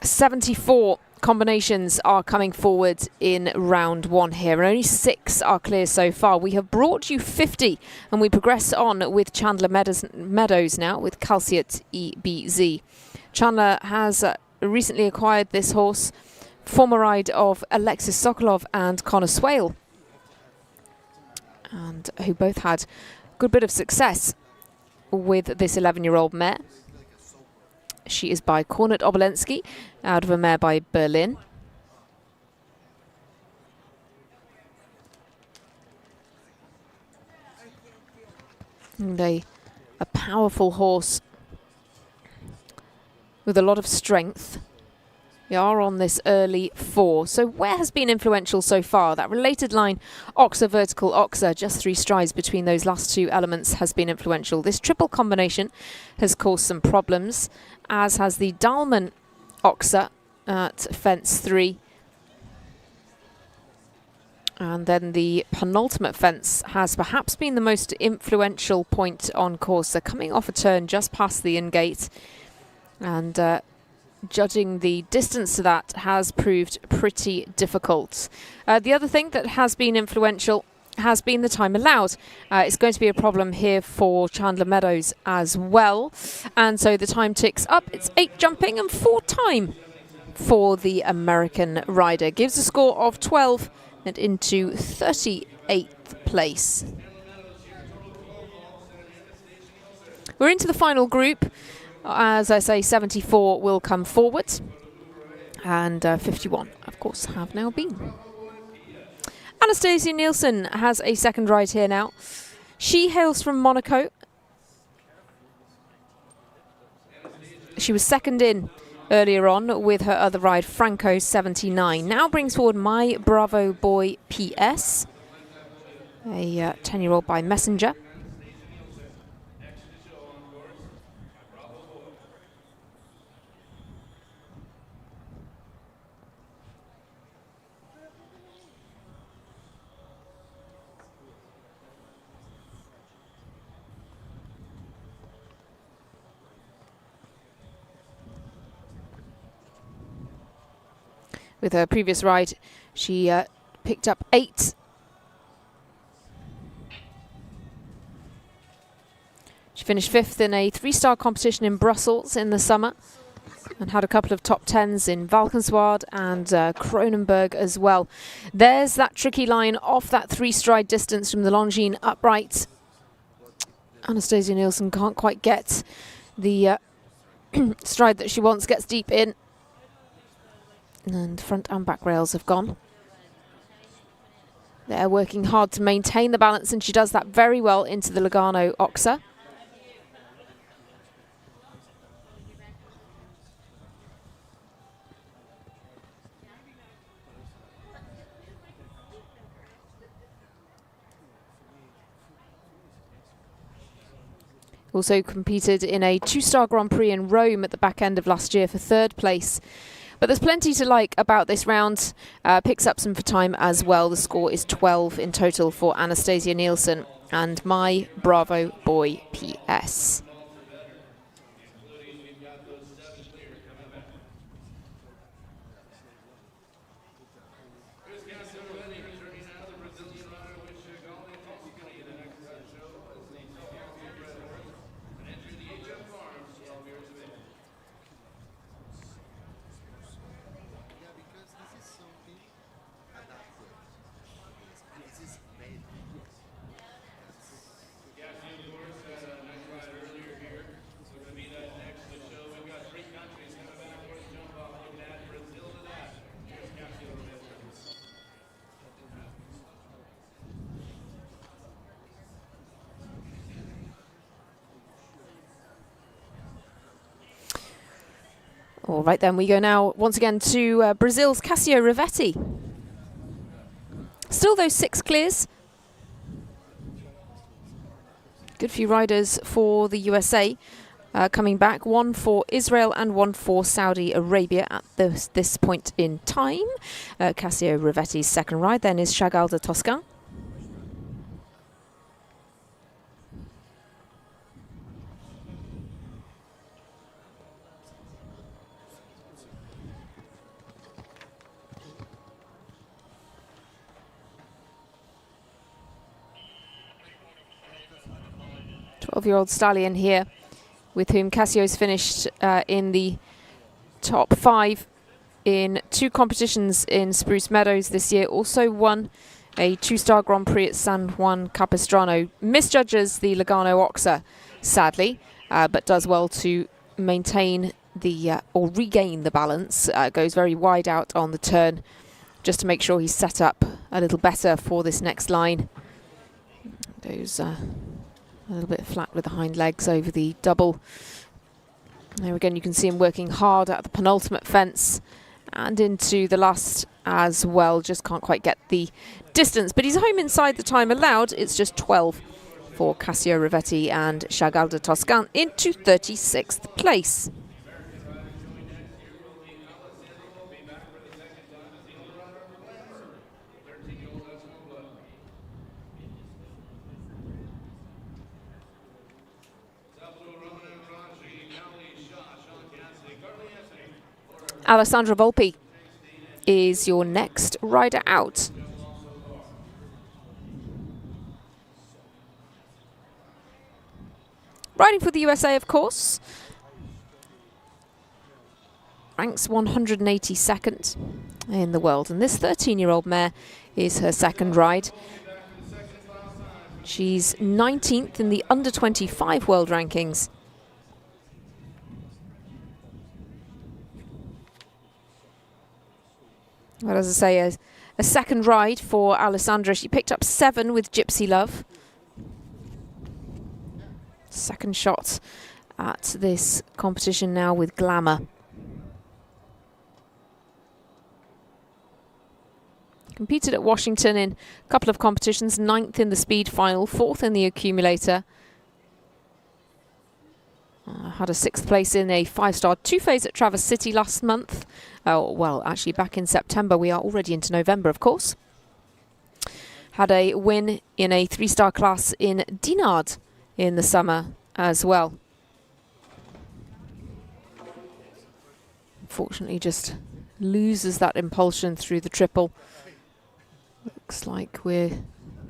74 combinations are coming forward in round one here, and only 6 are clear so far. We have brought you 50, and we progress on with Chandler Meadows now with Calciat EBZ. Chandler has recently acquired this horse, former ride of Alexis Sokolov and Connor Swale, and who both had a good bit of success with this 11-year-old mare. She is by Kornet Obolensky, out of a mare by Berlin. And a powerful horse with a lot of strength. We are on this early 4. So where has been influential so far? That related line, Oxa Vertical Oxa, just 3 strides between those last 2 elements, has been influential. This triple combination has caused some problems, as has the Dalman Oxa at fence 3. And then the penultimate fence has perhaps been the most influential point on course. They're coming off a turn just past the in-gate, and judging the distance to that has proved pretty difficult. The other thing that has been influential has been the time allowed. It's going to be a problem here for Chandler Meadows as well. And so the time ticks up. It's 8 jumping and 4 time for the American rider. Gives a score of 12 and into 38th place. We're into the final group. As I say, 74 will come forward, and 51, of course, have now been. Anastasia Nielsen has a second ride here now. She hails from Monaco. She was second in earlier on with her other ride, Franco 79. Now brings forward My Bravo Boy PS, a 10-year-old by Messenger. With her previous ride, she picked up 8. She finished 5th in a 3-star competition in Brussels in the summer, and had a couple of top 10s in Valkenswaard and Kronenberg as well. There's that tricky line off that 3-stride distance from the Longines upright. Anastasia Nielsen can't quite get the stride that she wants, gets deep in. And front and back rails have gone. They're working hard to maintain the balance, and she does that very well into the Lugano Oxa. Also competed in a 2-star Grand Prix in Rome at the back end of last year for 3rd place. But there's plenty to like about this round. Picks up some for time as well. The score is 12 in total for Anastasia Nielsen and My Bravo Boy PS. All right, then we go now once again to Brazil's Cassio Rivetti. Still those 6 clears. Good few riders for the USA coming back. One for Israel and one for Saudi Arabia at this point in time. Cassio Rivetti's second ride then is Chagall de Toscan. Year-old stallion here, with whom Cassio's finished in the top 5 in 2 competitions in Spruce Meadows this year. Also won a 2-star Grand Prix at San Juan Capistrano. Misjudges the Lugano Oxa, sadly, but does well to maintain the or regain the balance. Goes very wide out on the turn, just to make sure he's set up a little better for this next line. Goes a little bit flat with the hind legs over the double. There again, you can see him working hard at the penultimate fence and into the last as well. Just can't quite get the distance, but he's home inside the time allowed. It's just 12 for Cassio Rivetti and Chagall de Toscan into 36th place. Alessandra Volpi is your next rider out. Riding for the USA, of course. Ranks 182nd in the world. And this 13-year-old mare is her second ride. She's 19th in the under-25 world rankings. Well, as I say, a second ride for Alessandra. She picked up 7 with Gypsy Love. Second shot at this competition now with Glamour. Competed at Washington in a couple of competitions, 9th in the speed final, 4th in the accumulator. Had a 6th place in a 5-star 2-phase at Traverse City last month. Oh, well, actually back in September. We are already into November, of course. Had a win in a 3-star class in Dinard in the summer as well. Unfortunately, just loses that impulsion through the triple. Looks like we're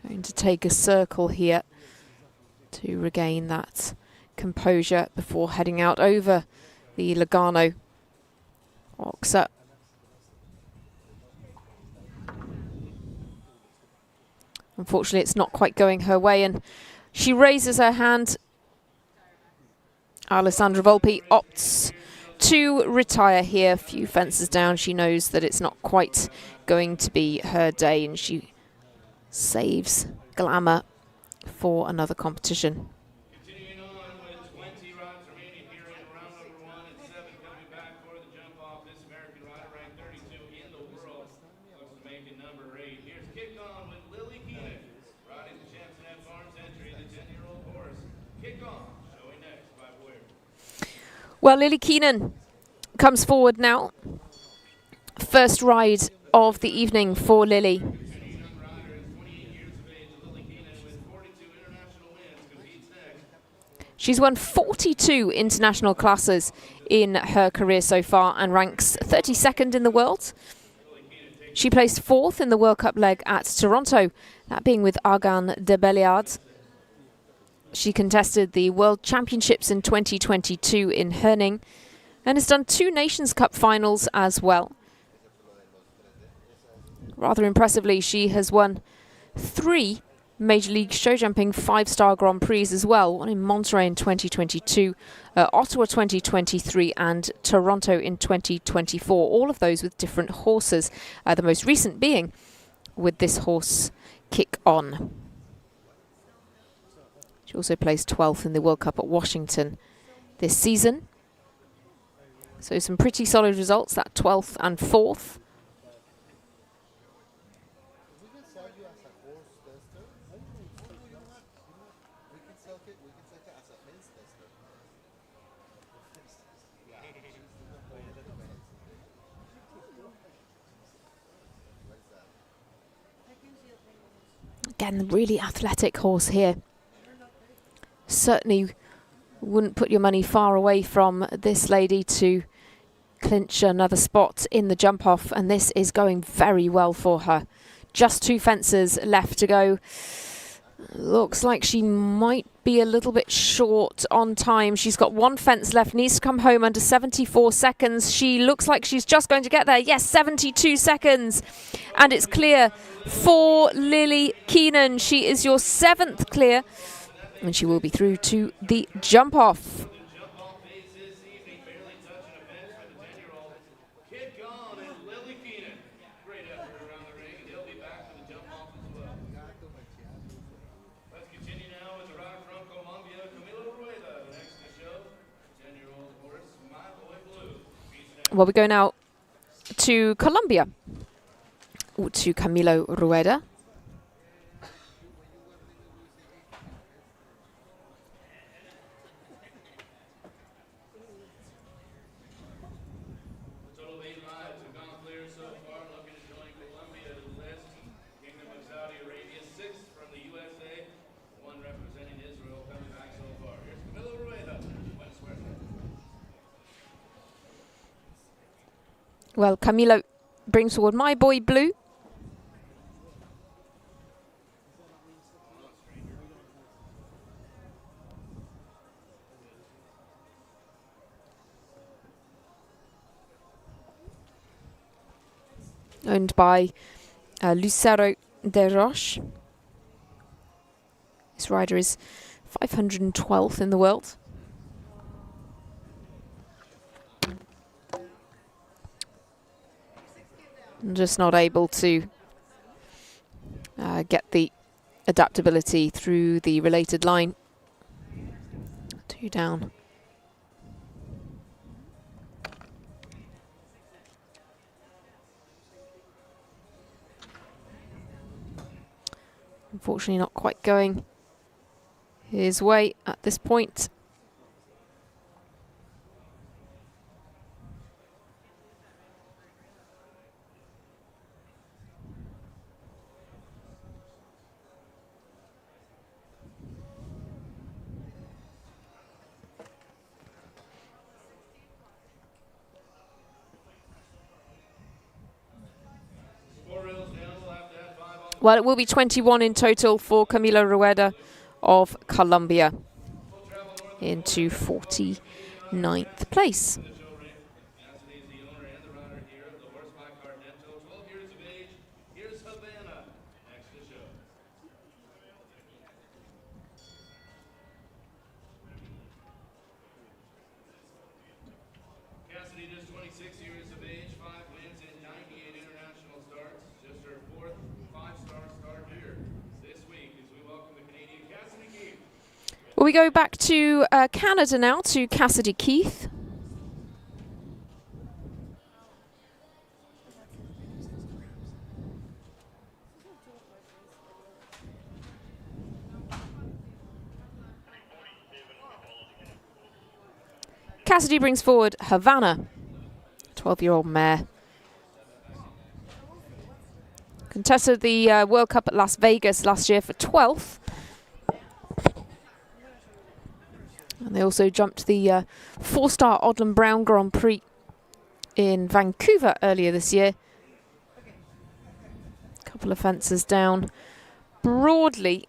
going to take a circle here to regain that composure before heading out over the Lugano Oxa. Unfortunately, it's not quite going her way, and she raises her hand. Alessandra Volpi opts to retire here. A few fences down, she knows that it's not quite going to be her day, and she saves Glamour for another competition. Well, Lily Keenan comes forward now. First ride of the evening for Lily. She's won 42 international classes in her career so far and ranks 32nd in the world. She placed 4th in the World Cup leg at Toronto, that being with Argan de Belliard. She contested the World Championships in 2022 in Herning and has done 2 Nations Cup finals as well. Rather impressively, she has won 3 Major League Show Jumping 5-star Grand Prix as well. One in Monterey in 2022, Ottawa 2023 and Toronto in 2024. All of those with different horses, the most recent being with this horse, Kick On. She also placed 12th in the World Cup at Washington this season. So some pretty solid results, that 12th and 4th. Again, really athletic horse here. Certainly wouldn't put your money far away from this lady to clinch another spot in the jump off, and this is going very well for her. Just 2 fences left to go. Looks like she might be a little bit short on time. She's got 1 fence left, needs to come home under 74 seconds. She looks like she's just going to get there. Yes, 72 seconds. And it's clear for Lily Keenan. She is your 7th clear, and she will be through to the jump off. Well, we go now to Colombia, to Camilo Rueda. Well, Camilo brings forward My Boy Blue. Owned by Lucero de Roche. This rider is 512th in the world. Just not able to get the adaptability through the related line. 2 down. Unfortunately not quite going his way at this point. Well, it will be 21 in total for Camilo Rueda of Colombia into 49th place. Well, we go back to Canada now, to Cassidy Keith. Cassidy brings forward Havana, 12-year-old mare. Contested the World Cup at Las Vegas last year for 12th. And they also jumped the 4-star Odlum Brown Grand Prix in Vancouver earlier this year. A couple of fences down. Broadly,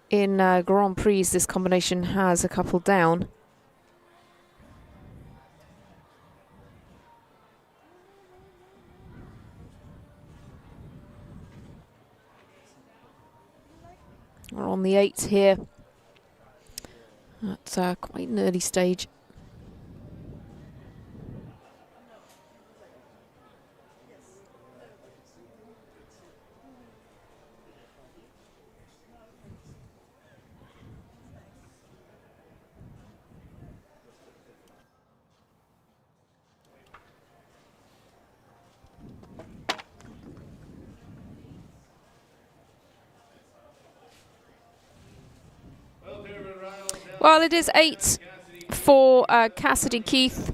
in Grand Prix, this combination has a couple down. We're on the 8 here. At quite an early stage. Well, it is 8 for Cassidy Keith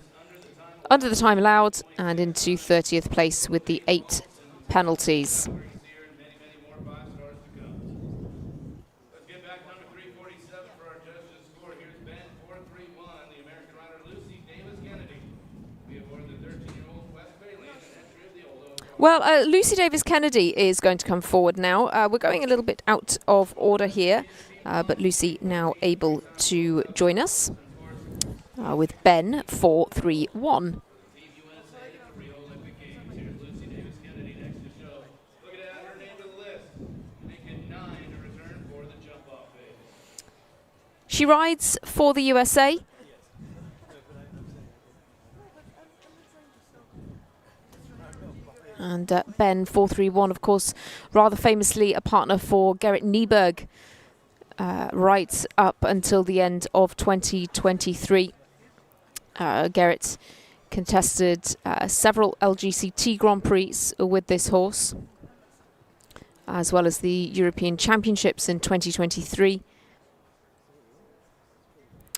under the time allowed and into 30th place with the 8 penalties. Well, Lucy Davis Kennedy is going to come forward now. We're going a little bit out of order here, but Lucy now able to join us with Ben 4-3-1. She rides for the USA. And Ben 4-3-1, of course, rather famously a partner for Gerrit Nieberg right up until the end of 2023. Gerrit contested several LGCT Grand Prix with this horse, as well as the European Championships in 2023.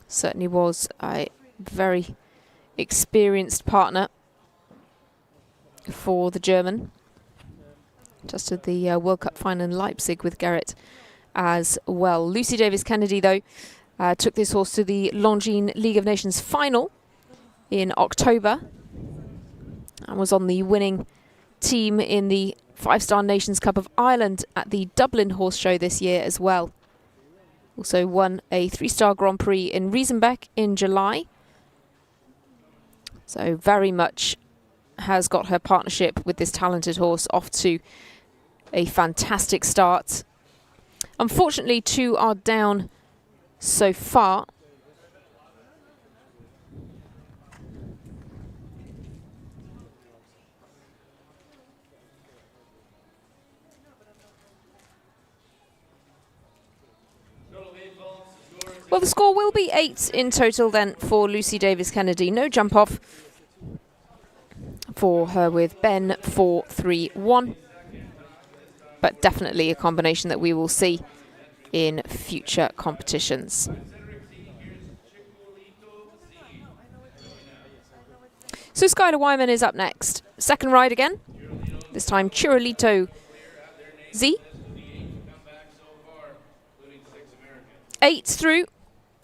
Certainly was a very experienced partner for the German. Just did the World Cup final in Leipzig with Gerrit as well. Lucy Davis Kennedy, though, took this horse to the Longines League of Nations final in October and was on the winning team in the 5-Star Nations Cup of Ireland at the Dublin Horse Show this year as well. Also won a 3-star Grand Prix in Riesenbeck in July. So very much has got her partnership with this talented horse off to a fantastic start. Unfortunately, 2 are down so far. Well, the score will be 8 in total then for Lucy Davis Kennedy. No jump off for her with Ben 4-3-1. But definitely a combination that we will see in future competitions. So Skylar Wyman is up next. Second ride again. This time Chirolito Z. 8 through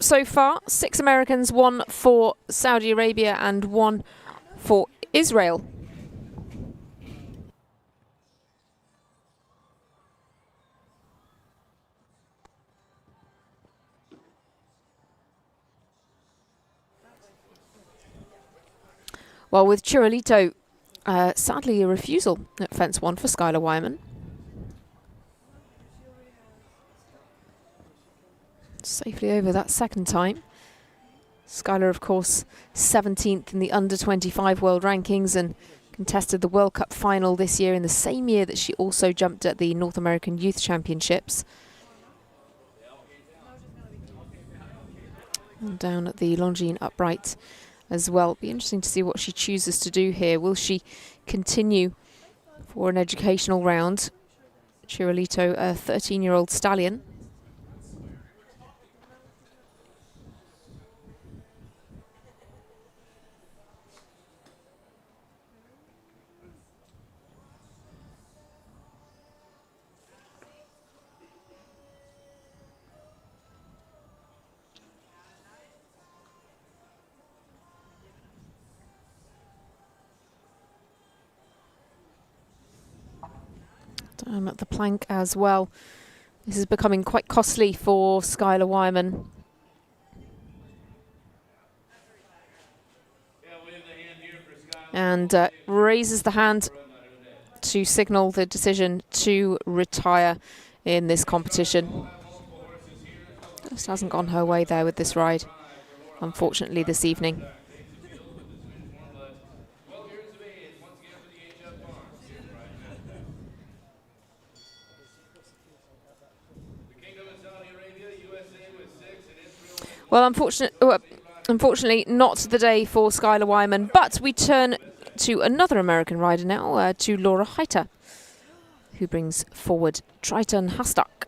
so far. 6 Americans, 1 for Saudi Arabia and 1 for Israel. Well, with Chirolito, sadly a refusal at fence 1 for Skylar Wyman. Safely over that second time. Skylar, of course, 17th in the under-25 world rankings and contested the World Cup final this year in the same year that she also jumped at the North American Youth Championships. And down at the Longines upright as well. Be interesting to see what she chooses to do here. Will she continue for an educational round? Chirolito, a 13-year-old stallion. Down at the plank as well. This is becoming quite costly for Skylar Wyman. And raises the hand to signal the decision to retire in this competition. Just hasn't gone her way there with this ride, unfortunately, this evening. Well, unfortunately, not the day for Skylar Wyman, but we turn to another American rider now, to Laura Heiter, who brings forward Triton Hastak.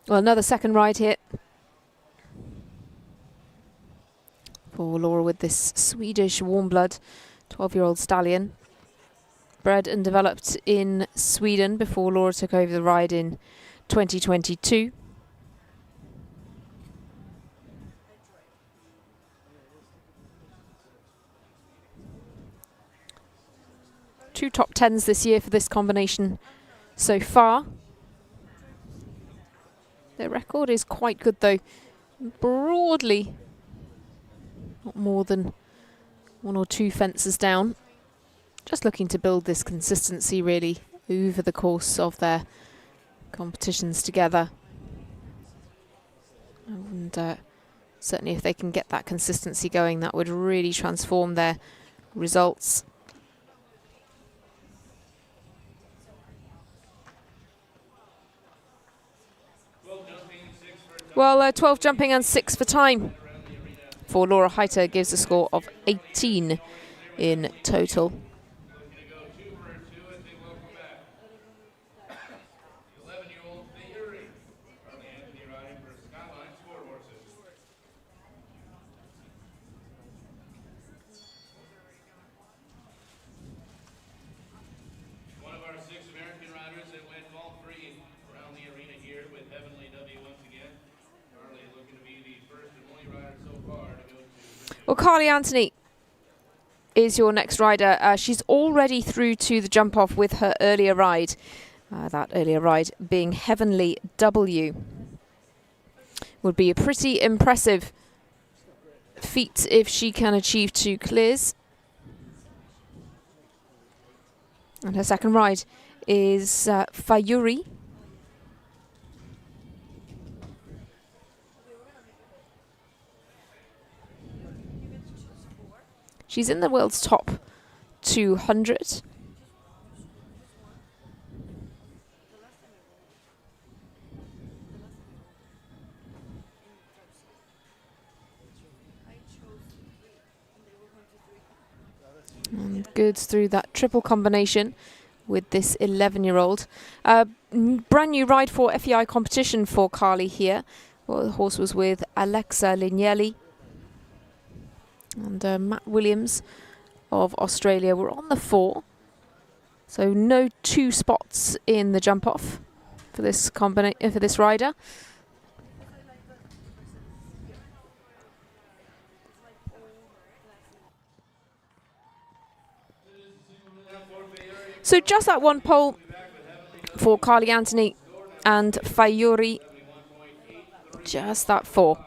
Well, another second ride here for Laura with this Swedish warm blood 12-year-old stallion. Bred and developed in Sweden before Laura took over the ride in 2022. Two top 10s this year for this combination so far. Their record is quite good though. Broadly, not more than 1 or 2 fences down. Just looking to build this consistency really over the course of their competitions together. And certainly if they can get that consistency going, that would really transform their results. Well, 12 jumping and 6 for time for Laura Heiter gives a score of 18 in total. Well, Carly Anthony is your next rider. She's already through to the jump off with her earlier ride. That earlier ride being Heavenly W. Would be a pretty impressive feat if she can achieve 2 clears. And her second ride is Fayuri. She's in the world's top 200. And goods through that triple combination with this 11-year-old. Brand new ride for FEI competition for Carly here. Well, the horse was with Alexa Lignelli. And Matt Williams of Australia were on the 4. So no 2 spots in the jump off for this for this rider. So just that 1 pole for Carly Anthony and Fayuri. Just that 4.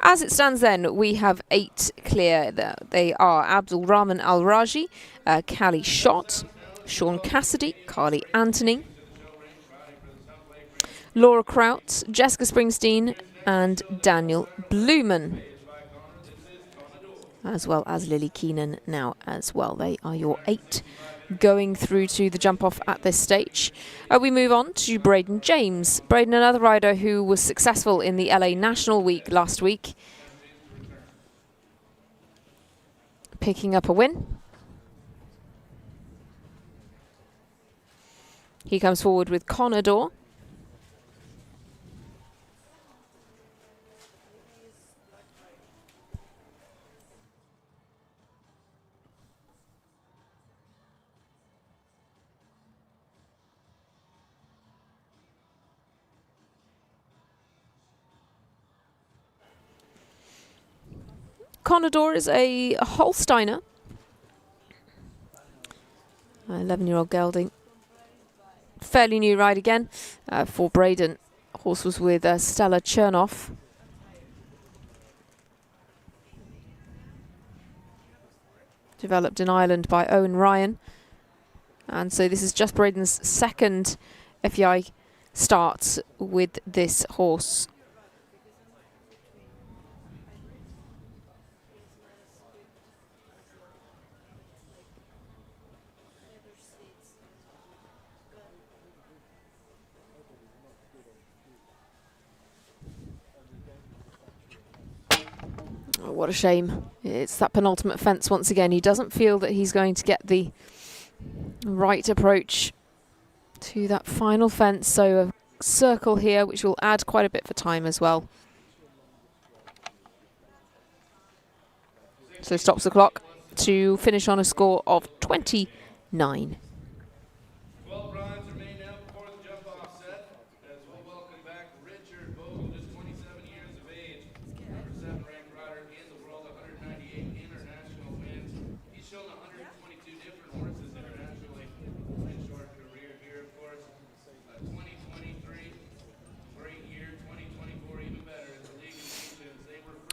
As it stands then, we have 8 clear. They are Abdul Rahman Al-Raji, Callie Schott, Sean Cassidy, Carly Anthony, Laura Kraut, Jessica Springsteen and Daniel Blumen, as well as Lily Keenan now as well. They are your 8 going through to the jump off at this stage. We move on to Braden James. Braden, another rider who was successful in the LA National Week last week, picking up a win. He comes forward with Conador. Conador is a Holsteiner, 11-year-old gelding. Fairly new ride again for Braden. Horse was with Stella Chernoff. Developed in Ireland by Owen Ryan. And so this is just Braden's second FEI start with this horse. what a shame. It's that penultimate fence once again. He doesn't feel that he's going to get the right approach to that final fence. So a circle here, which will add quite a bit for time as well. So stops the clock to finish on a score of 29.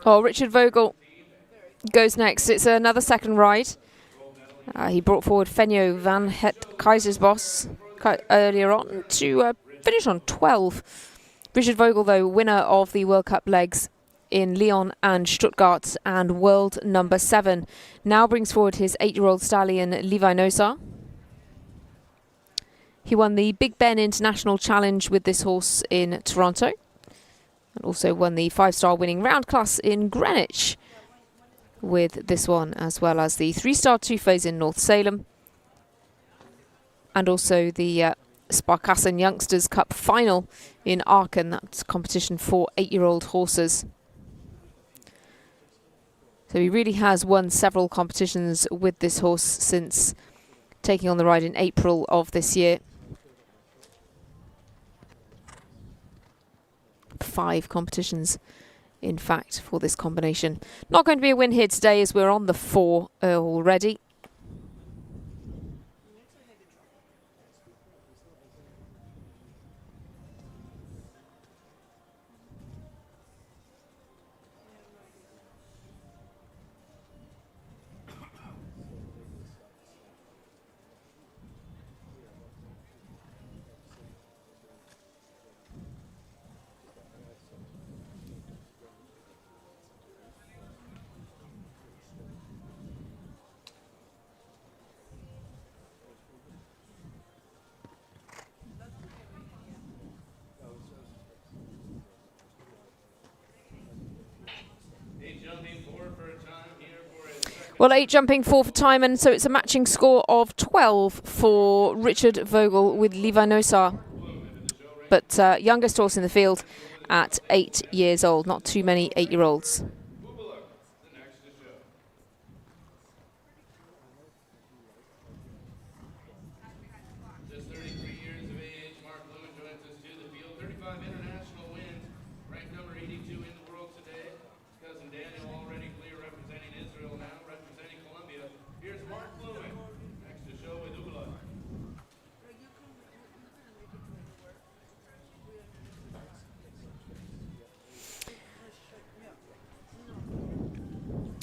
Oh, Richard Vogel goes next. It's another second ride. He brought forward Fenjo van het Keizersbos earlier on to finish on 12. Richard Vogel, though, winner of the World Cup legs in Lyon and Stuttgart and world number 7, now brings forward his 8-year-old stallion Lugano. He won the Big Ben International Challenge with this horse in Toronto, and also won the 5-star winning round class in Greenwich with this one, as well as the 3-star Tufos in North Salem, and also the Sparkassen Youngsters Cup final in Aachen. That's competition for 8-year-old horses. So he really has won several competitions with this horse since taking on the ride in April of this year. 5 competitions, in fact, for this combination. Not going to be a win here today, as we're on the 4 already. Well, 8 jumping 4 for time, and so it's a matching score of 12 for Richard Vogel with Lugano. But youngest horse in the field at 8 years old. Not too many 8-year-olds.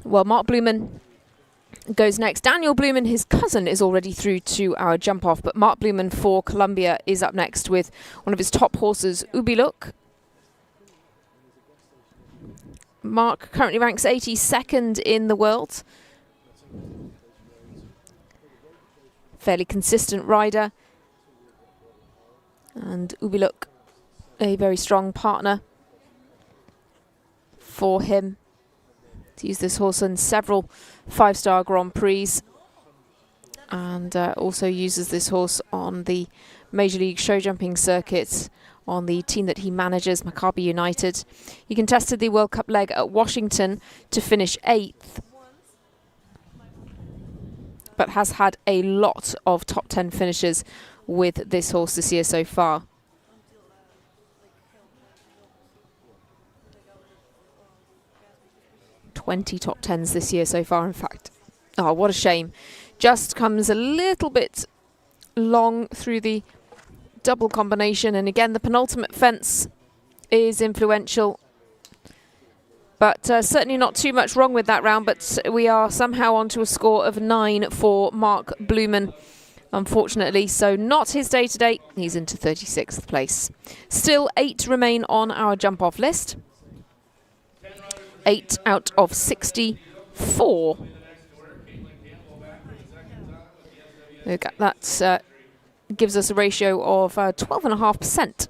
Well, Mark Blumen goes next. Daniel Blumen, his cousin, is already through to our jump off, but Mark Blumen for Colombia is up next with one of his top horses, Ubiluk. Mark currently ranks 82nd in the world. Fairly consistent rider. And Ubiluk, a very strong partner for him. To use this horse in several 5-star Grand Prix, and also uses this horse on the Major League show jumping circuit on the team that he manages, Maccabi United. He contested the World Cup leg at Washington to finish 8th, but has had a lot of top 10 finishes with this horse this year so far. '20 top 10s this year so far, in fact. Oh, what a shame. Just comes a little bit long through the double combination, and again the penultimate fence is influential, but certainly not too much wrong with that round. But we are somehow onto a score of 9 for Mark Blumen, unfortunately, so not his day today. He's into 36th place. Still 8 remain on our jump off list. 8 out of 64. That gives us a ratio of 12.5%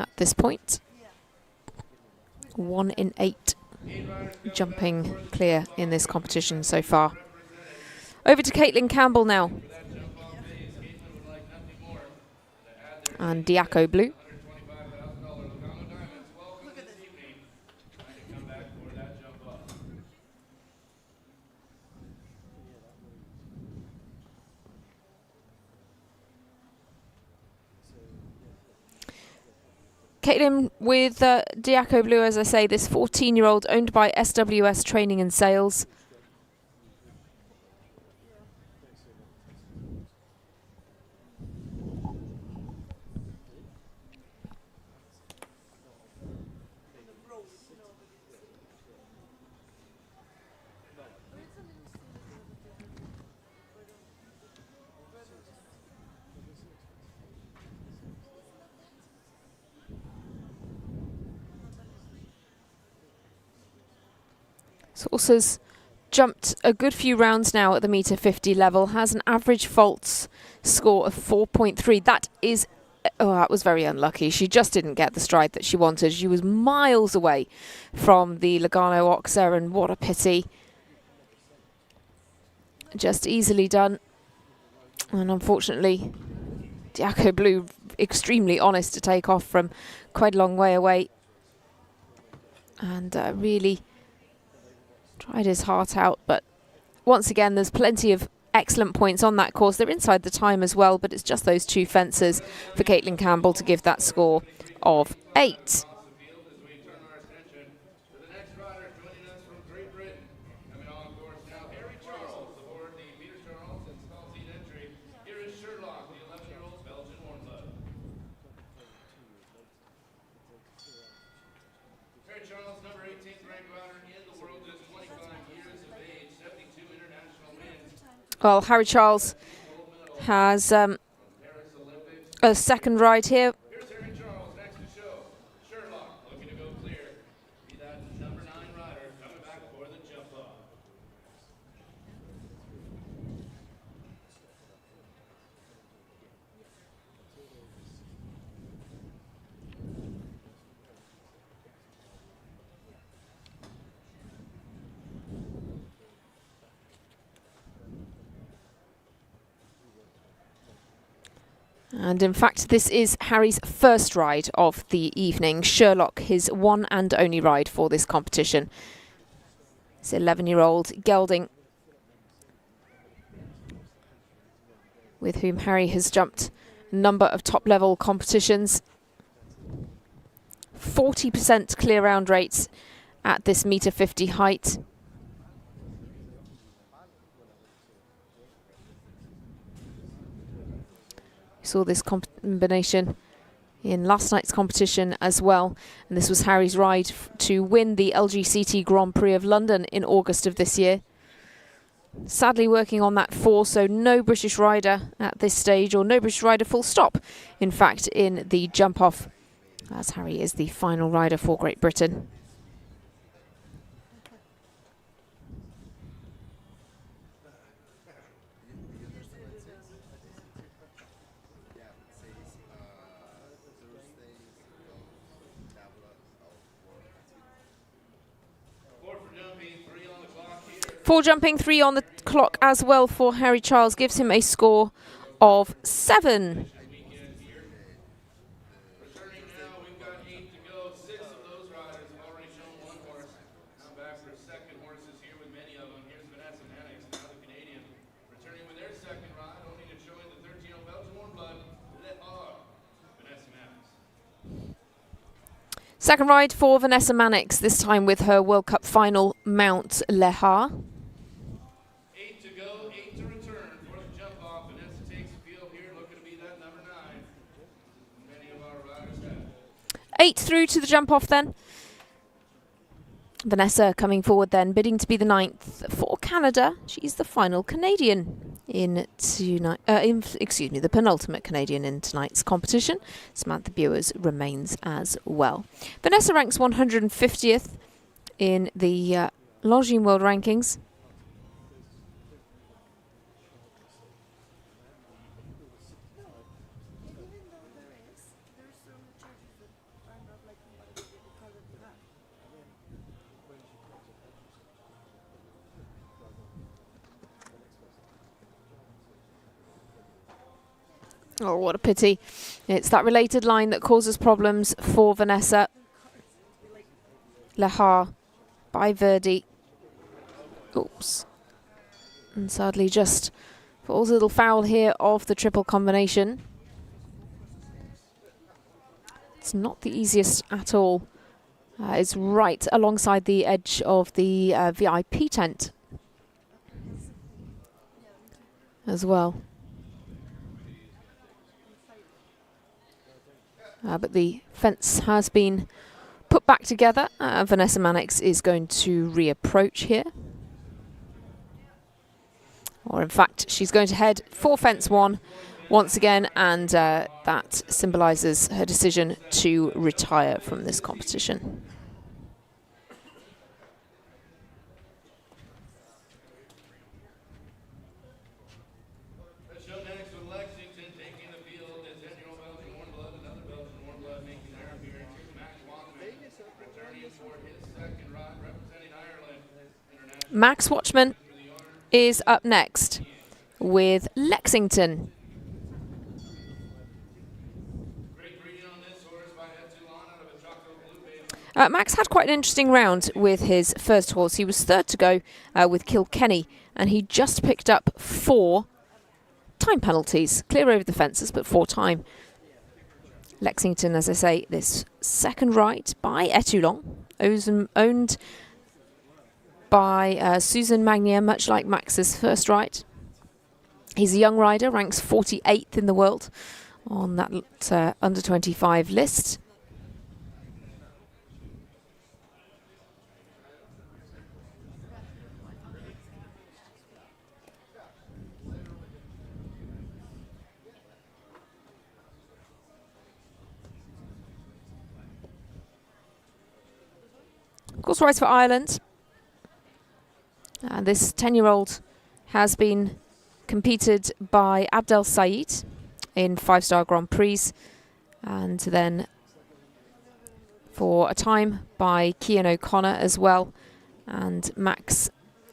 at this point. 1 in 8. jumping clear in this competition so far. Over to Caitlin Campbell now. And Diaco Blue. Caitlin with Diaco Blue, as I say, this 14-year-old owned by SWS Training and Sales. Saucer's jumped a good few rounds now at the metre 50 level, has an average faults score of 4.3. That is, oh, that was very unlucky. She just didn't get the stride that she wanted. She was miles away from the Lugano Oxer, and what a pity. Just easily done. And unfortunately, Diaco Blue extremely honest to take off from quite a long way away. And really tried his heart out, but once again there's plenty of excellent points on that course. They're inside the time as well, but it's just those two fences for Caitlin Campbell to give that score of 8. Well, Harry Charles has a second ride here. And in fact, this is Harry's first ride of the evening. Sherlock, his one and only ride for this competition. It's 11-year-old gelding, with whom Harry has jumped a number of top-level competitions. 40% clear round rates at this metre 50 height. Saw this combination in last night's competition as well, and this was Harry's ride to win the LGCT Grand Prix of London in August of this year. Sadly working on that 4, so no British rider at this stage, or no British rider full stop, in fact, in the jump off, as Harry is the final rider for Great Britain. Four jumping, 3 on the clock as well for Harry Charles, gives him a score of 7. Second ride for Vanessa Mannix, this time with her World Cup final mount, Le Har. 8 to go, 8 to return for the jump off. Vanessa takes the field here, looking to be that number 9. Many of our riders have. 8 through to the jump off then. Vanessa coming forward then, bidding to be the 9th for Canada. She's the final Canadian in tonight, the penultimate Canadian in tonight's competition. Samantha Buers remains as well. Vanessa ranks 150th in the Longines World Rankings. Oh, what a pity. It's that related line that causes problems for Vanessa. Lehar by Verdi. Oops. And sadly just falls a little foul here of the triple combination. It's not the easiest at all. It's right alongside the edge of the VIP tent as well. But the fence has been put back together. Vanessa Mannix is going to reapproach here. Or in fact, she's going to head for fence one once again, and that symbolises her decision to retire from this competition. Max Watchman is up next with Lexington. Max had quite an interesting round with his first horse. He was third to go with Kilkenny, and he just picked up 4 time penalties. Clear over the fences, but 4 time. Lexington, as I say, this second right by Etulon, owned by Susan Magnier, much like Max's first right. He's a young rider, ranks 48th in the world on that under 25 list. Of course, rides for Ireland. This 10-year-old has been competed by Abdel Said in 5-star Grand Prix, and then for a time by Cian O'Connor as well. And Max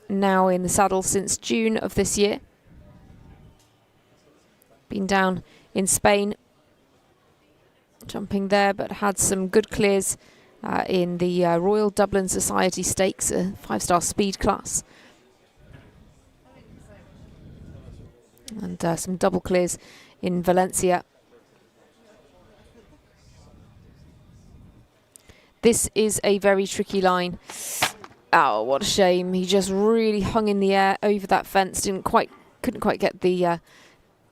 now in the saddle since June of this year. Been down in Spain, jumping there, but had some good clears in the Royal Dublin Society Stakes, a 5-star speed class. And some double clears in Valencia. This is a very tricky line. Oh, what a shame. He just really hung in the air over that fence. Couldn't quite get the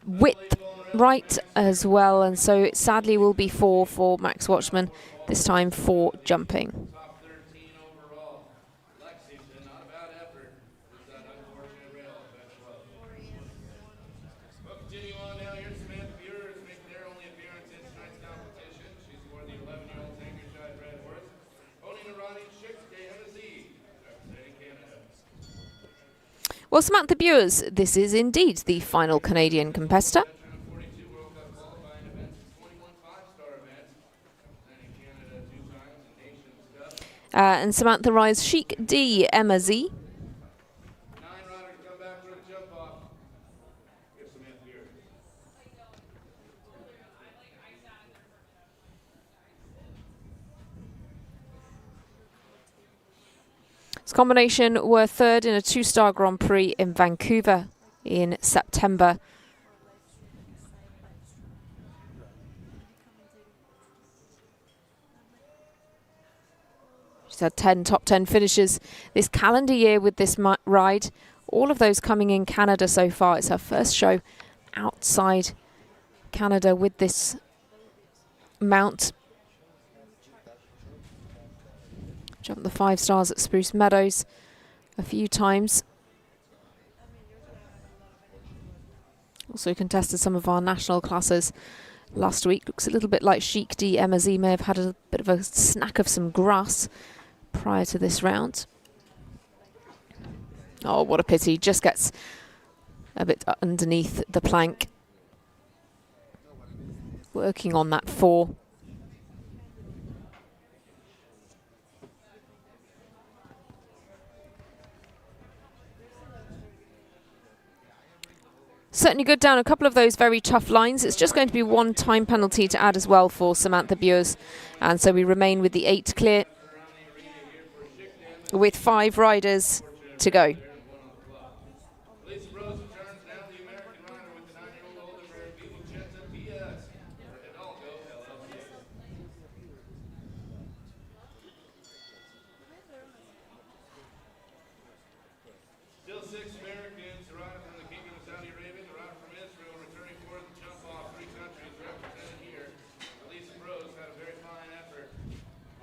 width right as well. And so it sadly will be 4 for Max Watchman, this time for jumping. Well, Samantha Bewers, this is indeed the final Canadian competitor. And Samantha rides Chic D Emma Z. This combination were third in a 2-star Grand Prix in Vancouver in September. She's had 10 top 10 finishes this calendar year with this ride. All of those coming in Canada so far. It's her first show outside Canada with this mount. Jumped the 5 stars at Spruce Meadows a few times. Also contested some of our national classes last week. Looks a little bit like Chic D Emma Z may have had a bit of a snack of some grass prior to this round. Oh, what a pity. Just gets a bit underneath the plank. Working on that 4. certainly good down a couple of those very tough lines. It's just going to be one time penalty to add as well for Samantha Bures. And so we remain with the 8 clear with 5 riders to go. Still 6 Americans, a rider from the Kingdom of Saudi Arabia, a rider from Israel, returning for the jump off. 3 countries represented here. Elisa Rose had a very fine effort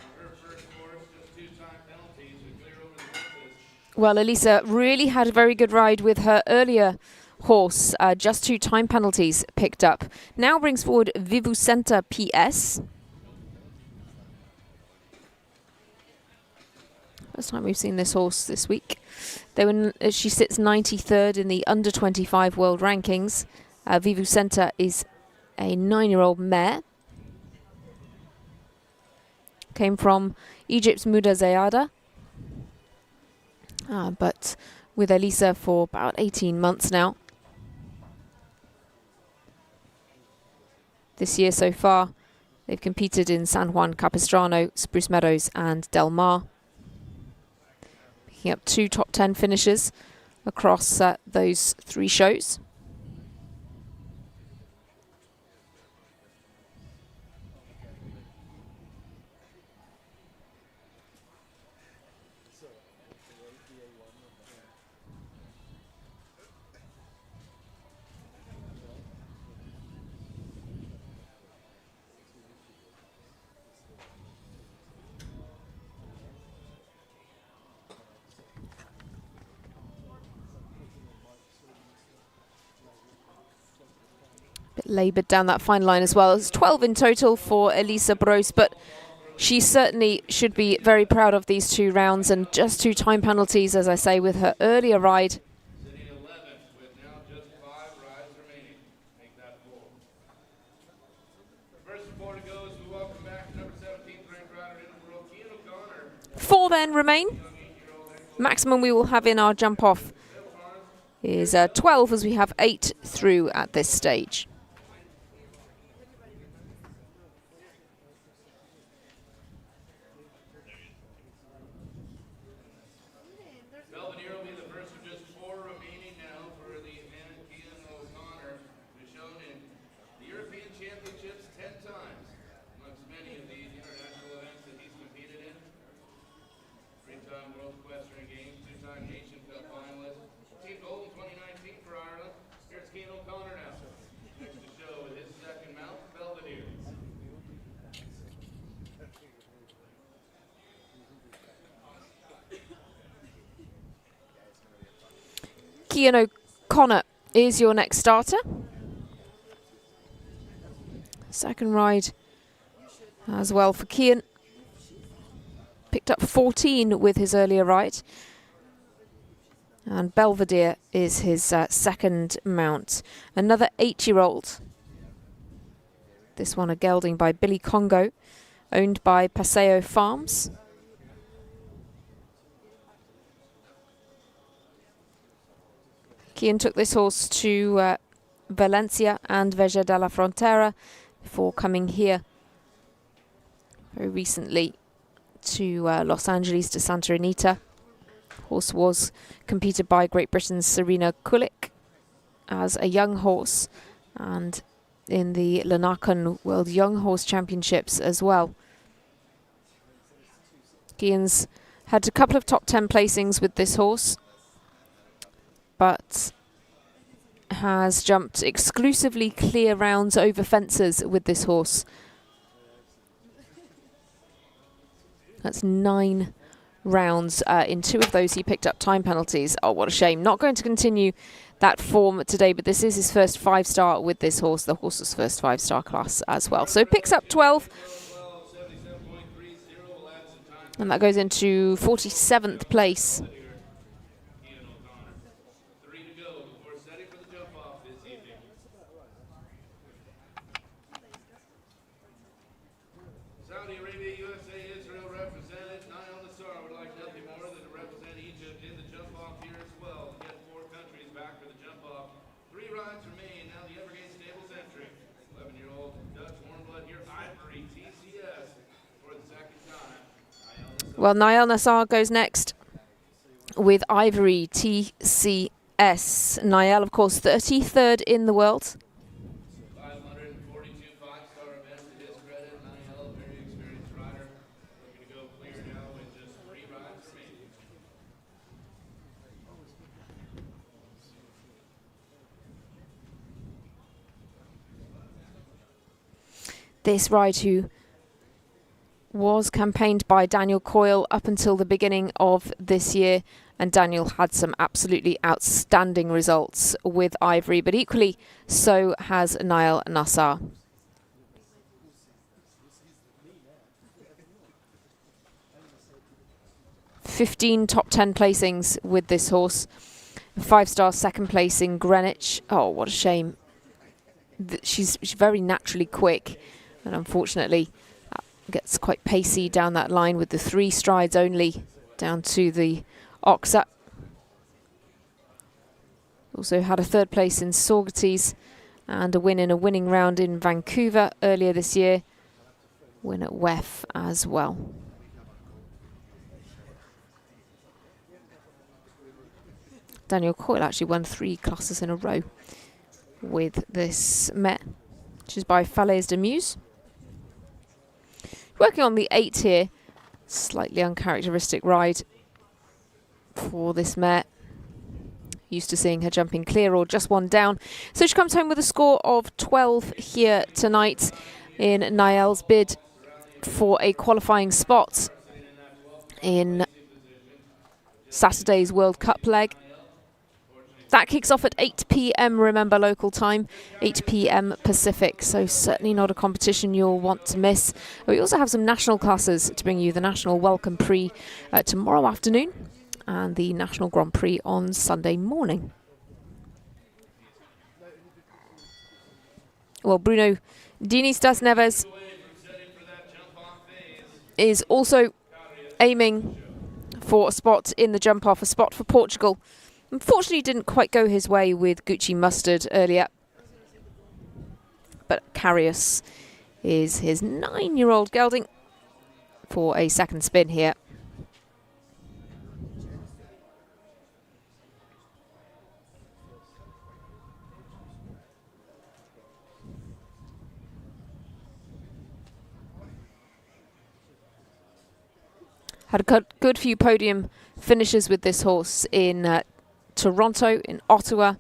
on her first course, just 2 time penalties to clear over the fences. Well, Elisa really had a very good ride with her earlier horse. Just 2 time penalties picked up. Now brings forward Vivusenta PS. First time we've seen this horse this week. She sits 93rd in the under 25 world rankings. Vivusenta is a 9-year-old mare. Came from Egypt's Muda Zayada. But with Elisa for about 18 months now. This year so far, they've competed in San Juan Capistrano, Spruce Meadows and Del Mar. Picking up 2 top 10 finishes across those 3 shows. Bit laboured down that fine line as well. It's 12 in total for Elisa Bros, but she certainly should be very proud of these 2 rounds and just 2 time penalties, as I say, with her earlier ride. Sitting 11th with now just 5 rides remaining. Make that 4. First 4 to go as we welcome back number 17th ranked rider in the world, Kian O'Connor. 4 then remain. Maximum we will have in our jump off is 12, as we have 8 through at this stage. Belvedere will be the first of just 4 remaining now for the man Kian O'Connor, who's shown in the European Championships 10 times, amongst many of these international events that he's competed in. 3-time World Equestrian Games, 2-time Nation Cup finalist, team gold in 2019 for Ireland. Here's Kian O'Connor now. Next to show with his second mount, Belvedere. Kian O'Connor is your next starter. Second ride as well for Kian. Picked up 14 with his earlier ride. And Belvedere is his second mount. Another 8-year-old. This one a gelding by Billy Congo, owned by Paseo Farms. Kian took this horse to Valencia and Veja de la Frontera before coming here very recently to Los Angeles to Santa Anita. Horse was competed by Great Britain's Serena Kulik as a young horse and in the Lanarkon World Young Horse Championships as well. Kian's had a couple of top 10 placings with this horse, but has jumped exclusively clear rounds over fences with this horse. That's 9 rounds. In 2 of those he picked up time penalties. Oh, what a shame. Not going to continue that form today, but this is his first 5-star with this horse, the horse's first 5-star class as well. So picks up 12. And that goes into 47th place. Saudi Arabia, USA, Israel represented. Niall Nassar would like nothing more than to represent Egypt in the jump off here as well. To get 4 countries back for the jump off. 3 rides remaining. Well, Nael Nassar goes next with Ivory TCS. Nael, of course, 33rd in the world. 542 five-star events to his credit. Nael, very experienced rider, looking to go clear now with just 3 rides remaining. This ride, who was campaigned by Daniel Coyle up until the beginning of this year, and Daniel had some absolutely outstanding results with Ivory, but equally so has Nael Nassar. "15 top 10 placings with this horse. 5-star second place in Greenwich. Oh, what a shame. She's very naturally quick, and unfortunately gets quite pacey down that line with the 3 strides only down to the Oxa. Also had a 3rd place in Saugerties and a win in a winning round in Vancouver earlier this year. Win at WEF as well. Daniel Coyle actually won 3 classes in a row with this mare, which is by Falaise de Muse. Working on the 8 here, slightly uncharacteristic ride for this mare. Used to seeing her jumping clear or just one down. So she comes home with a score of 12 here tonight in Nael's bid for a qualifying spot in Saturday's World Cup leg. That kicks off at 8 p.m, remember, local time, 8 p.m. Pacific, so certainly not a competition you'll want to miss. We also have some national classes to bring you: the National Welcome Prix tomorrow afternoon and the National Grand Prix on Sunday morning. Well, Bruno Diniz das Neves is also aiming for a spot in the jump-off, a spot for Portugal. Unfortunately, didn't quite go his way with Gucci Mustard earlier. But Carius is his 9-year-old gelding for a second spin here. Had a good few podium finishes with this horse in Toronto, in Ottawa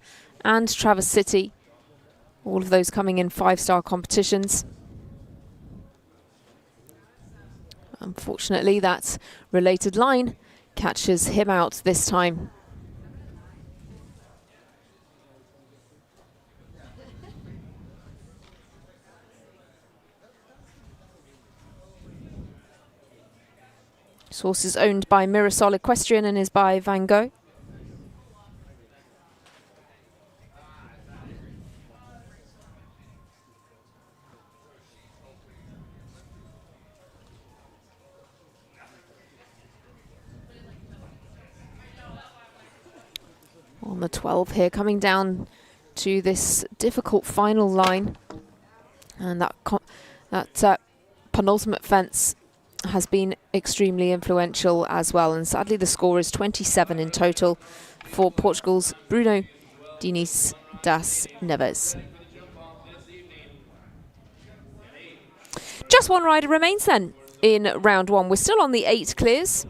and Traverse City. All of those coming in 5-star competitions. Unfortunately, that related line catches him out this time. This horse is owned by Mirasol Equestrian and is by Van Gogh. On the 12 here, coming down to this difficult final line, and that penultimate fence has been extremely influential as well, and sadly the score is 27 in total for Portugal's Bruno Diniz das Neves. Just one rider remains then in round 1. We're still on the 8 clears.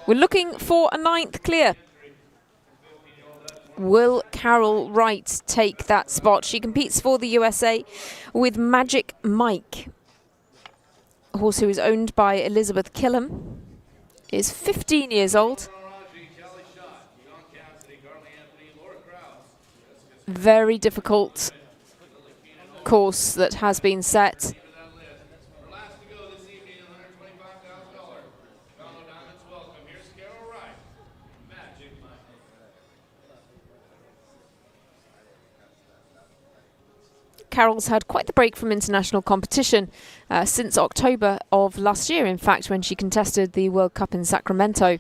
We're looking for a 9th clear. Will Carol Wright take that spot? She competes for the USA with Magic Mike. A horse who is owned by Elizabeth Killam, is 15 years old. Very difficult course that has been set. Carol's had quite the break from international competition since October of last year, in fact, when she contested the World Cup in Sacramento.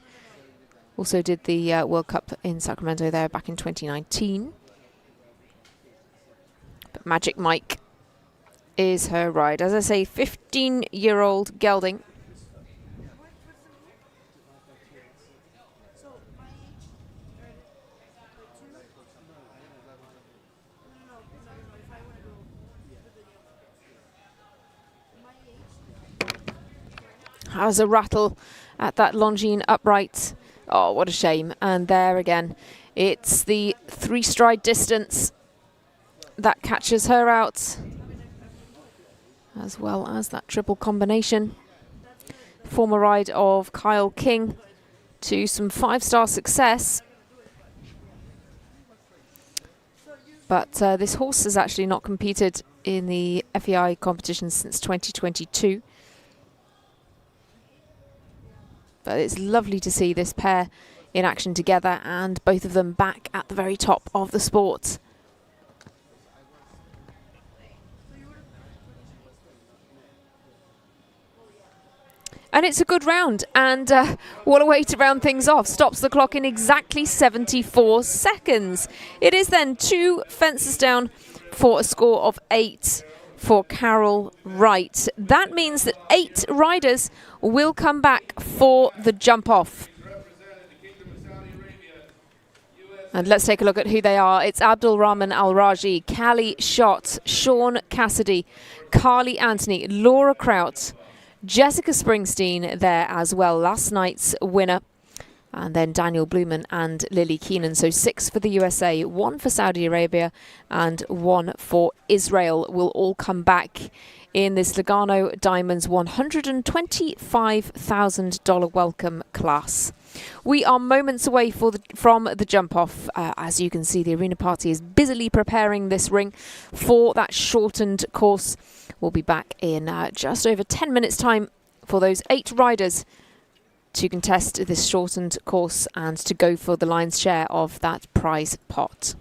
Also did the World Cup in Sacramento there back in 2019. But Magic Mike is her ride. As I say, 15-year-old gelding. Has a rattle at that Longines upright. Oh, what a shame. And there again, it's the 3-stride distance that catches her out, as well as that triple combination. Former ride of Kyle King to some 5-star success. But this horse has actually not competed in the FEI competition since 2022. But it's lovely to see this pair in action together, and both of them back at the very top of the sport. And it's a good round, and what a way to round things off. Stops the clock in exactly 74 seconds. It is then 2 fences down for a score of 8 for Carol Wright. That means that 8 riders will come back for the jump off. And let's take a look at who they are. It's Abdul Rahman Al-Raji, Callie Schott, Sean Cassidy, Carly Anthony, Laura Kraut, Jessica Springsteen there as well, last night's winner. And then Daniel Blumen and Lily Keenan. So 6 for the USA, 1 for Saudi Arabia and 1 for Israel will all come back in this Lugano Diamonds $125,000 welcome class. We are moments away from the jump off. As you can see, the arena party is busily preparing this ring for that shortened course. We'll be back in just over 10 minutes time for those 8 riders to contest this shortened course and to go for the lion's share of that prize pot.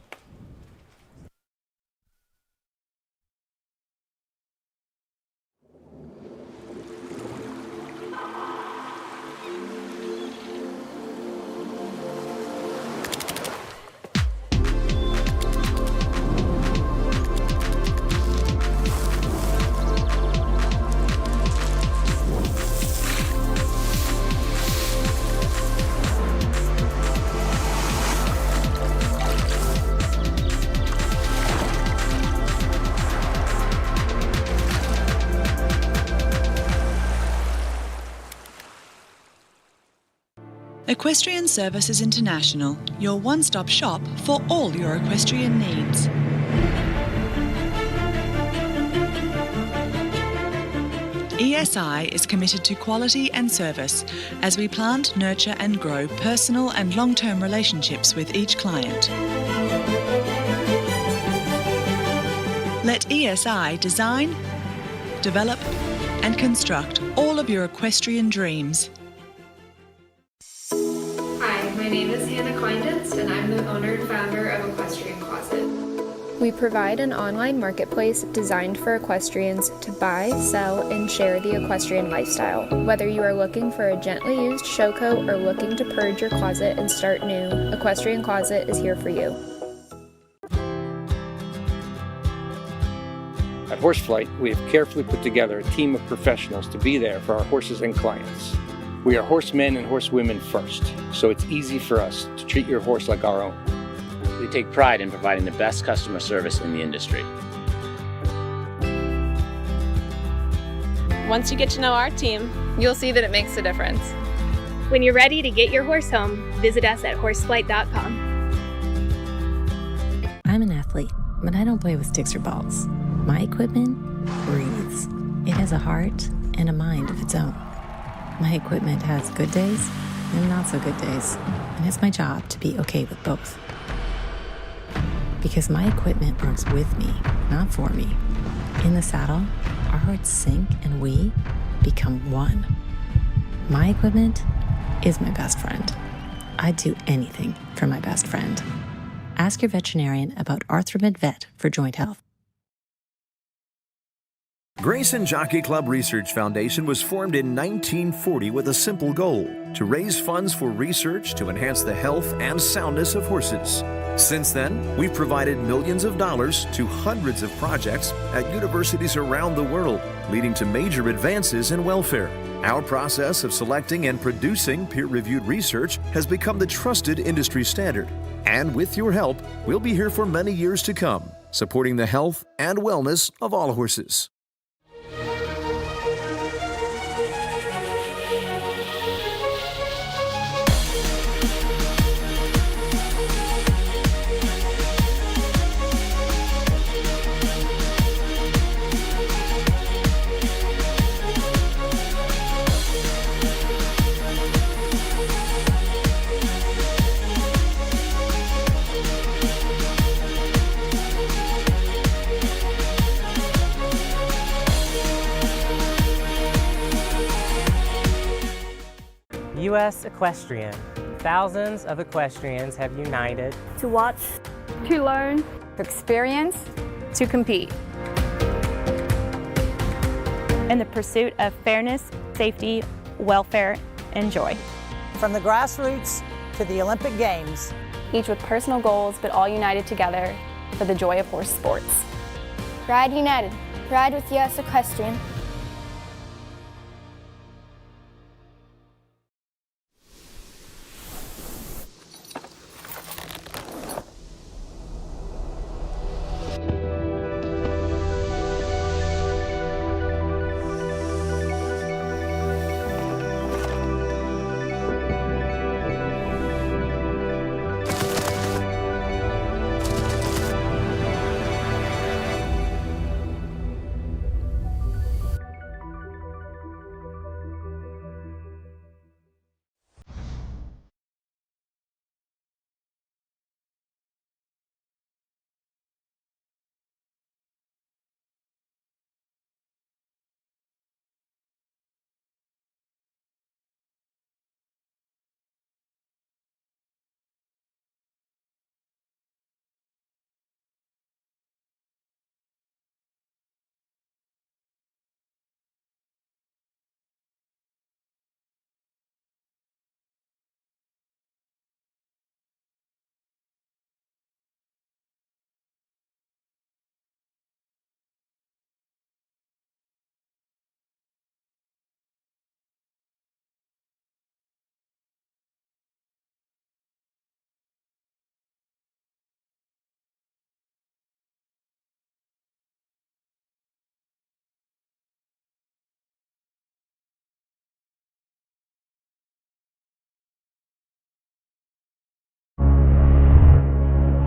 Equestrian Services International, your one-stop shop for all your equestrian needs. ESI is committed to quality and service as we plant, nurture and grow personal and long-term relationships with each client. Let ESI design, develop and construct all of your equestrian dreams. My name is Hannah Kleinditz, and I'm the owner and founder of Equestrian Closet. We provide an online marketplace designed for equestrians to buy, sell, and share the equestrian lifestyle. Whether you are looking for a gently used show coat or looking to purge your closet and start new, Equestrian Closet is here for you. At Horseflight, we have carefully put together a team of professionals to be there for our horses and clients. We are horsemen and horsewomen first, so it's easy for us to treat your horse like our own. We take pride in providing the best customer service in the industry. Once you get to know our team, you'll see that it makes a difference. When you're ready to get your horse home, visit us at horseflight.com. I'm an athlete, but I don't play with sticks or balls. My equipment breathes. It has a heart and a mind of its own. My equipment has good days and not so good days, and it's my job to be okay with both. Because my equipment works with me, not for me. In the saddle, our hearts sync and we become one. My equipment is my best friend. I'd do anything for my best friend. Ask your veterinarian about Arthromed Vet for joint health. Grayson Jockey Club Research Foundation was formed in 1940 with a simple goal: to raise funds for research to enhance the health and soundness of horses. Since then, we've provided millions of dollars to hundreds of projects at universities around the world, leading to major advances in welfare. Our process of selecting and producing peer-reviewed research has become the trusted industry standard. And with your help, we'll be here for many years to come, supporting the health and wellness of all horses. U.S. Equestrian. Thousands of equestrians have united To watch, To learn, to experience, to compete. In the pursuit of fairness, safety, welfare, and joy. From the grassroots to the Olympic Games. each with personal goals but all united together for the joy of horse sports. Ride united. Ride with US Equestrian.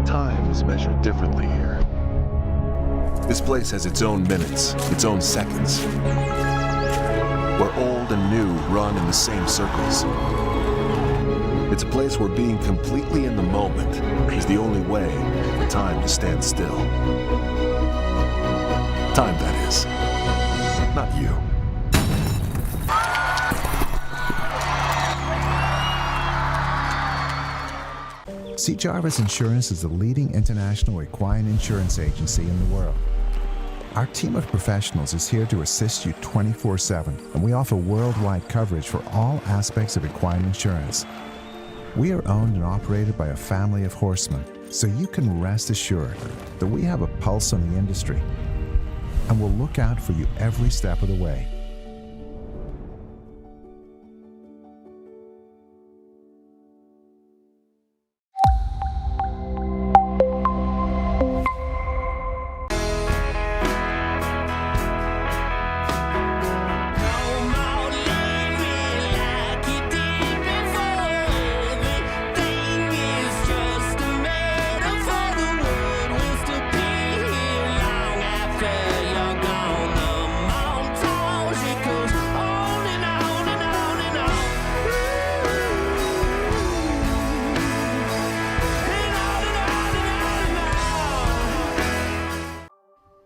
Time is measured differently here. This place has its own minutes, its own seconds, where old and new run in the same circles. It's a place where being completely in the moment is the only way for time to stand still. Time, that is. Not you. C. Jarvis Insurance is the leading international equine insurance agency in the world. Our team of professionals is here to assist you 24/7, and we offer worldwide coverage for all aspects of equine insurance. We are owned and operated by a family of horsemen, so you can rest assured that we have a pulse on the industry, and we'll look out for you every step of the way.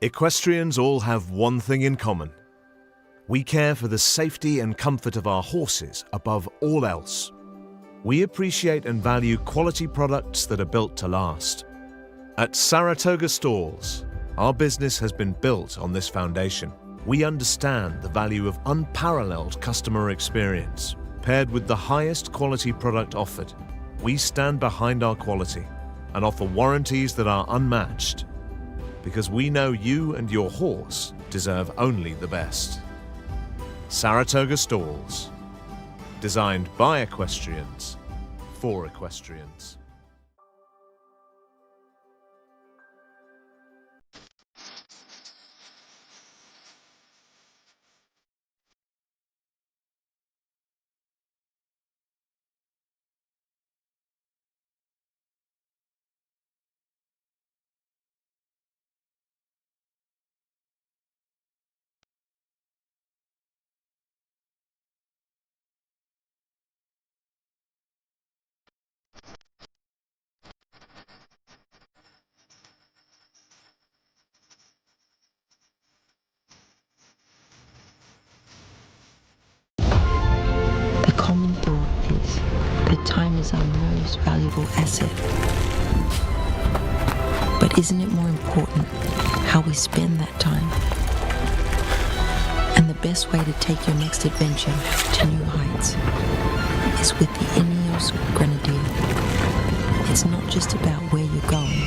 Equestrians all have one thing in common. We care for the safety and comfort of our horses above all else. We appreciate and value quality products that are built to last. At Saratoga Stalls, our business has been built on this foundation. We understand the value of unparalleled customer experience, paired with the highest quality product offered. We stand behind our quality and offer warranties that are unmatched, because we know you and your horse deserve only the best. Saratoga Stalls, designed by equestrians, for equestrians. The common thought is that time is our most valuable asset. But isn't it more important how we spend that time? And the best way to take your next adventure to new heights is with the Ineos Grenadier. It's not just about where you're going,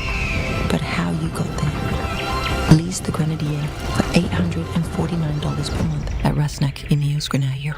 but how you got there. Lease the Grenadier for $849 per month at Rasnak Ineos Grenadier.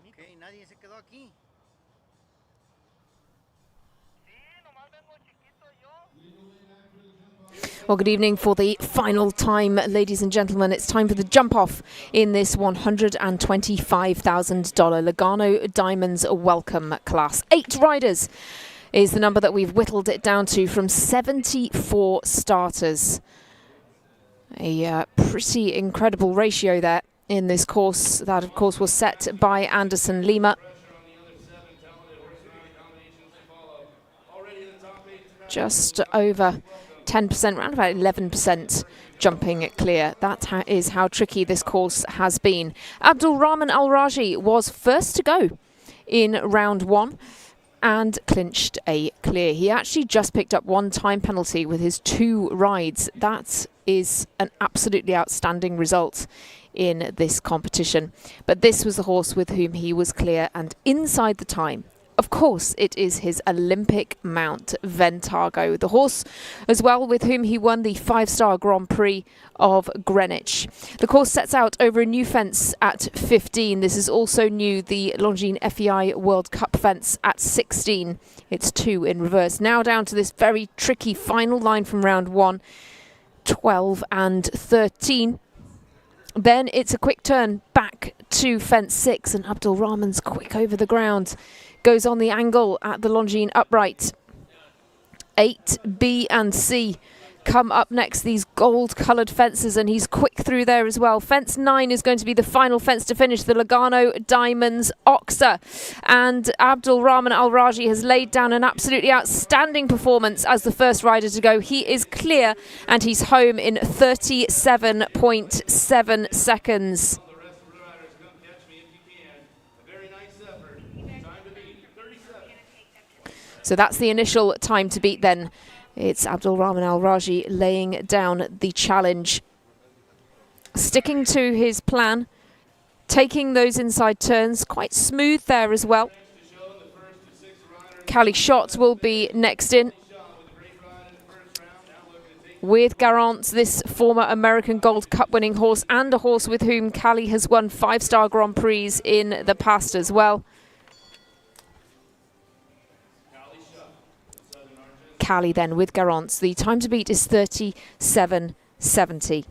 Ok, nadie se quedó aquí. Well, good evening for the final time, ladies and gentlemen. It's time for the jump off in this $125,000 Lugano Diamonds welcome class. 8 riders is the number that we've whittled it down to from 74 starters. A pretty incredible ratio there in this course. That, of course, was set by Anderson Lima. Just over 10%, around about 11% jumping clear. That is how tricky this course has been. Abdul Rahman Al Raji was first to go in round 1 and clinched a clear. He actually just picked up 1 time penalty with his 2 rides. That is an absolutely outstanding result in this competition. But this was the horse with whom he was clear and inside the time. Of course, it is his Olympic mount, Ventago, the horse as well with whom he won the 5-star Grand Prix of Greenwich. The course sets out over a new fence at 15. This is also new, the Longines FEI World Cup fence at 16. It's 2 in reverse. Now down to this very tricky final line from round 1, 12 and 13. Then it's a quick turn back to fence 6 and Abdul Rahman's quick over the ground. Goes on the angle at the Longines upright. 8, B and C come up next, these gold-coloured fences, and he's quick through there as well. Fence 9 is going to be the final fence to finish, the Lugano Diamonds Oxa. And Abdul Rahman Al Raji has laid down an absolutely outstanding performance as the first rider to go. He is clear and he's home in 37.7 seconds. So that's the initial time to beat then. It's Abdul Rahman Al Raji laying down the challenge. Sticking to his plan, taking those inside turns, quite smooth there as well. Cali Shot will be next in. With Garant, this former American Gold Cup winning horse and a horse with whom Cali has won 5-star Grand Prix in the past as well. Cali then with Garant. The time to beat is 37.70.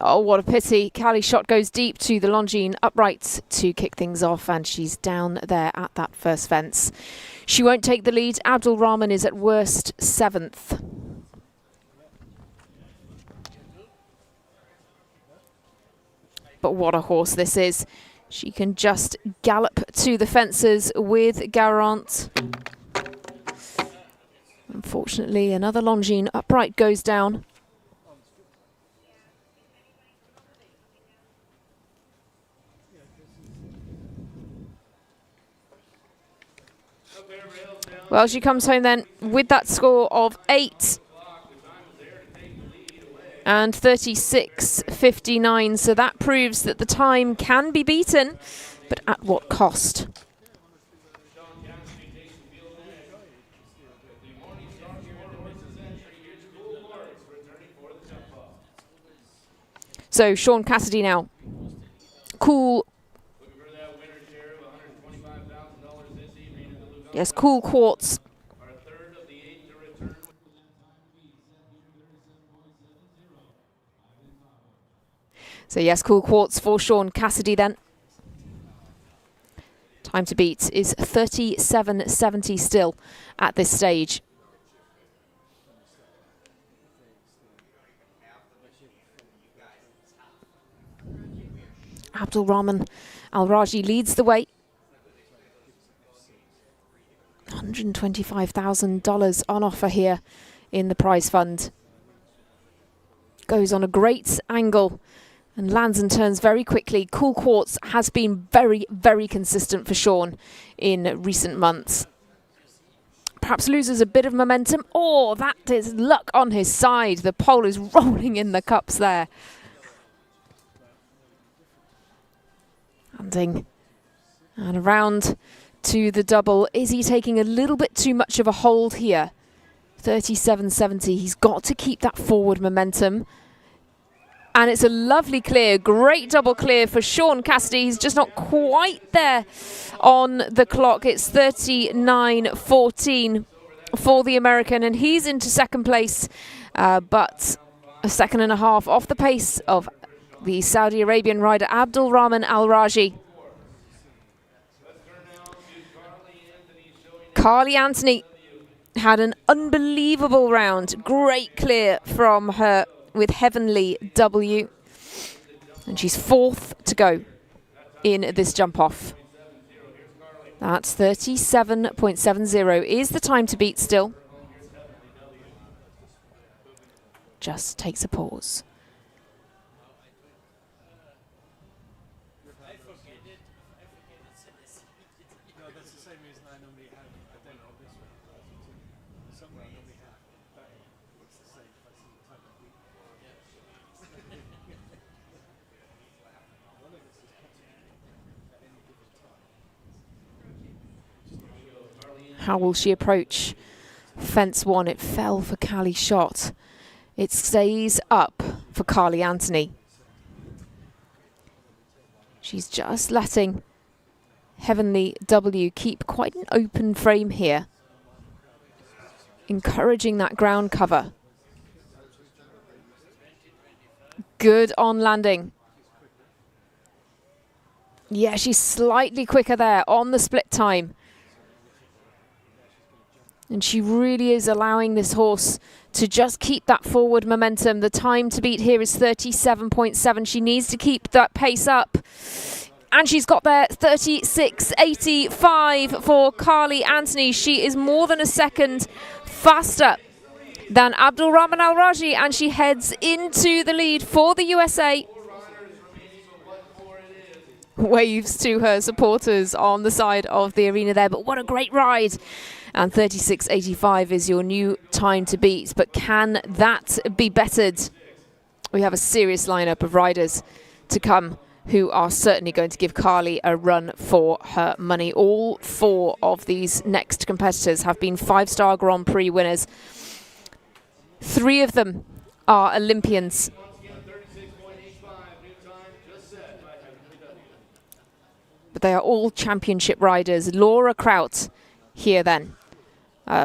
Oh, what a pity. Cali Shot goes deep to the Longines upright to kick things off, and she's down there at that first fence. She won't take the lead. Abdul Rahman is at worst 7th. But what a horse this is. She can just gallop to the fences with Garant. Unfortunately, another Longines upright goes down. Well, she comes home then with that score of 8 and 36.59. So that proves that the time can be beaten, but at what cost? So Sean Cassidy now. Cool. Yes, Cool Quartz. So yes, Cool Quartz for Sean Cassidy then. Time to beat is 37.70 still at this stage. Abdul Rahman Al Raji leads the way. $125,000 on offer here in the prize fund. Goes on a great angle and lands and turns very quickly. Cool Quartz has been very, very consistent for Sean in recent months. Perhaps loses a bit of momentum. Oh, that is luck on his side. The pole is rolling in the cups there. Landing and around to the double. Is he taking a little bit too much of a hold here? 37.70. He's got to keep that forward momentum. And it's a lovely clear, great double clear for Sean Cassidy. He's just not quite there on the clock. It's 39.14 for the American, and he's into second place, but a second and a half off the pace of the Saudi Arabian rider Abdul Rahman Al Raji. Carly Anthony had an unbelievable round. Great clear from her with Heavenly W. And she's fourth to go in this jump off. That's 37.70 is the time to beat still. Just takes a pause. How will she approach fence one? It fell for Callie Shott. It stays up for Carly Anthony. She's just letting Heavenly W keep quite an open frame here, encouraging that ground cover. Good on landing. Yeah, she's slightly quicker there on the split time. And she really is allowing this horse to just keep that forward momentum. The time to beat here is 37.7. She needs to keep that pace up. And she's got there, 36.85 for Carly Anthony. She is more than a second faster than Abdul Rahman Al Raji, and she heads into the lead for the USA. Waves to her supporters on the side of the arena there, but what a great ride. And 36.85 is your new time to beat. But can that be bettered? We have a serious lineup of riders to come who are certainly going to give Carly a run for her money. All four of these next competitors have been five-star Grand Prix winners. Three of them are Olympians. But they are all championship riders. Laura Kraut here then.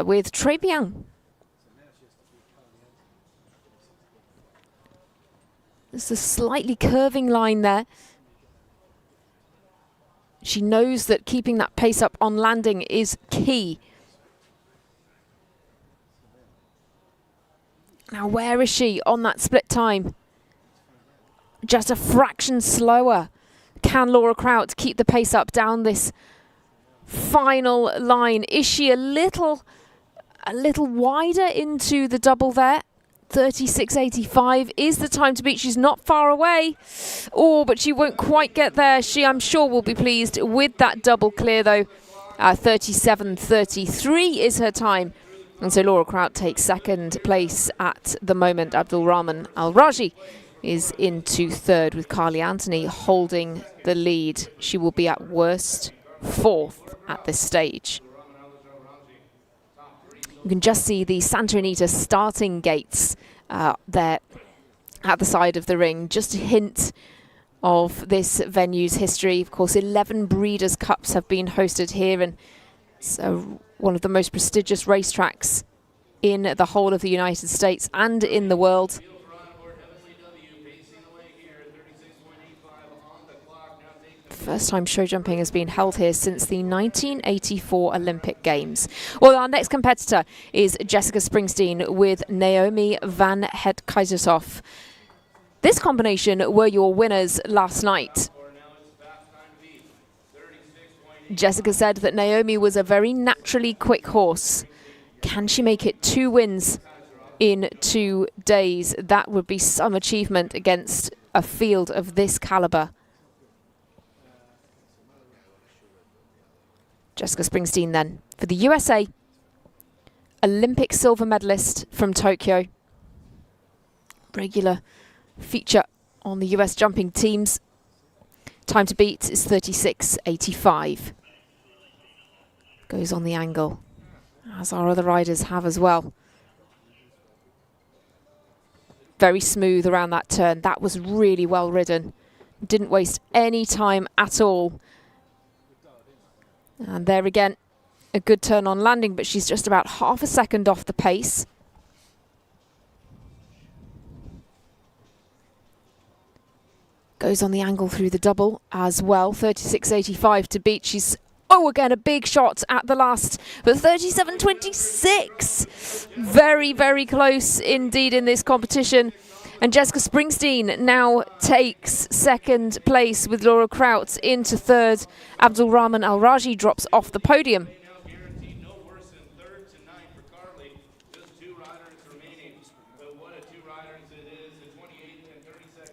With Trey Biang. There's a slightly curving line there. She knows that keeping that pace up on landing is key. Now where is she on that split time? Just a fraction slower. Can Laura Kraut keep the pace up down this final line? Is she a little wider into the double there? 36.85 is the time to beat. She's not far away. Oh, but she won't quite get there. She, I'm sure, will be pleased with that double clear though. 37.33 is her time. And so Laura Kraut takes second place at the moment. Abdul Rahman Al Raji is into third with Carly Anthony holding the lead. She will be at worst fourth at this stage. You can just see the Santa Anita starting gates there at the side of the ring. Just a hint of this venue's history. Of course, 11 Breeders' Cups have been hosted here, and so one of the most prestigious racetracks in the whole of the United States and in the world. First time show jumping has been held here since the 1984 Olympic Games. Well, our next competitor is Jessica Springsteen with Naomi van Het Kaiserhof. This combination were your winners last night. Jessica said that Naomi was a very naturally quick horse. Can she make it 2 wins in 2 days. That would be some achievement against a field of this caliber. Jessica Springsteen then for the USA, Olympic silver medalist from Tokyo. Regular feature on the US jumping teams. Time to beat is 36.85. Goes on the angle, as our other riders have as well. Very smooth around that turn. That was really well ridden. Didn't waste any time at all. And there again, a good turn on landing, but she's just about half a second off the pace. Goes on the angle through the double as well. 36.85 to beat. She's, oh, again, a big shot at the last, but 37.26. Very, very close indeed in this competition. And Jessica Springsteen now takes second place with Laura Kraut into third. Abdulrahman Al-Raji drops off the podium.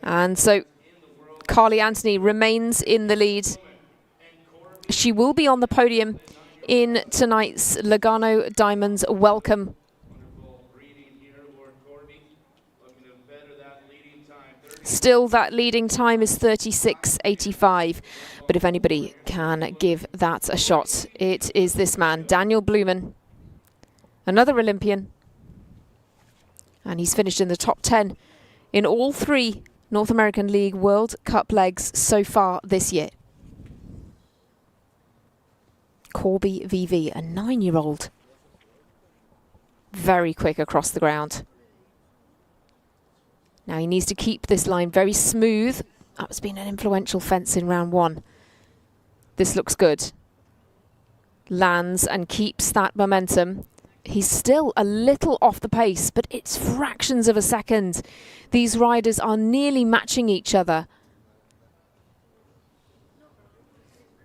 And so Carly Anthony remains in the lead. She will be on the podium in tonight's Lugano Diamonds welcome. Still, that leading time is 36.85. But if anybody can give that a shot, it is this man, Daniel Blumen, another Olympian. And he's finished in the top 10 in all 3 North American League World Cup legs so far this year. Corby VV, a 9-year-old. Very quick across the ground. Now he needs to keep this line very smooth. That's been an influential fence in round 1. This looks good. Lands and keeps that momentum. He's still a little off the pace, but it's fractions of a second. These riders are nearly matching each other.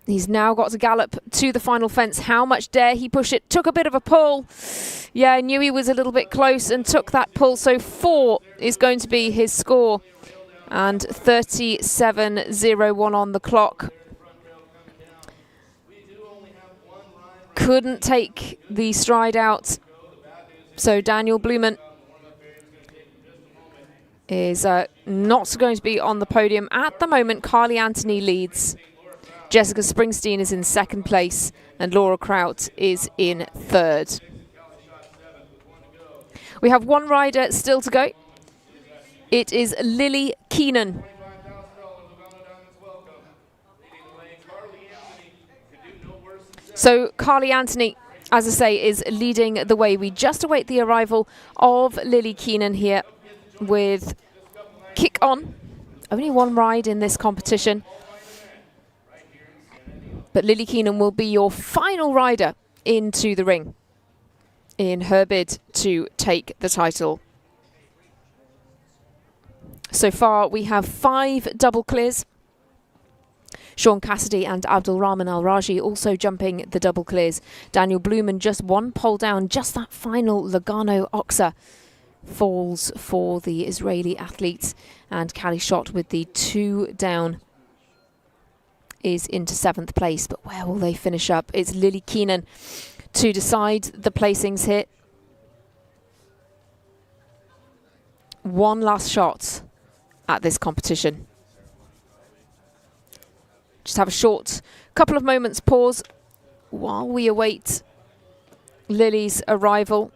He's now got to gallop to the final fence. How much dare he push it? Took a bit of a pull. Yeah, I knew he was a little bit close and took that pull. So 4 is going to be his score. And 37.01 on the clock. Couldn't take the stride out. So Daniel Blumen is not going to be on the podium. At the moment, Carly Anthony leads. Jessica Springsteen is in second place and Laura Kraut is in third. We have 1 rider still to go. It is Lily Keenan. So Carly Anthony, as I say, is leading the way. We just await the arrival of Lily Keenan here with Kick On. Only 1 ride in this competition. But Lily Keenan will be your final rider into the ring in her bid to take the title. So far, we have 5 double clears. Sean Cassidy and Abdulrahman Al-Raji also jumping the double clears. Daniel Blumen just 1 pole down. Just that final Lugano Oxa falls for the Israeli athletes. And Callie Schott with the 2 down is into 7th place. But where will they finish up? It's Lily Keenan to decide the placings here. 1 last shot at this competition. Just have a short couple of moments pause while we await Lily's arrival.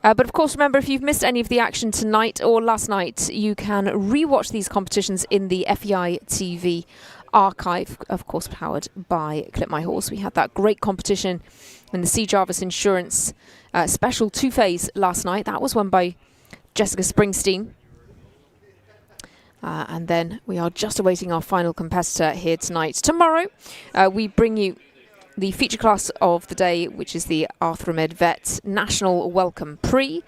But of course, remember, if you've missed any of the action tonight or last night, you can rewatch these competitions in the FEI TV archive, of course powered by Clip My Horse. We had that great competition in the C. Jarvis Insurance special 2-phase last night. That was won by Jessica Springsteen. And then we are just awaiting our final competitor here tonight. Tomorrow, we bring you the feature class of the day, which is the Arthur Ahmed Vet National Welcome Prix.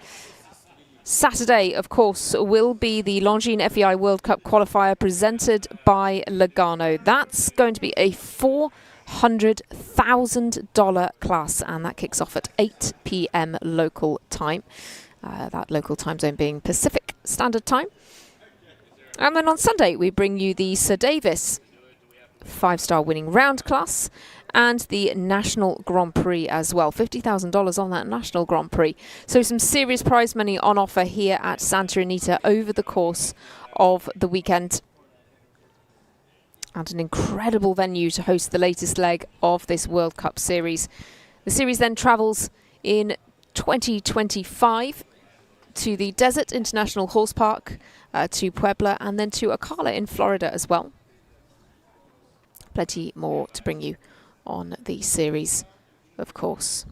Saturday, of course, will be the Longines FEI World Cup qualifier presented by Lugano. That's going to be a $400,000 class, and that kicks off at 8 p.m. local time. that local time zone being Pacific Standard Time. And then on Sunday, we bring you the Sir Davis 5-star winning round class and the National Grand Prix as well. $50,000 on that National Grand Prix. So some serious prize money on offer here at Santa Anita over the course of the weekend. And an incredible venue to host the latest leg of this World Cup series. The series then travels in 2025 to the Desert International Horse Park, to Puebla, and then to Ocala in Florida as well. Plenty more to bring you on the series, of course.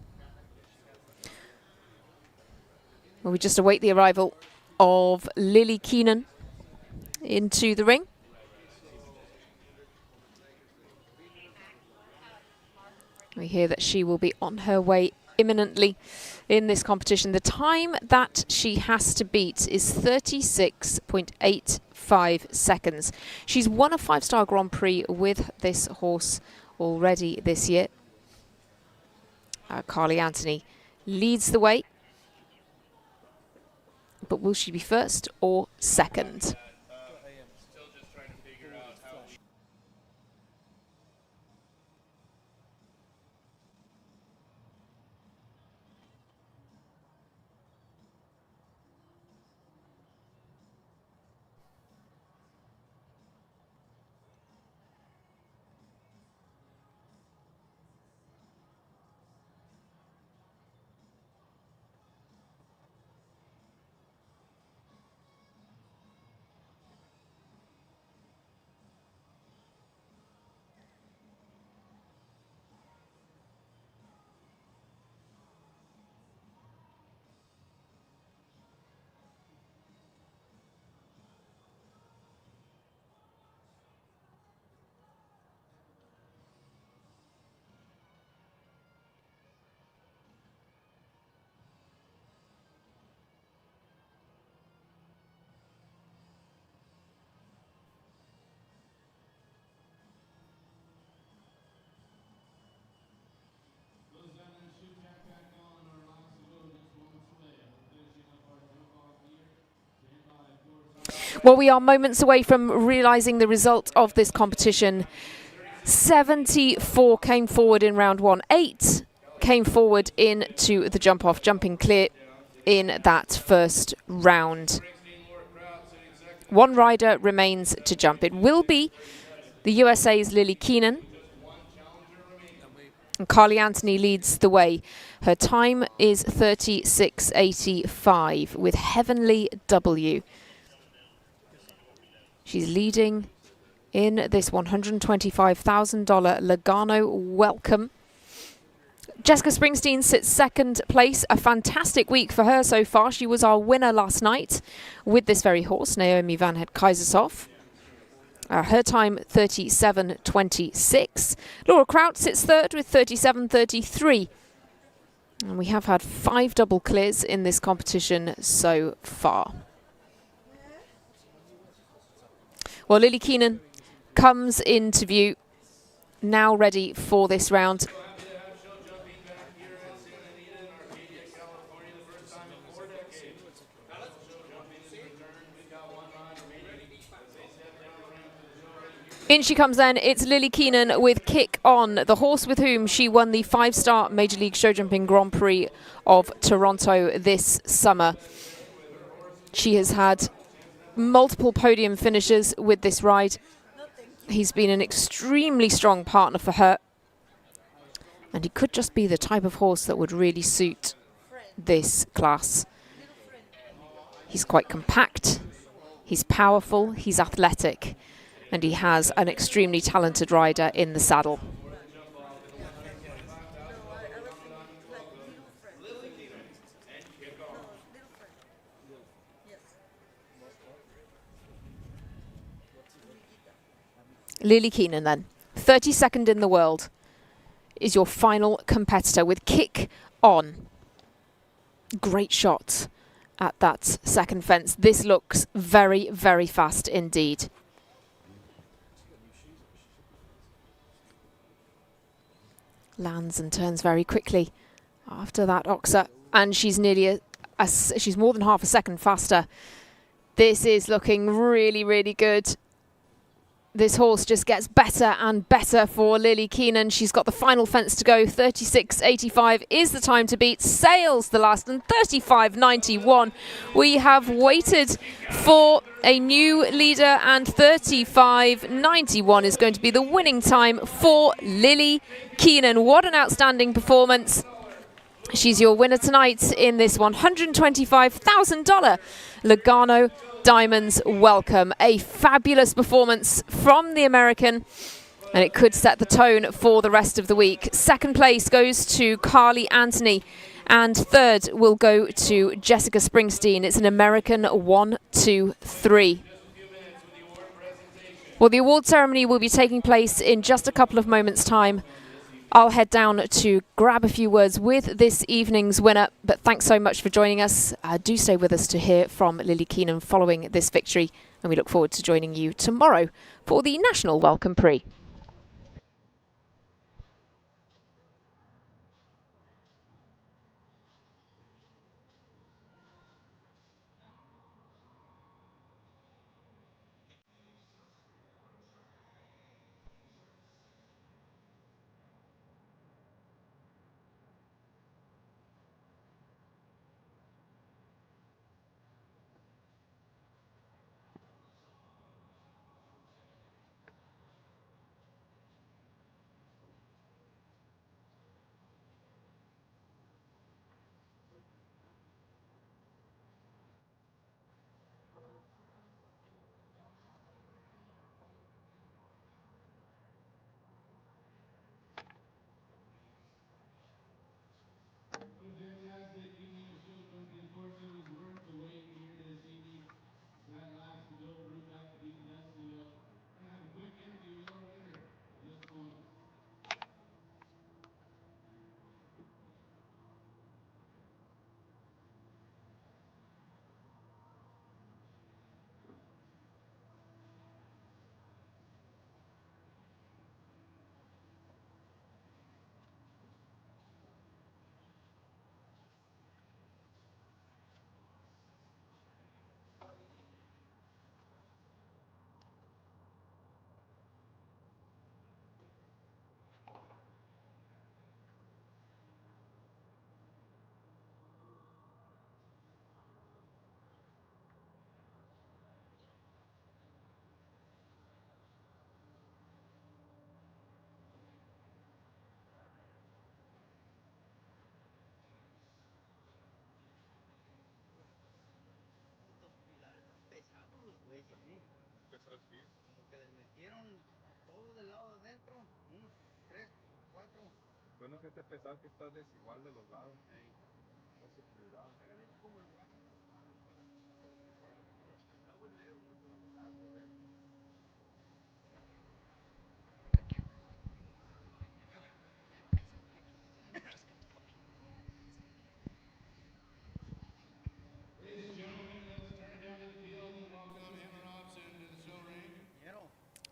Well, we just await the arrival of Lily Keenan into the ring. We hear that she will be on her way imminently in this competition. The time that she has to beat is 36.85 seconds. She's won a 5-star Grand Prix with this horse already this year. Carly Anthony leads the way. But will she be first or second? Well, we are moments away from realising the result of this competition. 74 came forward in round one. 8 came forward into the jump-off, jumping clear in that first round. 1 rider remains to jump. It will be the USA's Lily Keenan. And Carly Anthony leads the way. Her time is 36.85 with Heavenly W. She's leading in this $125,000 Lugano Welcome. Jessica Springsteen sits second place. A fantastic week for her so far. She was our winner last night with this very horse, Naomi van het Kaisershof. Her time 37.26. Laura Kraut sits third with 37.33. And we have had 5 double clears in this competition so far. Well, Lily Keenan comes into view, now ready for this round. In she comes then, it's Lily Keenan with Kick On, the horse with whom she won the 5-star Major League Show Jumping Grand Prix of Toronto this summer. She has had multiple podium finishes with this ride. He's been an extremely strong partner for her. And he could just be the type of horse that would really suit this class. He's quite compact, he's powerful, he's athletic, and he has an extremely talented rider in the saddle. Lily Keenan then, 32nd in the world, is your final competitor with Kick On. Great shot at that second fence. This looks very, very fast indeed. Lands and turns very quickly after that oxer, and she's nearly she's more than half a second faster. This is looking really, really good. This horse just gets better and better for Lily Keenan. She's got the final fence to go. 36.85 is the time to beat. Sails the last, and 35.91. We have waited for a new leader, and 35.91 is going to be the winning time for Lily Keenan. What an outstanding performance. She's your winner tonight in this $125,000 Lugano Diamonds welcome. A fabulous performance from the American, and it could set the tone for the rest of the week. Second place goes to Carly Anthony, and third will go to Jessica Springsteen. It's an American 1, 2, 3. Well, the award ceremony will be taking place in just a couple of moments' time. I'll head down to grab a few words with this evening's winner, but thanks so much for joining us. Do stay with us to hear from Lily Keenan following this victory, and we look forward to joining you tomorrow for the National Welcome Prix.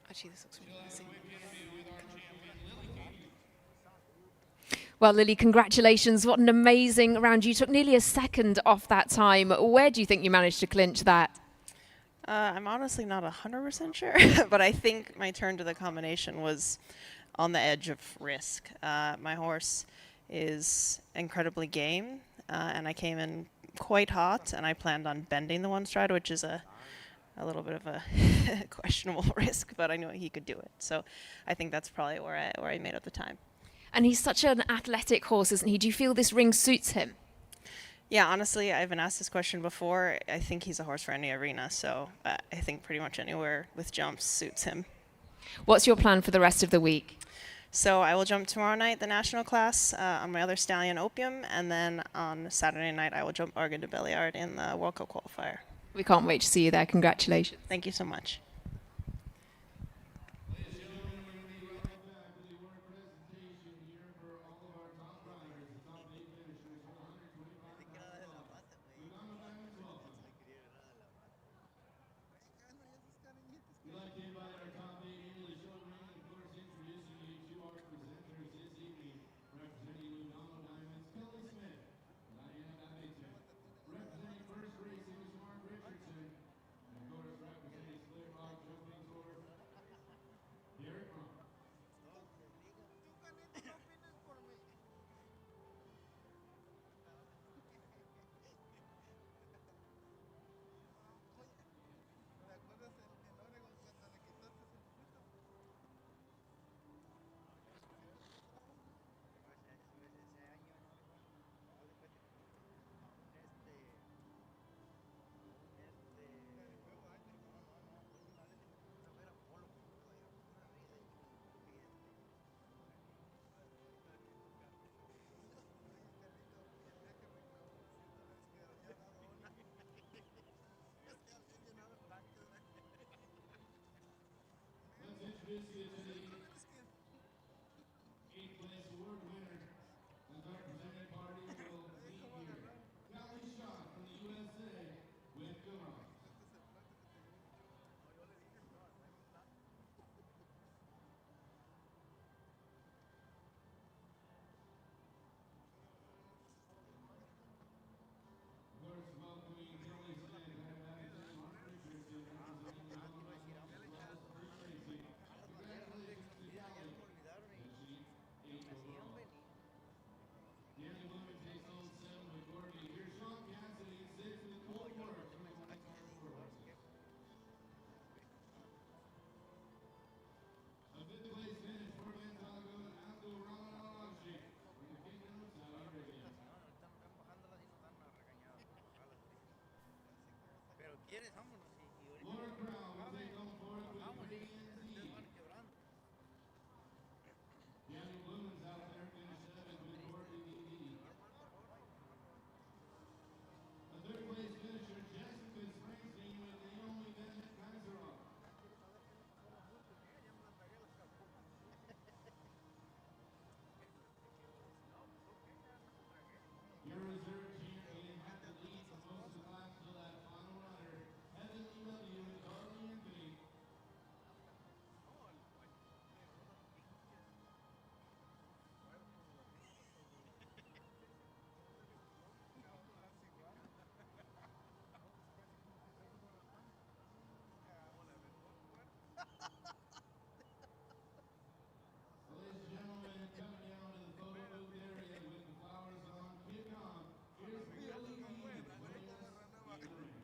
Actually, this looks really messy. Well, Lily, congratulations. What an amazing round. You took nearly a second off that time. Where do you think you managed to clinch that? I'm honestly not 100% sure, but I think my turn to the combination was on the edge of risk. My horse is incredibly game, and I came in quite hot, and I planned on bending the one stride, which is a little bit of a questionable risk, but I knew he could do it. So I think that's probably where I made up the time. And he's such an athletic horse, isn't he? Do you feel this ring suits him? Yeah, honestly, I've been asked this question before. I think he's a horse for any arena, so I think pretty much anywhere with jumps suits him. What's your plan for the rest of the week? So I will jump tomorrow night, the national class, on my other stallion, Opium, and then on Saturday night I will jump Organ de Belliard in the World Cup qualifier. We can't wait to see you there. Congratulations. Thank you so much. City. 8th place award winner. The representing party will be here. Kelly Shaw from the USA with Gumar. Of course, welcoming Kelly Shaw and Mark Richardson representing the Longines Racing. Congratulations to Kelly. And she 8th overall. Danny Women takes home 7 with Courtney. Here's Sean Cassidy, 6 with Cole Moore. A 5th place finish for Santiago and Aldo Ramanashi from the Kingdom of Saudi Arabia. Pero quieres, vámonos. Laura Crown will take home 4th with Brittany NZ. Danny Women's out there finished 7th with Courtney DD. A 3rd place finisher, Jessica Springsteen with Naomi Bennett Kaiseroff. Your reserve champion had to lead for most of the class till that final runner, Heaven EW and Carly Anthony. Ladies and gentlemen, coming down to the photo booth area with the flowers on, kick on. Here's Billy Lee joining us in the ring.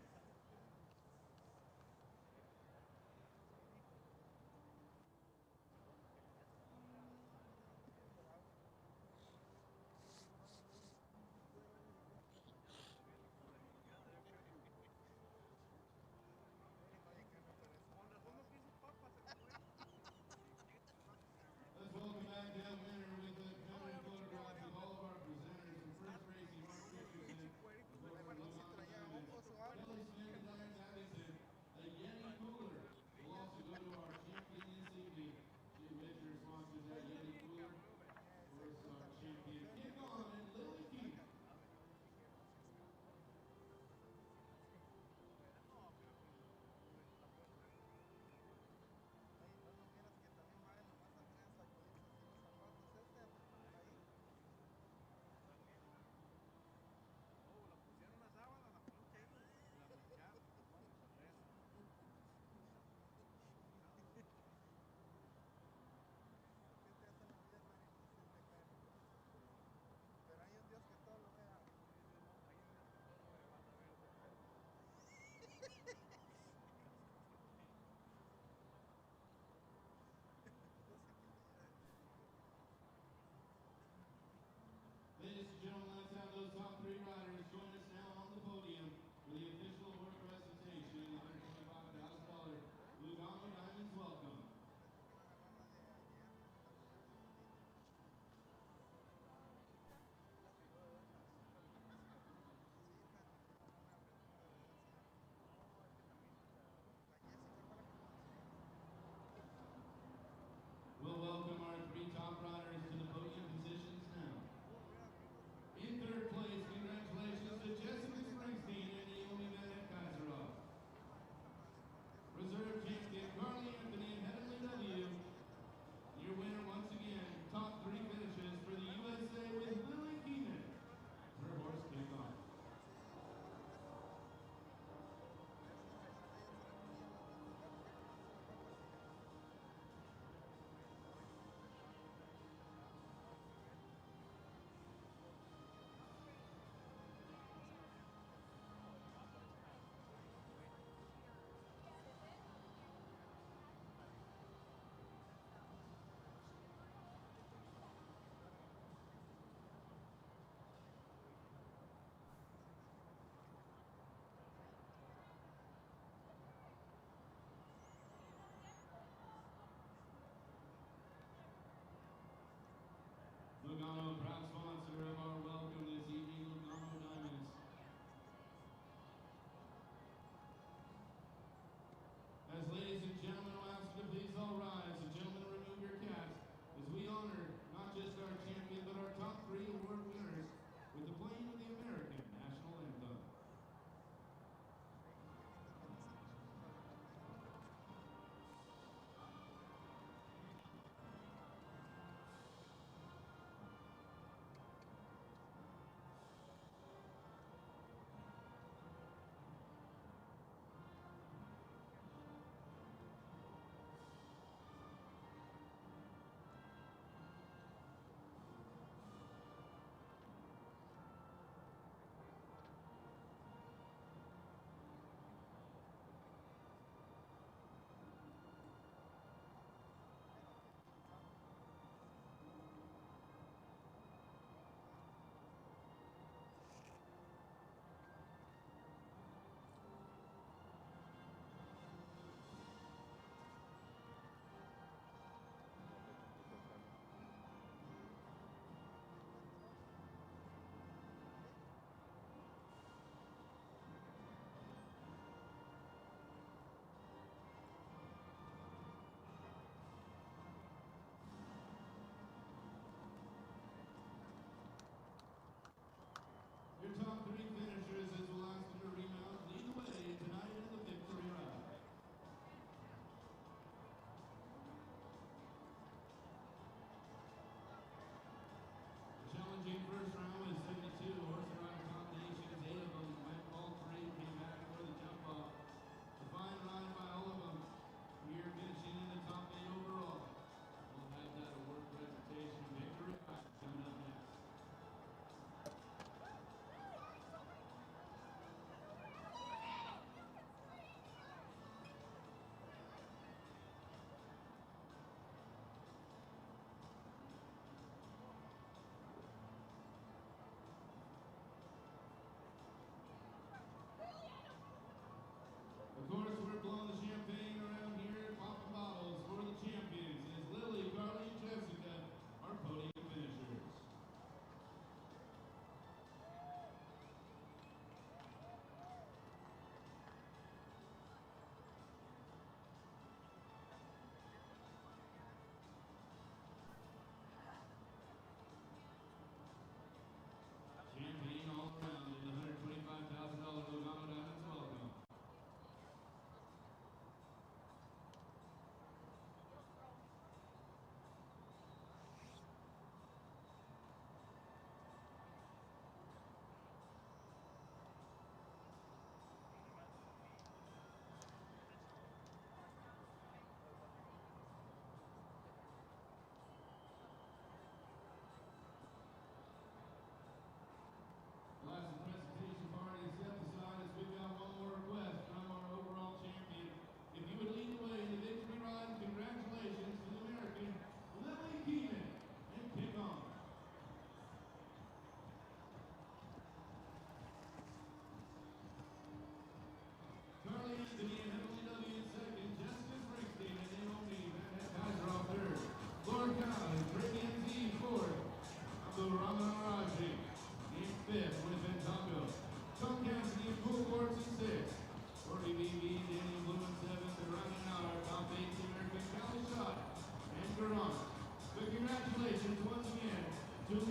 The best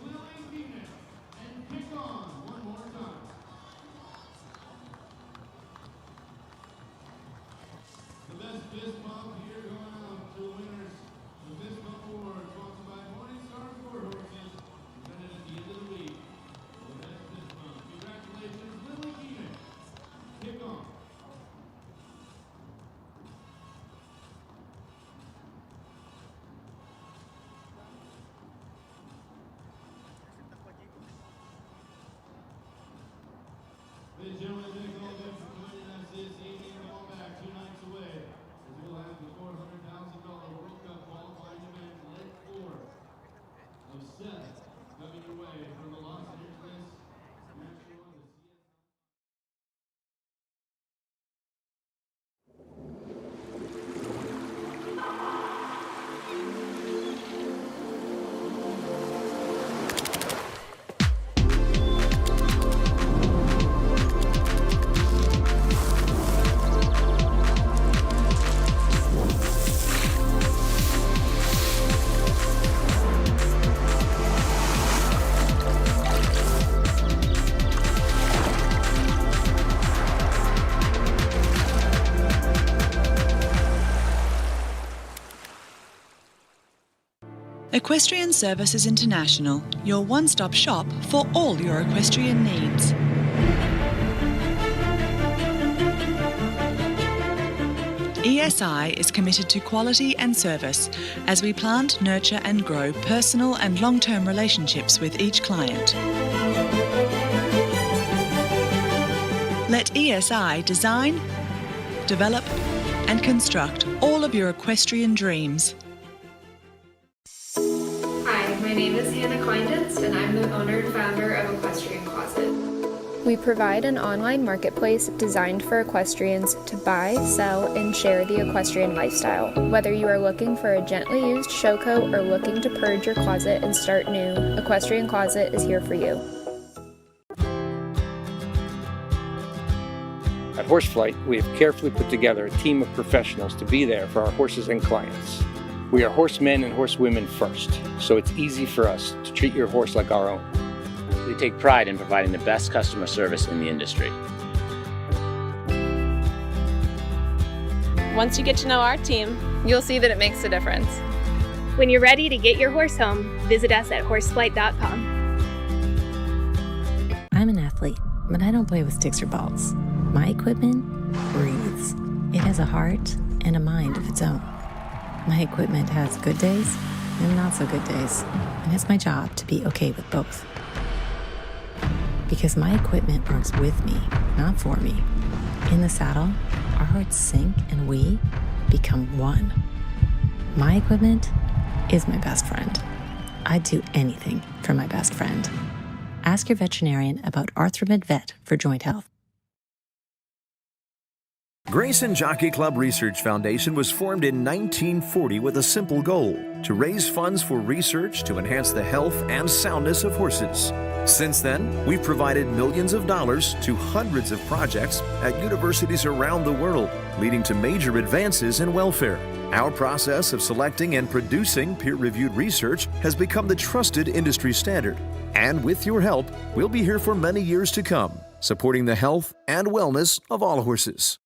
fist bump here going out to the winners of the Fist Bump Award, sponsored by Morningstar Sport Horses, presented at the end of the week. The best fist bump. Congratulations, Lugano. Kick on. Ladies and gentlemen, thank all of you for joining us this evening. Going back 2 nights away, as we'll have the $400,000 World Cup qualifying event, leg 4 of 7 coming your way from the Los Angeles National. Equestrian Services International, your one-stop shop for all your equestrian needs. ESI is committed to quality and service as we plant, nurture and grow personal and long-term relationships with each client. Let ESI design, develop and construct all of your equestrian dreams. Hi, my name is Hannah Kleindienst, and I'm the owner and founder of Equestrian Closet. We provide an online marketplace designed for equestrians to buy, sell, and share the equestrian lifestyle. Whether you are looking for a gently used show coat or looking to purge your closet and start new, Equestrian Closet is here for you. At Horseflight, we have carefully put together a team of professionals to be there for our horses and clients. We are horsemen and horsewomen first, so it's easy for us to treat your horse like our own. We take pride in providing the best customer service in the industry. Once you get to know our team, you'll see that it makes a difference. When you're ready to get your horse home, visit us at horseflight.com. I'm an athlete, but I don't play with sticks or balls. My equipment breathes. It has a heart and a mind of its own. My equipment has good days and not so good days, and it's my job to be okay with both. Because my equipment works with me, not for me. In the saddle, our hearts sync and we become one. My equipment is my best friend. I'd do anything for my best friend. Ask your veterinarian about Arthromed Vet for joint health. Grayson Jockey Club Research Foundation was formed in 1940 with a simple goal: to raise funds for research to enhance the health and soundness of horses. Since then, we've provided millions of dollars to hundreds of projects at universities around the world, leading to major advances in welfare. Our process of selecting and producing peer-reviewed research has become the trusted industry standard. And with your help, we'll be here for many years to come, supporting the health and wellness of all horses.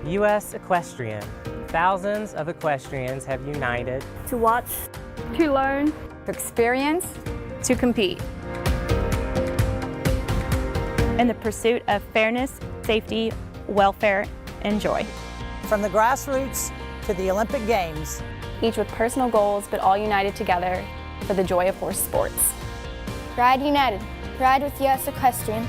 U.S. Equestrian. Thousands of equestrians have united To watch, to learn, To experience, to compete. In the pursuit of fairness, safety, welfare, and joy. From the grassroots to the Olympic Games. each with personal goals but all united together for the joy of horse sports. Ride united. Ride with US Equestrian.